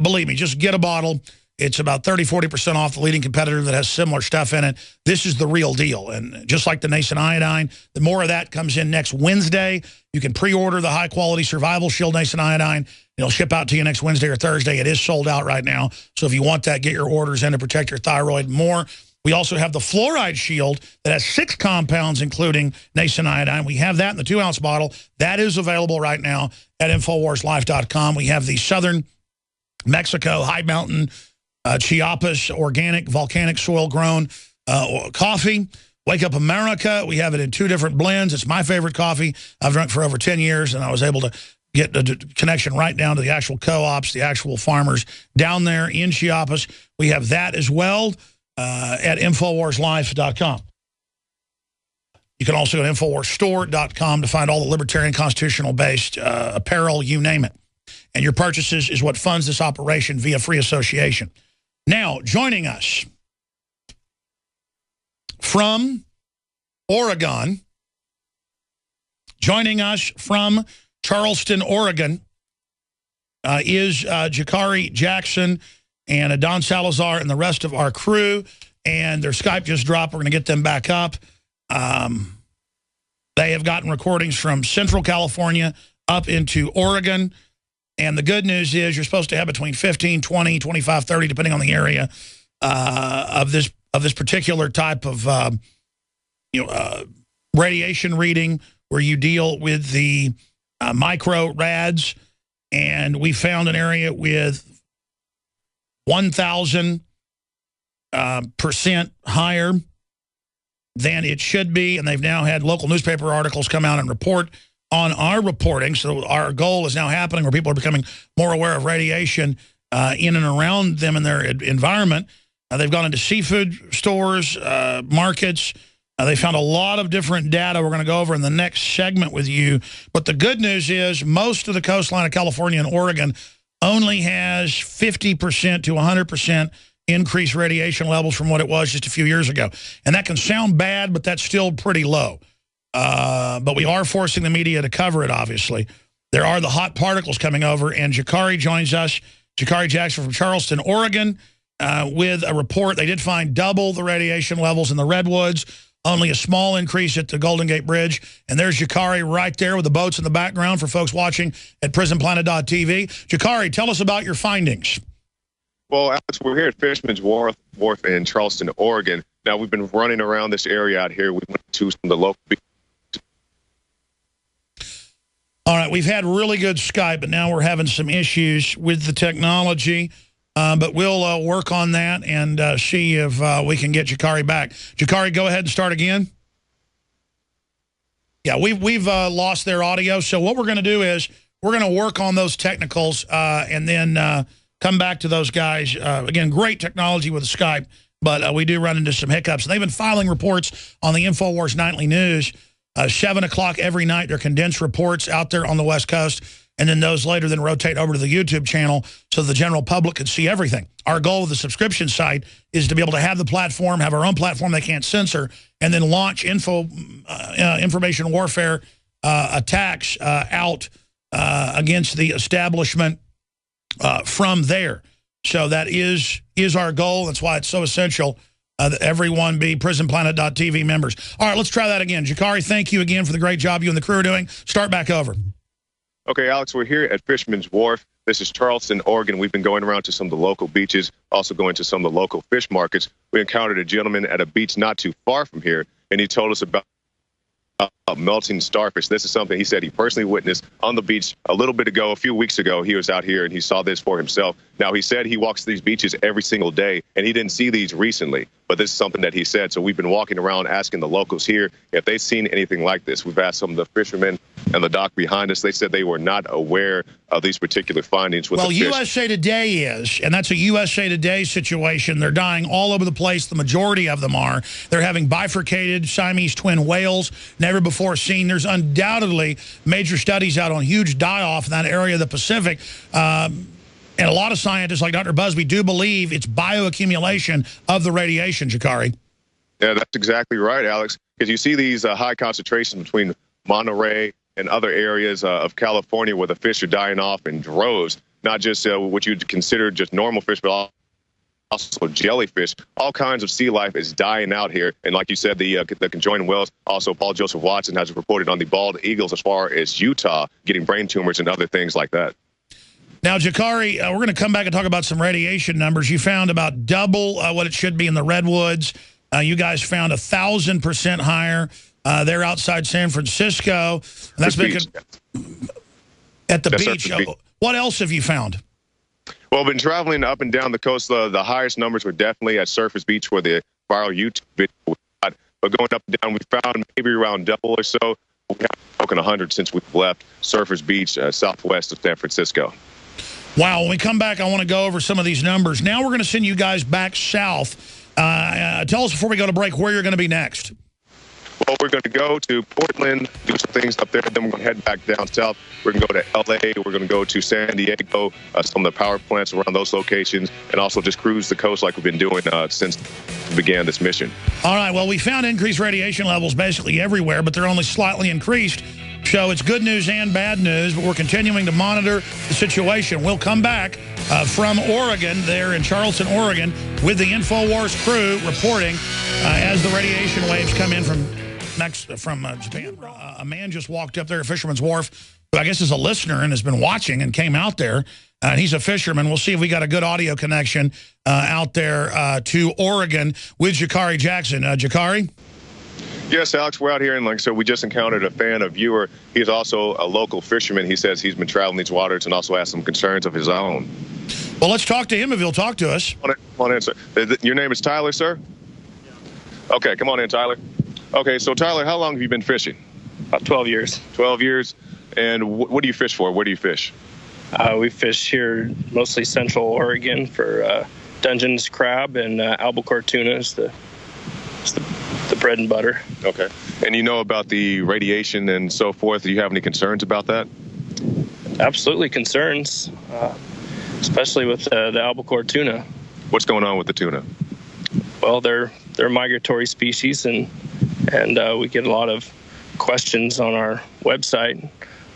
Believe me, just get a bottle. It's about 30, 40% off the leading competitor that has similar stuff in it. This is the real deal. And just like the nascent iodine, the more of that comes in next Wednesday. You can pre-order the high-quality Survival Shield nascent iodine. It'll ship out to you next Wednesday or Thursday. It is sold out right now. So if you want that, get your orders in to protect your thyroid more. We also have the Fluoride Shield that has 6 compounds, including nascent iodine. We have that in the 2-ounce bottle. That is available right now at InfoWarsLife.com. We have the Southern Mexico High Mountain Chiapas organic volcanic soil grown coffee. Wake Up America. We have it in 2 different blends. It's my favorite coffee. I've drunk for over 10 years, and I was able to get the connection right down to the actual co-ops, the actual farmers down there in Chiapas. We have that as well at InfoWarsLife.com. You can also go to InfoWarsStore.com to find all the libertarian constitutional-based apparel, you name it. And your purchases is what funds this operation via free association. Now, joining us from Oregon, joining us from Charleston, Oregon, is Jakari Jackson and Don Salazar and the rest of our crew. And their Skype just dropped. We're going to get them back up. They have gotten recordings from Central California up into Oregon. And the good news is you're supposed to have between 15, 20, 25, 30, depending on the area of this particular type of radiation reading where you deal with the micro rads. And we found an area with 1,000% higher than it should be. And they've now had local newspaper articles come out and report on our reporting. So our goal is now happening where people are becoming more aware of radiation in and around them in their environment. They've gone into seafood stores, markets. They found a lot of different data we're going to go over in the next segment with you. But the good news is most of the coastline of California and Oregon only has 50% to 100% increased radiation levels from what it was just a few years ago. And that can sound bad, but that's still pretty low. But we are forcing the media to cover it, obviously. There are the hot particles coming over, and Jakari joins us, Jakari Jackson from Charleston, Oregon, with a report. They did find double the radiation levels in the Redwoods, only a small increase at the Golden Gate Bridge. And there's Jakari right there with the boats in the background for folks watching at PrisonPlanet.tv. Jakari, tell us about your findings. Well, Alex, we're here at Fisherman's Wharf in Charleston, Oregon. Now, we've been running around this area out here. We went to some of the local All right, we've had really good Skype, but now we're having some issues with the technology. But we'll work on that and see if we can get Jakari back. Jakari, go ahead and start again. Yeah, we've lost their audio. So what we're going to do is we're going to work on those technicals and then come back to those guys. Again, great technology with Skype, but we do run into some hiccups. And they've been filing reports on the InfoWars Nightly News. 7 o'clock every night, they're condensed reports out there on the West Coast, and then those later then rotate over to the YouTube channel so the general public can see everything. Our goal with the subscription site is to be able to have the platform, have our own platform they can't censor, and then launch information warfare attacks out against the establishment from there. So that is our goal. That's why it's so essential that everyone be prisonplanet.tv members. All right, let's try that again. Jakari, thank you again for the great job you and the crew are doing. Start back over. Okay, Alex, we're here at Fisherman's Wharf. This is Charleston, Oregon. We've been going around to some of the local beaches, also going to some of the local fish markets. We encountered a gentleman at a beach not too far from here, and he told us about melting starfish. This is something he said he personally witnessed on the beach a little bit ago, a few weeks ago. He was out here and he saw this for himself. Now, he said he walks these beaches every single day and he didn't see these recently, but this is something that he said. So we've been walking around asking the locals here if they've seen anything like this. We've asked some of the fishermen and the dock behind us. They said they were not aware of these particular findings with the fish. Well, USA Today is, and that's a USA Today situation. They're dying all over the place. The majority of them are. They're having bifurcated Siamese twin whales, never before seen. There's undoubtedly major studies out on huge die-off in that area of the Pacific. And a lot of scientists like Dr. Busby do believe it's bioaccumulation of the radiation, Jakari. Yeah, that's exactly right, Alex, because you see these high concentrations between Monterey and other areas of California where the fish are dying off in droves, not just what you'd consider just normal fish, but also jellyfish. All kinds of sea life is dying out here. And like you said, the conjoined whales, also Paul Joseph Watson has reported on the bald eagles as far as Utah getting brain tumors and other things like that. Now, Jakari, we're going to come back and talk about some radiation numbers. You found about double what it should be in the redwoods. You guys found 1,000% higher. They're outside San Francisco. And that's been at the beach. What else have you found? Well, I've been traveling up and down the coast. The highest numbers were definitely at Surface Beach where the viral YouTube video was shot. But going up and down, we found maybe around double or so. We haven't broken 100 since we've left Surface Beach, southwest of San Francisco. Wow, when we come back, I want to go over some of these numbers. Now we're going to send you guys back south. Tell us before we go to break where you're going to be next. Well, we're going to go to Portland, do some things up there, then we're going to head back down south. We're going to go to L.A., we're going to go to San Diego, some of the power plants around those locations, and also just cruise the coast like we've been doing since we began this mission. All right, well, we found increased radiation levels basically everywhere, but they're only slightly increased. So it's good news and bad news, but we're continuing to monitor the situation. We'll come back from Oregon, there in Charleston, Oregon, with the InfoWars crew reporting as the radiation waves come in from Japan. A man just walked up there at Fisherman's Wharf, who I guess is a listener and has been watching and came out there. And he's a fisherman. We'll see if we got a good audio connection out there to Oregon with Jakari Jackson. Jakari? Yes, Alex, we're out here, and like I said, we just encountered a fan, a viewer. He's also a local fisherman. He says he's been traveling these waters and also has some concerns of his own. Well, let's talk to him if he'll talk to us. Come on in, sir. Your name is Tyler, sir? Yeah. Okay, come on in, Tyler. Okay, so Tyler, how long have you been fishing? About 12 years. 12 years. And what do you fish for? Where do you fish? We fish here mostly Central Oregon for Dungeness crab and albacore tuna is the bread and butter. Okay. And you know about the radiation and so forth. Do you have any concerns about that? Absolutely concerns, especially with the albacore tuna. What's going on with the tuna? Well, they're a migratory species, and we get a lot of questions on our website,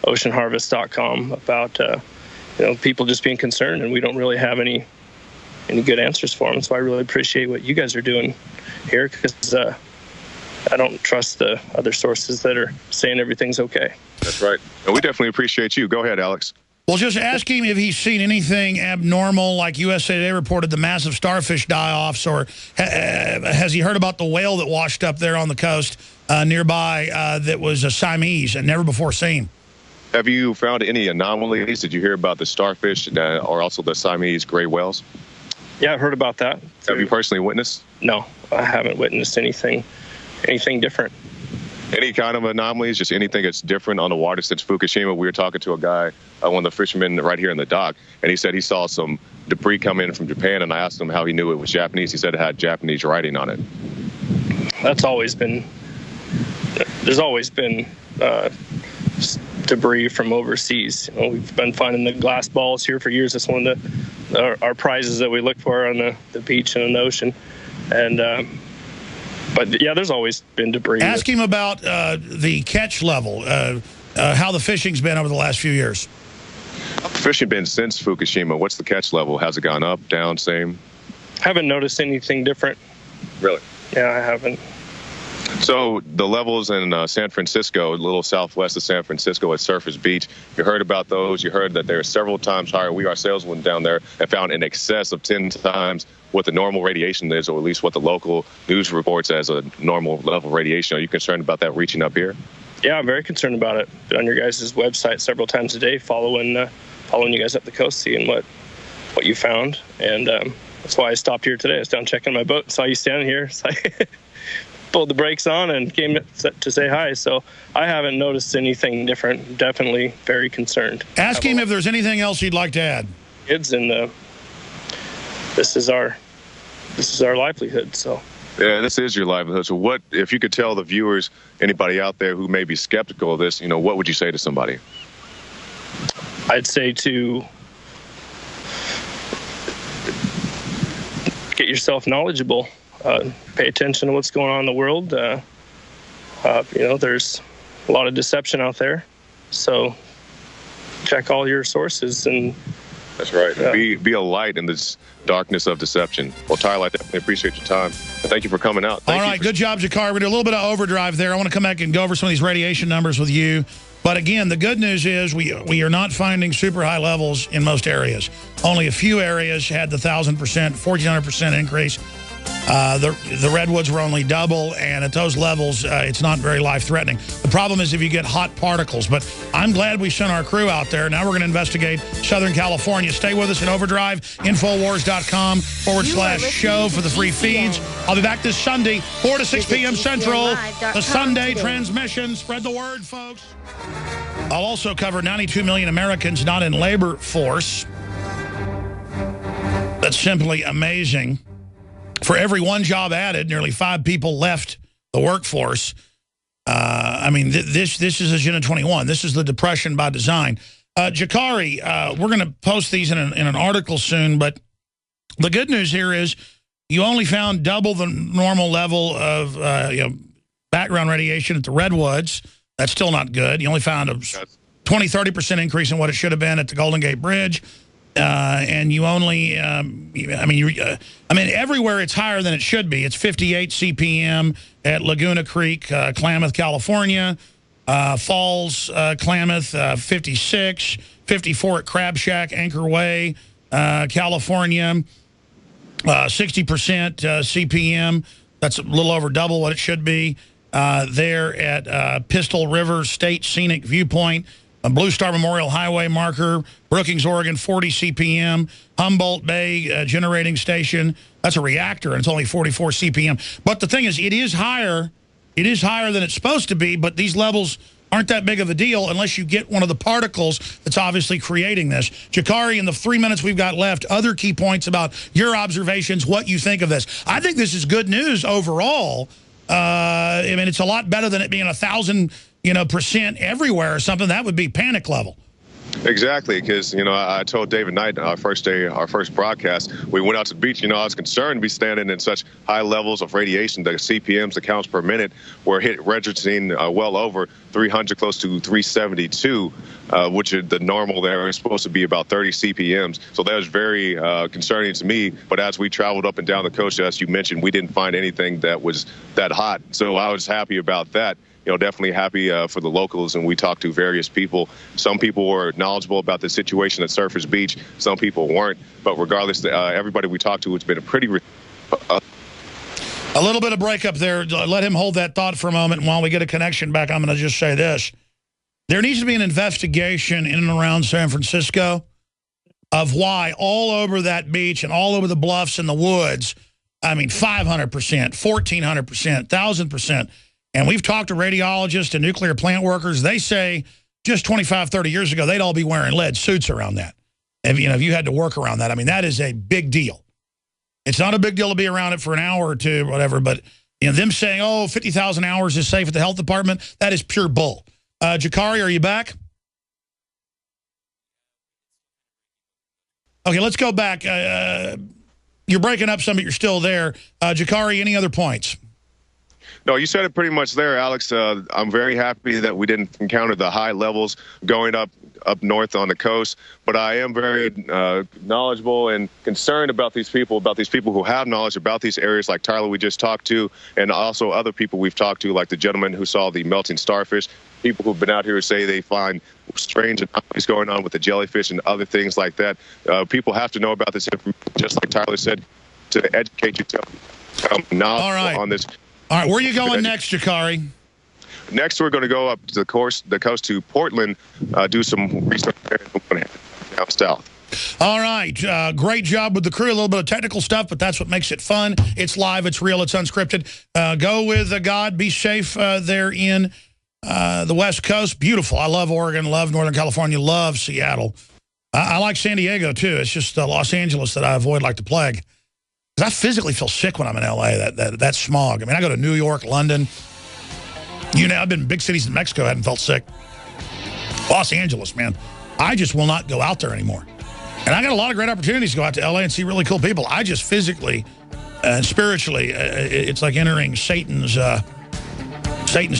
oceanharvest.com, about people just being concerned, and we don't really have any good answers for them. So I really appreciate what you guys are doing here, because I don't trust the other sources that are saying everything's okay. That's right. And we definitely appreciate you. Go ahead, Alex. Well, just ask him if he's seen anything abnormal, like USA Today reported the massive starfish die-offs, or has he heard about the whale that washed up there on the coast nearby that was a Siamese and never before seen? Have you found any anomalies? Did you hear about the starfish or also the Siamese gray whales? Yeah, I've heard about that. Have you personally witnessed? No, I haven't witnessed anything different. Any kind of anomalies, just anything that's different on the water since Fukushima? We were talking to a guy, one of the fishermen right here in the dock, and he said he saw some debris come in from Japan, and I asked him how he knew it was Japanese. He said it had Japanese writing on it. There's always been debris from overseas. You know, we've been finding the glass balls here for years. It's one of our prizes that we look for on the beach and in the ocean. And but yeah, there's always been debris. Ask him about the catch level, how the fishing's been over the last few years. How's the fishing been since Fukushima? What's the catch level? Has it gone up, down, same? Haven't noticed anything different. Really? Yeah, I haven't. So the levels in San Francisco, a little southwest of San Francisco at Surface Beach, you heard about those. You heard that they're several times higher. We ourselves went down there and found in excess of 10 times what the normal radiation is, or at least what the local news reports as a normal level of radiation. Are you concerned about that reaching up here? Yeah, I'm very concerned about it. Been on your guys' website several times a day, following you guys up the coast, seeing what you found. And that's why I stopped here today. I was down checking my boat, saw you standing here. So I pulled the brakes on and came to say hi. So I haven't noticed anything different. Definitely very concerned. Ask him if there's anything else you'd like to add. Kids, and this is our livelihood. So yeah, this is your livelihood. So what, if you could tell the viewers, anybody out there who may be skeptical of this, what would you say to somebody? I'd say to get yourself knowledgeable. Pay attention to what's going on in the world. There's a lot of deception out there. So check all your sources. And that's right. Be a light in this darkness of deception. Well, Tyler, I definitely appreciate your time. And thank you for coming out. All right, good job, Jakar. We did a little bit of overdrive there. I want to come back and go over some of these radiation numbers with you. But again, the good news is we are not finding super high levels in most areas. Only a few areas had the 1,000%, 1,400% increase. The redwoods were only double, and at those levels, it's not very life-threatening. The problem is if you get hot particles. But I'm glad we sent our crew out there. Now we're going to investigate Southern California. Stay with us at Overdrive, Infowars.com/show for the free feeds. I'll be back this Sunday, 4 to 6 p.m. Central, the Sunday transmission. Spread the word, folks. I'll also cover 92 million Americans not in labor force. That's simply amazing. For every one job added, nearly 5 people left the workforce. This is Agenda 21. This is the depression by design. Jakari, we're going to post these in an article soon, but the good news here is you only found double the normal level of background radiation at the redwoods. That's still not good. You only found a 20-30% increase in what it should have been at the Golden Gate Bridge. And you only, everywhere it's higher than it should be. It's 58 CPM at Laguna Creek, Klamath, California. Falls, Klamath, 56. 54 at Crab Shack, Anchor Way, California. 60% CPM. That's a little over double what it should be. There at Pistol River State Scenic Viewpoint. Blue Star Memorial Highway marker, Brookings, Oregon, 40 CPM. Humboldt Bay generating station. That's a reactor, and it's only 44 CPM. But the thing is, it is higher. It is higher than it's supposed to be, but these levels aren't that big of a deal unless you get one of the particles that's obviously creating this. Jakari, in the 3 minutes we've got left, other key points about your observations, what you think of this. I think this is good news overall. It's a lot better than it being 1,000% everywhere or something. That would be panic level. Exactly, because, I told David Knight our first broadcast, we went out to the beach, I was concerned to be standing in such high levels of radiation. The CPMs, the counts per minute, were registering well over 300, close to 372, which is the normal there is supposed to be about 30 CPMs. So that was very concerning to me. But as we traveled up and down the coast, as you mentioned, we didn't find anything that was that hot. So I was happy about that. Definitely happy for the locals, and we talked to various people. Some people were knowledgeable about the situation at Surface Beach. Some people weren't. But regardless, everybody we talked to, it's been a pretty... A little bit of breakup there. Let him hold that thought for a moment. And while we get a connection back, I'm going to just say this. There needs to be an investigation in and around San Francisco of why all over that beach and all over the bluffs and the woods, I mean, 500%, 1,400%, 1,000%. And we've talked to radiologists and nuclear plant workers. They say just 25, 30 years ago, they'd all be wearing lead suits around that. If you had to work around that, I mean, that is a big deal. It's not a big deal to be around it for an hour or two, whatever, but them saying, oh, 50,000 hours is safe at the health department, that is pure bull. Jakari, are you back? Okay, let's go back. You're breaking up some, but you're still there. Jakari, any other points? No, you said it pretty much there, Alex. I'm very happy that we didn't encounter the high levels going up north on the coast, but I am very knowledgeable and concerned about these people who have knowledge about these areas, like Tyler we just talked to, and also other people we've talked to, like the gentleman who saw the melting starfish. People who've been out here say they find strange anomalies going on with the jellyfish and other things like that. People have to know about this information, just like Tyler said, to educate yourself on this. All right, where are you going next, Jakari? Next, we're going to go up to the coast to Portland, do some research there down south. All right, great job with the crew. A little bit of technical stuff, but that's what makes it fun. It's live, it's real, it's unscripted. Go with God. Be safe there in the West Coast. Beautiful. I love Oregon, love Northern California, love Seattle. I like San Diego, too. It's just Los Angeles that I avoid like the plague. Because I physically feel sick when I'm in L.A., that smog. I mean, I go to New York, London. I've been in big cities in Mexico, I hadn't felt sick. Los Angeles, man. I just will not go out there anymore. And I got a lot of great opportunities to go out to L.A. and see really cool people. I just physically and spiritually, it's like entering Satan's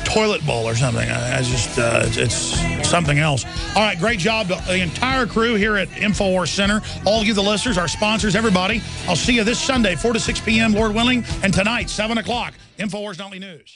toilet bowl or something. It's something else. All right, great job, the entire crew here at InfoWars Center. All of you, the listeners, our sponsors, everybody. I'll see you this Sunday, 4 to 6 p.m., Lord willing, and tonight, 7 o'clock, InfoWars Nightly News.